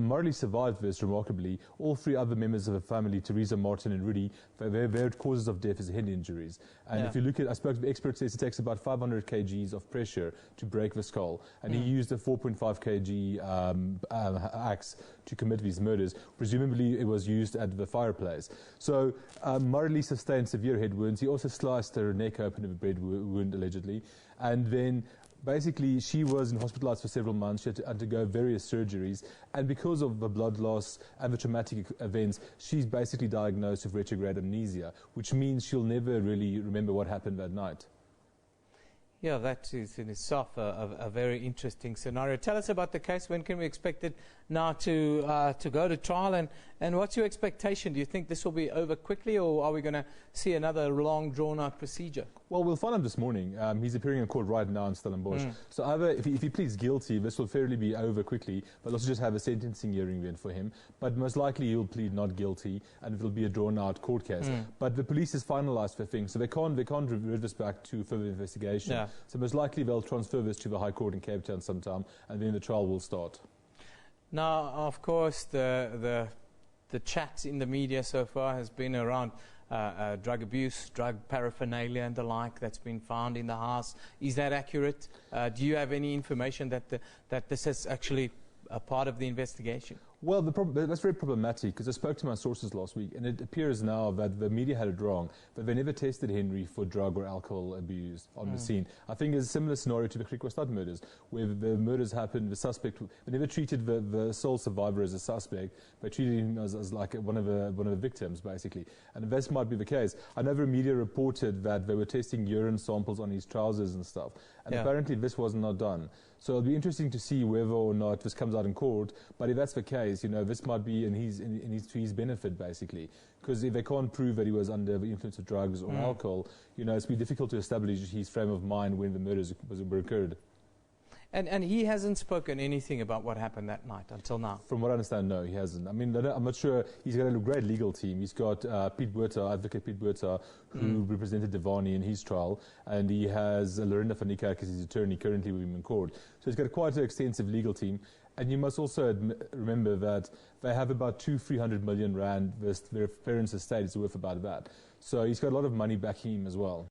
[SPEAKER 17] Marley survived this remarkably. All three other members of the family, Teresa, Martin and Rudy, their causes of death is head injuries. And if you look at, I spoke to the expert, says it takes about 500 kgs of pressure to break the skull, and he used a 4.5 kg axe to commit these murders. Presumably it was used at the fireplace. So Marley sustained severe head wounds. He also sliced her neck open with a bread wound, allegedly. And then basically she was hospitalized for several months. She had to undergo various surgeries. And because of the blood loss and the traumatic events, she's basically diagnosed with retrograde amnesia, which means she'll never really remember what happened that night.
[SPEAKER 1] Yeah, that is in itself a very interesting scenario. Tell us about the case. When can we expect it now to go to trial? And what's your expectation? Do you think this will be over quickly, or are we going to see another long, drawn-out procedure?
[SPEAKER 17] Well, we'll find him this morning. He's appearing in court right now in Stellenbosch. So either if he pleads guilty, this will fairly be over quickly, but also just have a sentencing hearing then for him. But most likely he'll plead not guilty, and it will be a drawn-out court case. But the police has finalised the thing, so they can't revert this back to further investigation. Yeah. So most likely they'll transfer this to the High Court in Cape Town sometime, and then the trial will start.
[SPEAKER 1] Now, of course, the chat in the media so far has been around drug abuse, drug paraphernalia and the like that's been found in the house. Is that accurate? Do you have any information that this is actually a part of the investigation?
[SPEAKER 17] Well, that's very problematic, because I spoke to my sources last week, and it appears now that the media had it wrong, that they never tested Henry for drug or alcohol abuse on the scene. I think it's a similar scenario to the Griquastad murders, where the murders happened, the suspect, they never treated the sole survivor as a suspect, they treated him as like one of the victims, basically. And this might be the case. I know the media reported that they were testing urine samples on his trousers and stuff, and apparently this was not done. So it'll be interesting to see whether or not this comes out in court. But if that's the case, this might be to his benefit, basically. Because if they can't prove that he was under the influence of drugs or alcohol, it's been difficult to establish his frame of mind when the murders were occurred.
[SPEAKER 1] And he hasn't spoken anything about what happened that night until now?
[SPEAKER 17] From what I understand, no, he hasn't. I mean, I'm not sure. He's got a great legal team. He's got Advocate Pete Buerta, who represented Devani in his trial, and he has Lorinda van Niekerk as his attorney currently with him in court. So he's got quite an extensive legal team. And you must also remember that they have about 200-300 million rand. Their parents' estate is worth about that. So he's got a lot of money backing him as well.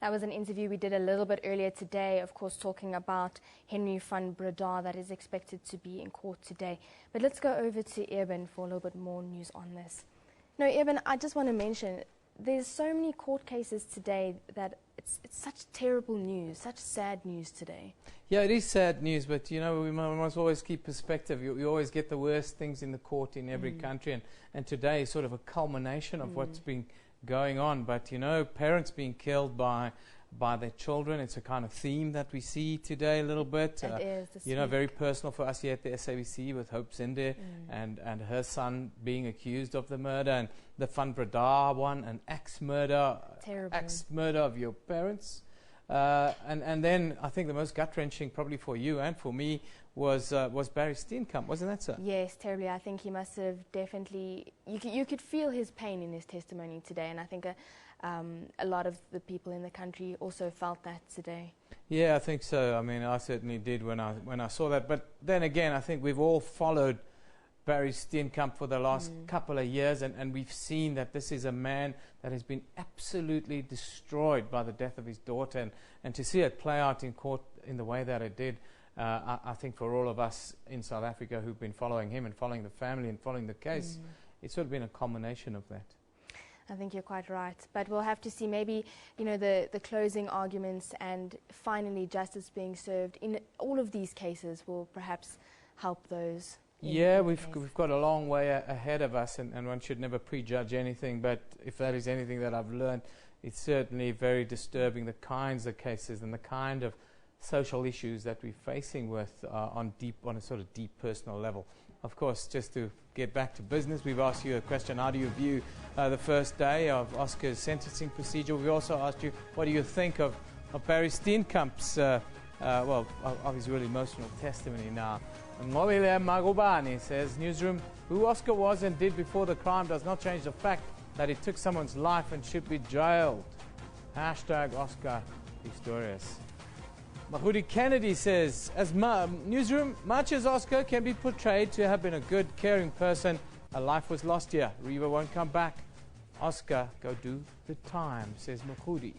[SPEAKER 8] That was an interview we did a little bit earlier today, of course, talking about Henry van Breda that is expected to be in court today. But let's go over to Eben for a little bit more news on this. No, Eben, I just want to mention, there's so many court cases today that it's such terrible news, such sad news today.
[SPEAKER 1] Yeah, it is sad news, but we must always keep perspective. You always get the worst things in the court in every country, and today is sort of a culmination of what's been going on. But parents being killed by their children, it's a kind of theme that we see today a little bit.
[SPEAKER 8] It is
[SPEAKER 1] very personal for us here at the SABC with Hope Zinde and her son being accused of the murder, and the Van Breda one, an axe murder of your parents. And then I think the most gut-wrenching probably for you and for me was Barry Steenkamp, wasn't that so?
[SPEAKER 8] Yes, terribly. I think he must have definitely, you could feel his pain in his testimony today, and I think a lot of the people in the country also felt that today.
[SPEAKER 1] Yeah, I think so. I mean, I certainly did when I saw that. But then again, I think we've all followed Barry Steenkamp for the last couple of years, and we've seen that this is a man that has been absolutely destroyed by the death of his daughter, and to see it play out in court in the way that it did, I think for all of us in South Africa who've been following him and following the family and following the case, it's sort of been a combination of that.
[SPEAKER 8] I think you're quite right. But we'll have to see maybe, the closing arguments and finally justice being served in all of these cases will perhaps help those.
[SPEAKER 1] Yeah, we've got a long way ahead of us, and one should never prejudge anything. But if that is anything that I've learned, it's certainly very disturbing, the kinds of cases and the kind of social issues that we're facing with on a sort of deep personal level. Of course, just to get back to business, we've asked you a question: how do you view the first day of Oscar's sentencing procedure? We also asked you, what do you think of Barry Steenkamp's of his really emotional testimony now? And Molile Magubani says, Newsroom, who Oscar was and did before the crime does not change the fact that he took someone's life and should be jailed. Hashtag Oscar Pistorius. Mahudi Kennedy says, Newsroom, much as Oscar can be portrayed to have been a good, caring person, a life was lost here. Riva won't come back. Oscar, go do the time, says Mahudi.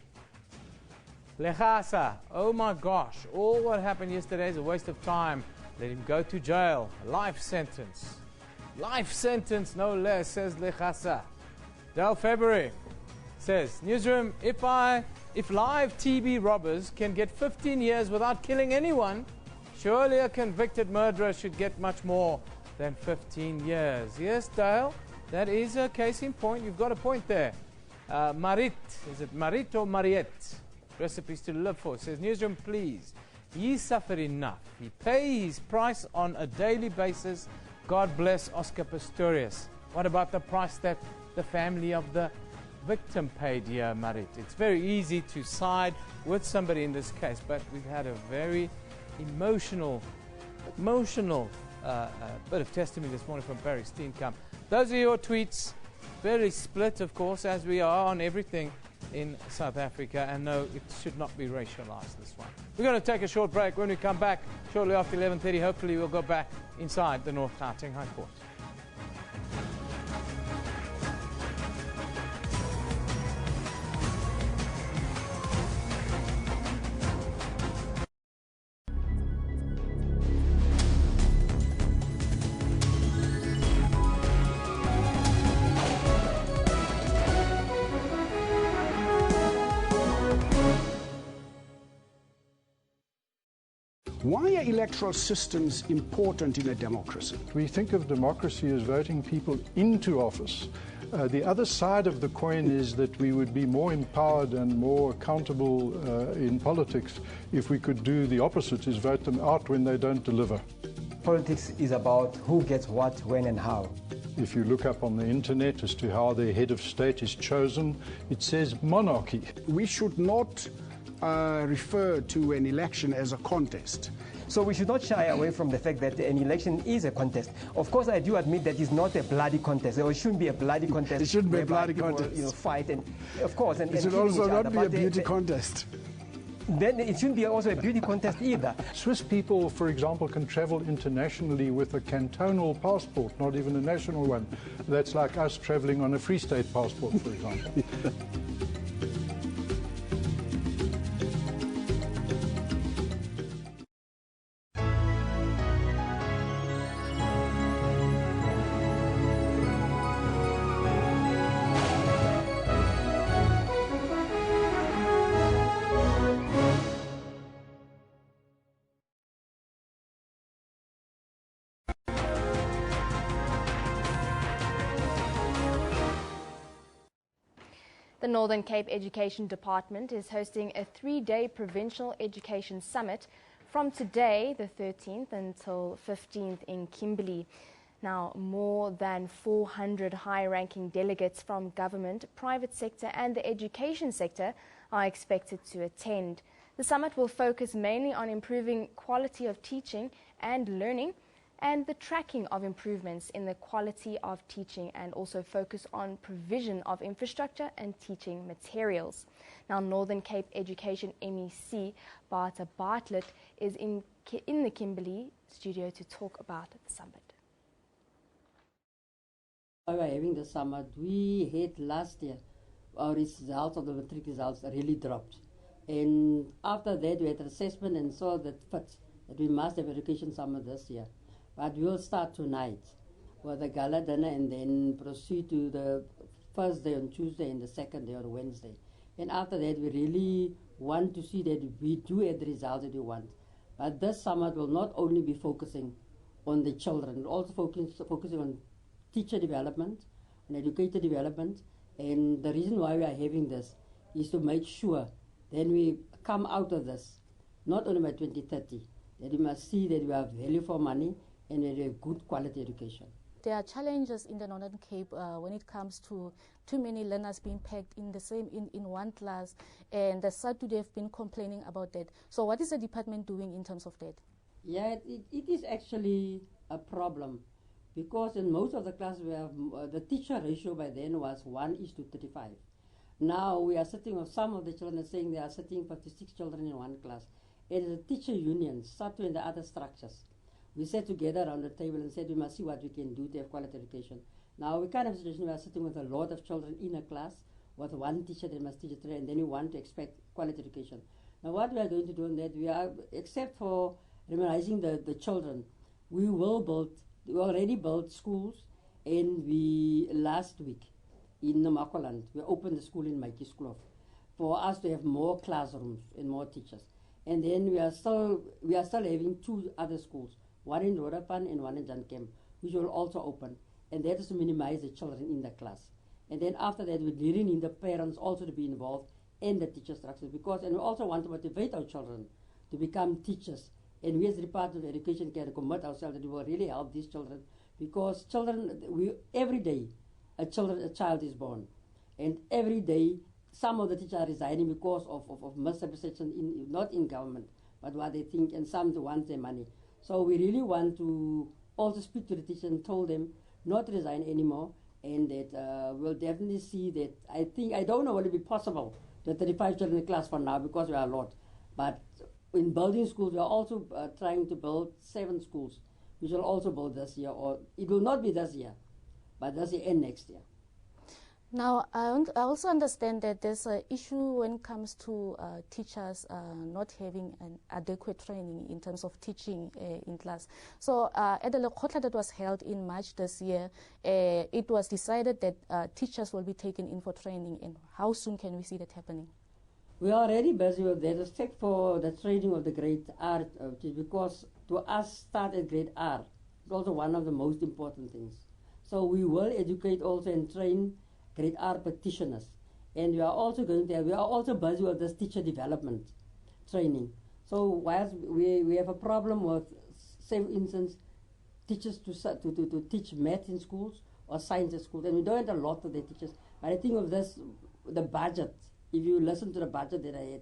[SPEAKER 1] Lechasa, oh my gosh, all what happened yesterday is a waste of time. Let him go to jail. Life sentence. Life sentence, no less, says Lechasa. Del February says, Newsroom, if live TB robbers can get 15 years without killing anyone, surely a convicted murderer should get much more than 15 years. Yes, Dale, that is a case in point. You've got a point there. Marit, is it Marit or Mariette? Recipes to live for. Says, Newsroom, please. He suffered enough. He pays his price on a daily basis. God bless Oscar Pistorius. What about the price that the family of the victim paid here, Marit? It's very easy to side with somebody in this case, but we've had a very emotional bit of testimony this morning from Barry Steenkamp. Those are your tweets. Very split, of course, as we are on everything in South Africa, and no, it should not be racialized, this one. We're going to take a short break. When we come back shortly after 11:30, hopefully we'll go back inside the North Gauteng High Court.
[SPEAKER 6] Why are electoral systems important in a democracy?
[SPEAKER 7] We think of democracy as voting people into office. The other side of the coin is that we would be more empowered and more accountable in politics if we could do the opposite, is vote them out when they don't deliver.
[SPEAKER 9] Politics is about who gets what, when and how.
[SPEAKER 7] If you look up on the internet as to how the head of state is chosen, it says monarchy.
[SPEAKER 6] We should not refer to an election as a contest.
[SPEAKER 9] So we should not shy away from the fact that an election is a contest. Of course, I do admit that it's not a bloody contest, or it shouldn't be a bloody contest.
[SPEAKER 6] It shouldn't be a bloody
[SPEAKER 9] people,
[SPEAKER 6] contest.
[SPEAKER 9] Fight and, of course, and
[SPEAKER 6] it should also not be a beauty contest.
[SPEAKER 9] Then it shouldn't be also a beauty contest either.
[SPEAKER 7] Swiss people, for example, can travel internationally with a cantonal passport, not even a national one. That's like us traveling on a Free State passport, for example.
[SPEAKER 8] The Northern Cape Education Department is hosting a 3-day provincial education summit from today, the 13th, until 15th in Kimberley. Now, more than 400 high-ranking delegates from government, private sector and the education sector are expected to attend. The summit will focus mainly on improving quality of teaching and learning, and the tracking of improvements in the quality of teaching, and also focus on provision of infrastructure and teaching materials. Now, Northern Cape Education MEC Barta Bartlett is in the Kimberley studio to talk about the summit.
[SPEAKER 18] While we are having the summit, we had last year, our results of the matric results really dropped. And after that, we had an assessment and saw that fit that we must have education summit this year. But we'll start tonight with a gala dinner and then proceed to the first day on Tuesday and the second day on Wednesday. And after that, we really want to see that we do have the results that we want. But this summit will not only be focusing on the children, we'll also focusing on teacher development, on educator development. And the reason why we are having this is to make sure that we come out of this, not only by 2030, that we must see that we have value for money and a good quality education.
[SPEAKER 19] There are challenges in the Northern Cape when it comes to too many learners being packed in the same in one class, and the SADU have been complaining about that. So what is the department doing in terms of that?
[SPEAKER 18] Yeah, it is actually a problem, because in most of the classes we have the teacher ratio by then was 1:35. Now we are sitting with some of the children saying they are sitting 56 children in one class. And the teacher union, SADU and the other structures, we sat together around the table and said we must see what we can do to have quality education. Now we can't have a situation where we are sitting with a lot of children in a class with one teacher that must teach it, and then we want to expect quality education. Now what we are going to do in that, we are, except for remunerizing the children, we already built schools, and last week in Namaqualand, we opened the school in Maikiskloof for us to have more classrooms and more teachers. And then we are still having 2 other schools, one in Rodapan and one in Jankem, which will also open. And that is to minimize the children in the class. And then after that, we're really need the parents also to be involved in the teacher structures, and we also want to motivate our children to become teachers. And we as the Department of Education can commit ourselves that we will really help these children, because every day a child is born. And every day some of the teachers are resigning because of misrepresentation, not in government, but what they think, and some want their money. So we really want to also speak to the teachers and told them not to resign anymore, and that we'll definitely see that. I don't know will it be possible to 35 children in the class for now, because we are a lot. But in building schools, we are also trying to build 7 schools, which will also build this year, or it will not be this year, but this year and next year.
[SPEAKER 19] Now, I also understand that there's an issue when it comes to teachers not having an adequate training in terms of teaching in class. So at the Lekgotla that was held in March this year, it was decided that teachers will be taken in for training. And how soon can we see that happening?
[SPEAKER 18] We are already busy with that, except for the training of the grade R, because to us start at grade R is also one of the most important things. So we will educate also and train grade R practitioners. And we are also we are also busy with this teacher development training. So whilst we have a problem with, say for instance, teachers to teach math in schools or science in schools, and we don't have a lot of the teachers. But I think of this, the budget, if you listen to the budget that I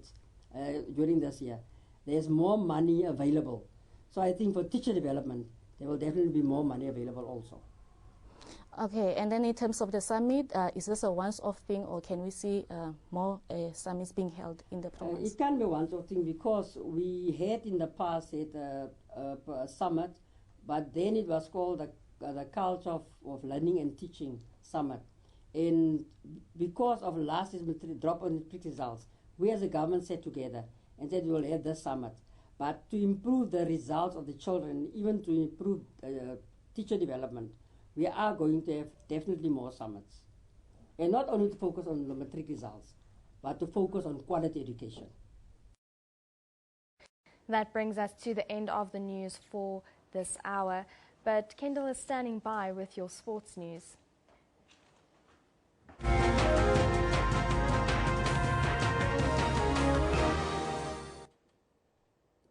[SPEAKER 18] had during this year, there's more money available. So I think for teacher development, there will definitely be more money available also.
[SPEAKER 19] Okay, and then in terms of the summit, is this a once-off thing, or can we see more summits being held in the province?
[SPEAKER 18] It can be a once-off thing because we had in the past a summit, but then it was called the Culture of Learning and Teaching Summit. And because of last year's drop on matric results, we as a government sat together and said we will have this summit. But to improve the results of the children, even to improve teacher development, we are going to have definitely more summits. And not only to focus on the matric results, but to focus on quality education.
[SPEAKER 8] That brings us to the end of the news for this hour. But Kendall is standing by with your sports news.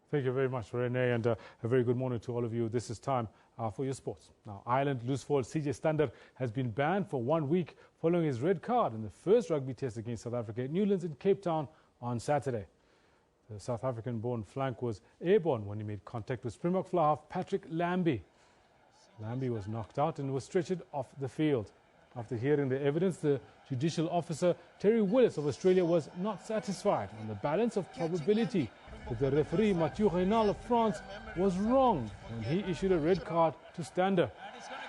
[SPEAKER 11] Thank you very much, Renee, and a very good morning to all of you. This is time for your sports. Now, Ireland loose forward CJ Stander has been banned for 1 week following his red card in the first rugby test against South Africa at Newlands in Cape Town on Saturday. The South African-born flank was airborne when he made contact with Springbok fly half Patrick Lambie. Lambie was knocked out and was stretchered off the field. After hearing the evidence, the judicial officer Terry Willis of Australia was not satisfied on the balance of probability that the referee Mathieu Reynal of France was wrong when he issued a red card to Stander.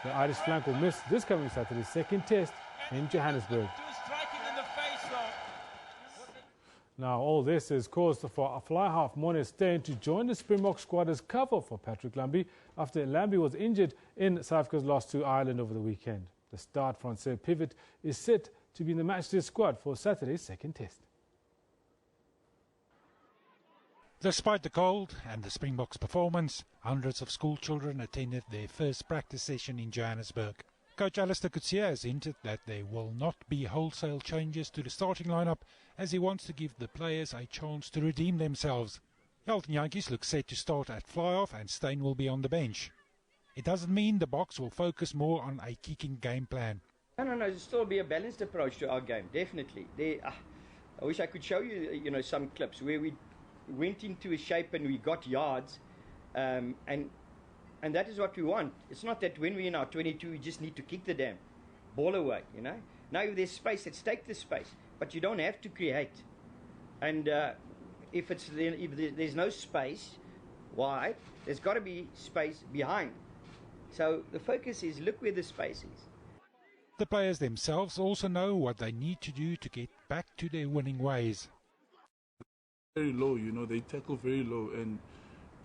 [SPEAKER 11] The Irish flank will miss this coming Saturday's second test in Johannesburg. Now, all this is caused for a fly half Morne Steyn to join the Springbok squad as cover for Patrick Lambie after Lambie was injured in South Africa's loss to Ireland over the weekend. The Stade Francais pivot is set to be in the matchday squad for Saturday's second test.
[SPEAKER 20] Despite the cold and the Springboks' performance, hundreds of school children attended their first practice session in Johannesburg. Coach Alistair Coetzee has hinted that there will not be wholesale changes to the starting lineup, as he wants to give the players a chance to redeem themselves. Elton Jantjies looks set to start at fly-off and Steyn will be on the bench. It doesn't mean the Boks will focus more on a kicking game plan.
[SPEAKER 21] No, it'll still be a balanced approach to our game, definitely. I wish I could show you, some clips where we went into a shape and we got yards, and that is what we want. It's not that when we're in our 22, we just need to kick the damn ball away, Now if there's space, let's take the space, but you don't have to create. And if there's no space wide, there's got to be space behind. So the focus is look where the space is.
[SPEAKER 20] The players themselves also know what they need to do to get back to their winning ways.
[SPEAKER 22] Very low, they tackle very low, and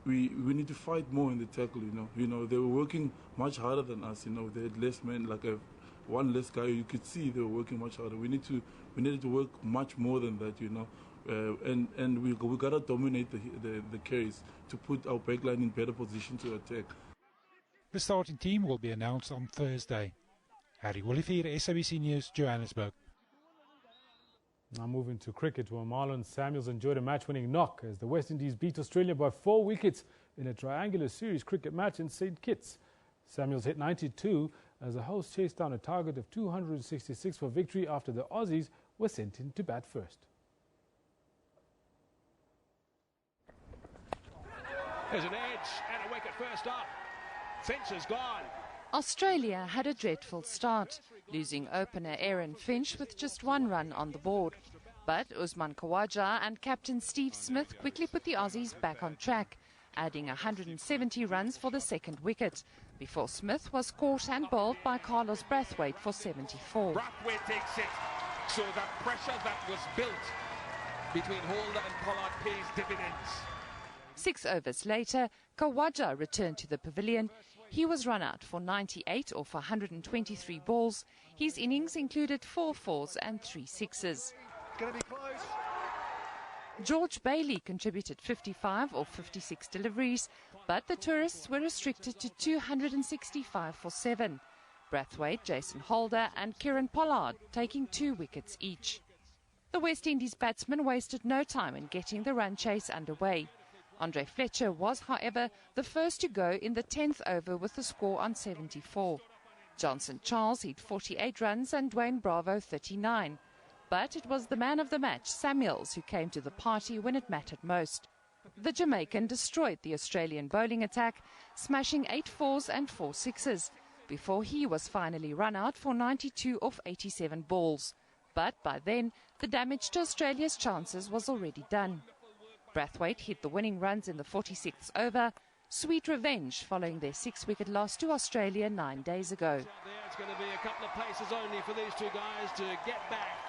[SPEAKER 22] we need to fight more in the tackle, they were working much harder than us, they had less men, like one less guy. You could see they were working much harder. We needed to work much more than that, and we gotta dominate the carries to put our backline in better position to attack.
[SPEAKER 20] The starting team will be announced on Thursday. Harry Wollivier, SABC News, Johannesburg.
[SPEAKER 11] Now moving to cricket, where Marlon Samuels enjoyed a match-winning knock as the West Indies beat Australia by 4 wickets in a triangular series cricket match in St Kitts. Samuels hit 92 as the hosts chased down a target of 266 for victory after the Aussies were sent in to bat first.
[SPEAKER 28] There's an edge and a wicket first up. Finch is gone.
[SPEAKER 23] Australia had a dreadful start, losing opener Aaron Finch with just 1 run on the board. But Usman Khawaja and captain Steve Smith quickly put the Aussies back on track, adding 170 runs for the second wicket, before Smith was caught and bowled by Carlos Brathwaite for 74.
[SPEAKER 28] Brathwaite takes it, so that pressure that was built between Holder and Pollard pays dividends.
[SPEAKER 23] 6 overs later, Khawaja returned to the pavilion. He was run out for 98 off 123 balls. His innings included 4 fours and 3 sixes.
[SPEAKER 28] Gonna be close.
[SPEAKER 23] George Bailey contributed 55 or 56 deliveries, but the tourists were restricted to 265 for 7. Brathwaite, Jason Holder and Kieran Pollard taking 2 wickets each. The West Indies batsmen wasted no time in getting the run chase underway. Andre Fletcher was, however, the first to go in the 10th over with the score on 74. Johnson Charles hit 48 runs and Dwayne Bravo 39. But it was the man of the match, Samuels, who came to the party when it mattered most. The Jamaican destroyed the Australian bowling attack, smashing 8 fours and 4 sixes, before he was finally run out for 92 off 87 balls. But by then, the damage to Australia's chances was already done. Brathwaite hit the winning runs in the 46th over. Sweet revenge following their 6-wicket loss to Australia 9 days ago.
[SPEAKER 2] It's going to be a couple of paces only for these two guys to get back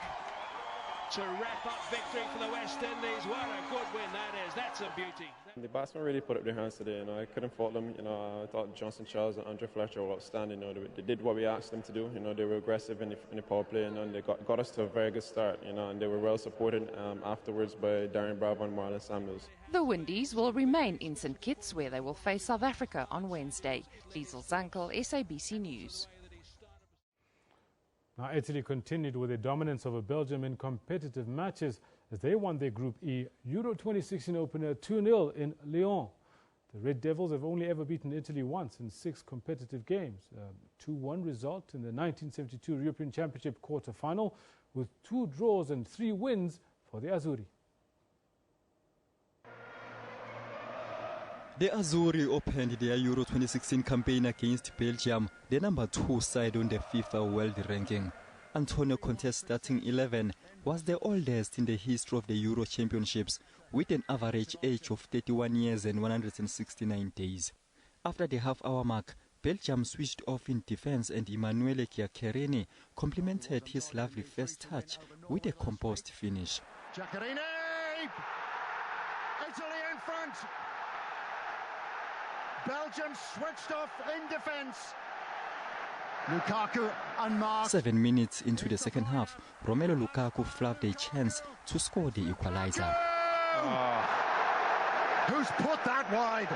[SPEAKER 2] to wrap up victory for the West Indies. What a good win that is. That's a beauty.
[SPEAKER 3] The batsmen really put up their hands today. I couldn't fault them. I thought Johnson Charles and Andre Fletcher were outstanding. They did what we asked them to do. They were aggressive in the power play, and they got us to a very good start. And they were well supported afterwards by Darren Bravo and Marlon Samuels.
[SPEAKER 23] The Windies will remain in St Kitts, where they will face South Africa on Wednesday. Liesl Zankel, SABC News.
[SPEAKER 11] Now, Italy continued with their dominance over Belgium in competitive matches as they won their Group E Euro 2016 opener 2-0 in Lyon. The Red Devils have only ever beaten Italy once in 6 competitive games. 2-1 result in the 1972 European Championship quarter-final, with 2 draws and 3 wins for the Azzurri.
[SPEAKER 4] The Azzurri opened their Euro 2016 campaign against Belgium, the number 2 side on the FIFA World Ranking. Antonio Conte's starting 11 was the oldest in the history of the Euro Championships, with an average age of 31 years and 169 days. After the half-hour mark, Belgium switched off in defense and Emanuele Chiacchierini complemented his lovely first touch with a composed finish.
[SPEAKER 10] Giaccherini! Italy in front! Belgium switched off in defence. Lukaku unmarked.
[SPEAKER 4] 7 minutes into the second half, Romelu Lukaku flubbed a chance to score the equalizer.
[SPEAKER 10] Who's put that wide?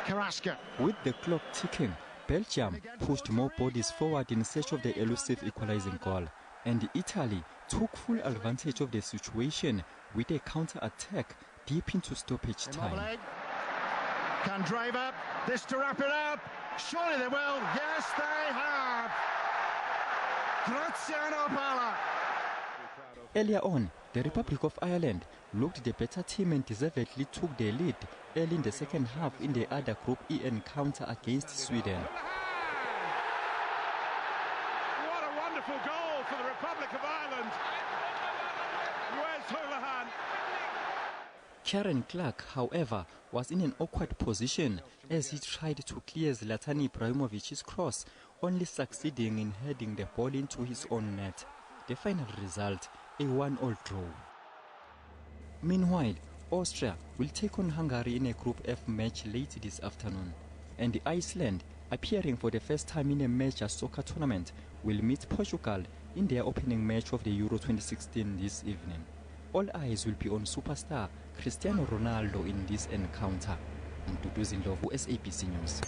[SPEAKER 10] Carrasco.
[SPEAKER 4] With the clock ticking, Belgium pushed more bodies forward in search of the elusive equalizing goal, and Italy took full advantage of the situation with a counter-attack deep into stoppage time.
[SPEAKER 10] Candreva, this to wrap it up. Surely they will. Yes, they have. Graziano Pala.
[SPEAKER 4] Earlier on, the Republic of Ireland looked the better team and deservedly took the lead early in the second half in the other Group E encounter against Sweden.
[SPEAKER 2] What a wonderful goal for the Republic of Ireland. Where's Houlihan?
[SPEAKER 4] Kieran Clark, however, was in an awkward position as he tried to clear Zlatan Ibrahimovic's cross, only succeeding in heading the ball into his own net. The final result, a 1-1 draw. Meanwhile, Austria will take on Hungary in a Group F match late this afternoon, and Iceland, appearing for the first time in a major soccer tournament, will meet Portugal in their opening match of the Euro 2016 this evening. All eyes will be on superstar Cristiano Ronaldo in this encounter. Mdudu Zindlovu, SABC News.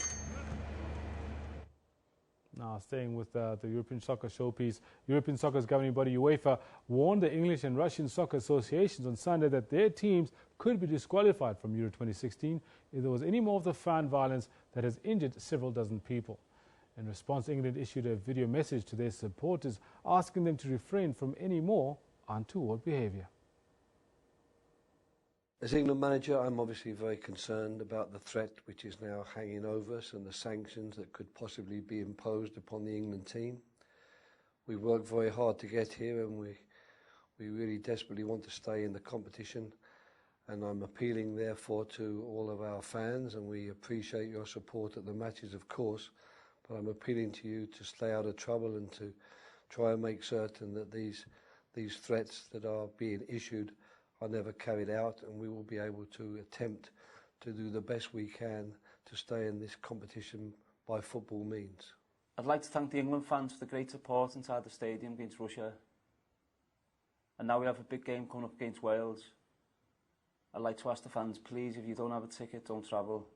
[SPEAKER 11] Now, staying with the European Soccer showpiece, European Soccer's governing body UEFA warned the English and Russian soccer associations on Sunday that their teams could be disqualified from Euro 2016 if there was any more of the fan violence that has injured several dozen people. In response, England issued a video message to their supporters asking them to refrain from any more untoward behaviour.
[SPEAKER 5] As England manager, I'm obviously very concerned about the threat which is now hanging over us and the sanctions that could possibly be imposed upon the England team. We worked very hard to get here, and we really desperately want to stay in the competition. And I'm appealing, therefore, to all of our fans, and we appreciate your support at the matches, of course, but I'm appealing to you to stay out of trouble and to try and make certain that these threats that are being issued are never carried out, and we will be able to attempt to do the best we can to stay in this competition by football means.
[SPEAKER 24] I'd like to thank the England fans for the great support inside the stadium against Russia. And now we have a big game coming up against Wales. I'd like to ask the fans, please, if you don't have a ticket, don't travel.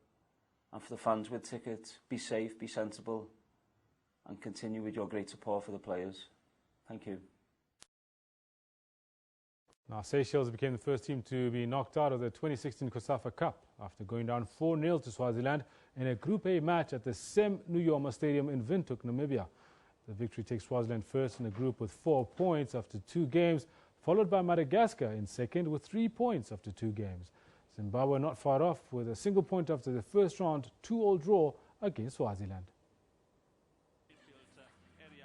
[SPEAKER 24] And for the fans with tickets, be safe, be sensible, and continue with your great support for the players. Thank you.
[SPEAKER 11] Now, Seychelles became the first team to be knocked out of the 2016 COSAFA Cup after going down 4-0 to Swaziland in a Group A match at the Sem Nujoma Stadium in Windhoek, Namibia. The victory takes Swaziland first in the group with 4 points after 2 games, followed by Madagascar in second with 3 points after 2 games. Zimbabwe not far off with a single point after the first round 2-2 draw against Swaziland.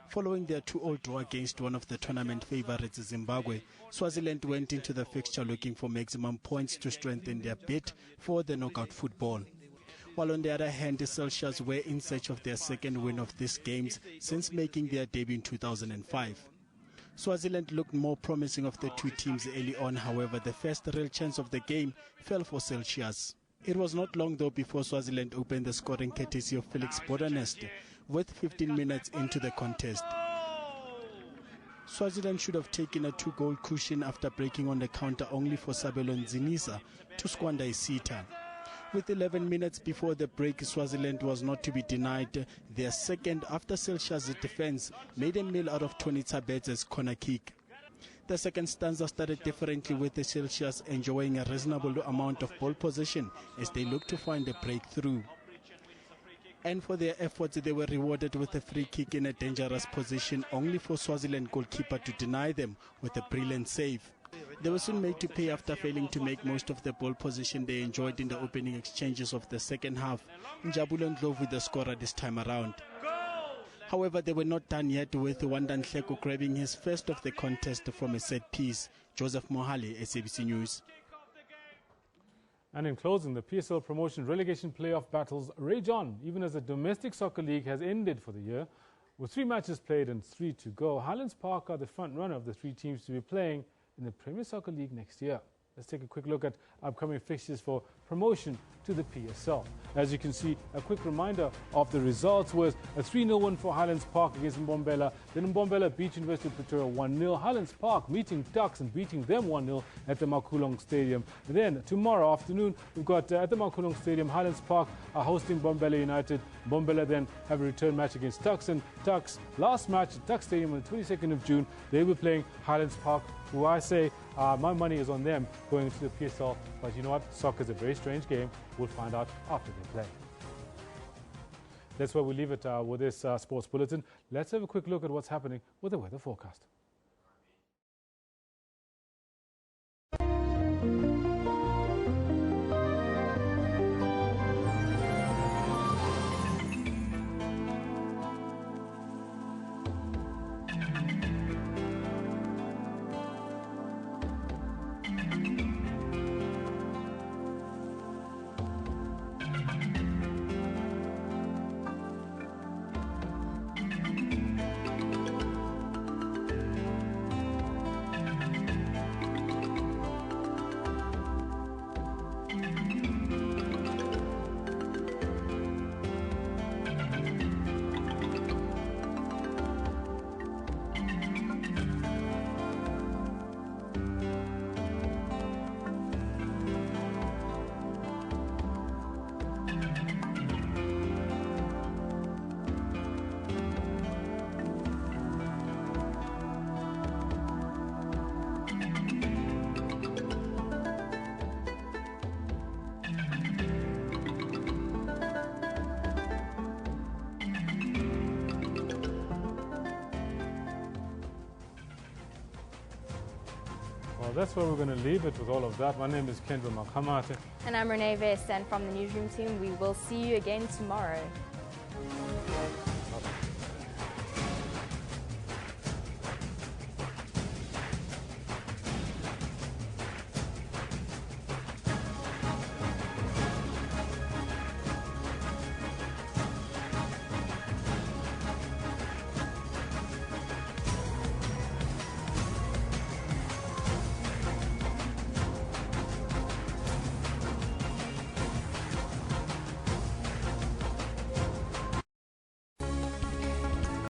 [SPEAKER 12] Following their 2-2 draw against one of the tournament favourites, Zimbabwe, Swaziland went into the fixture looking for maximum points to strengthen their bid for the knockout football. While on the other hand, the Celsius were in search of their second win of these games since making their debut in 2005. Swaziland looked more promising of the two teams early on, however, the first real chance of the game fell for Celsius. It was not long though before Swaziland opened the scoring courtesy of Felix Bodanest with 15 minutes into the contest. Swaziland should have taken a 2-goal cushion after breaking on the counter only for Sabelo Nzinisa to squander a sitter. With 11 minutes before the break, Swaziland was not to be denied their second after Celsius' defense made a meal out of Tony Tabet's corner kick. The second stanza started differently with the Celsius enjoying a reasonable amount of ball possession as they looked to find a breakthrough. And for their efforts, they were rewarded with a free kick in a dangerous position, only for Swaziland goalkeeper to deny them with a brilliant save. They were soon made to pay after failing to make most of the ball position they enjoyed in the opening exchanges of the second half. Njabulo Ndlovu with the scorer this time around. However, they were not done yet, with Wandan Hleko grabbing his first of the contest from a set piece. Joseph Mohale, SABC News.
[SPEAKER 11] And in closing, the PSL promotion relegation playoff battles rage on, even as the domestic soccer league has ended for the year. With 3 matches played and 3 to go, Highlands Park are the front runner of the 3 teams to be playing in the Premier Soccer League next year. Let's take a quick look at upcoming fixtures for promotion to the PSL. As you can see, a quick reminder of the results was a 3-0 win for Highlands Park against Mbombela. Then Mbombela beat University of Pretoria 1-0. Highlands Park meeting Ducks and beating them 1-0 at the Makulong Stadium. Then tomorrow afternoon, we've got at the Makulong Stadium, Highlands Park are hosting Mbombela United. Mbombela then have a return match against Tuks, and Tuks last match at Tuks Stadium on the 22nd of June. They will be playing Highlands Park, who I say my money is on them going into the PSL. But you know what? Soccer is a very strange game. We'll find out after they play. That's where we leave it with this sports bulletin. Let's have a quick look at what's happening with the weather forecast. Well, that's where we're going to leave it with all of that. My name is Kendra Makhamate.
[SPEAKER 8] And I'm Renee Vest, and from the Newsroom team, we will see you again tomorrow.
[SPEAKER 11] Bye-bye.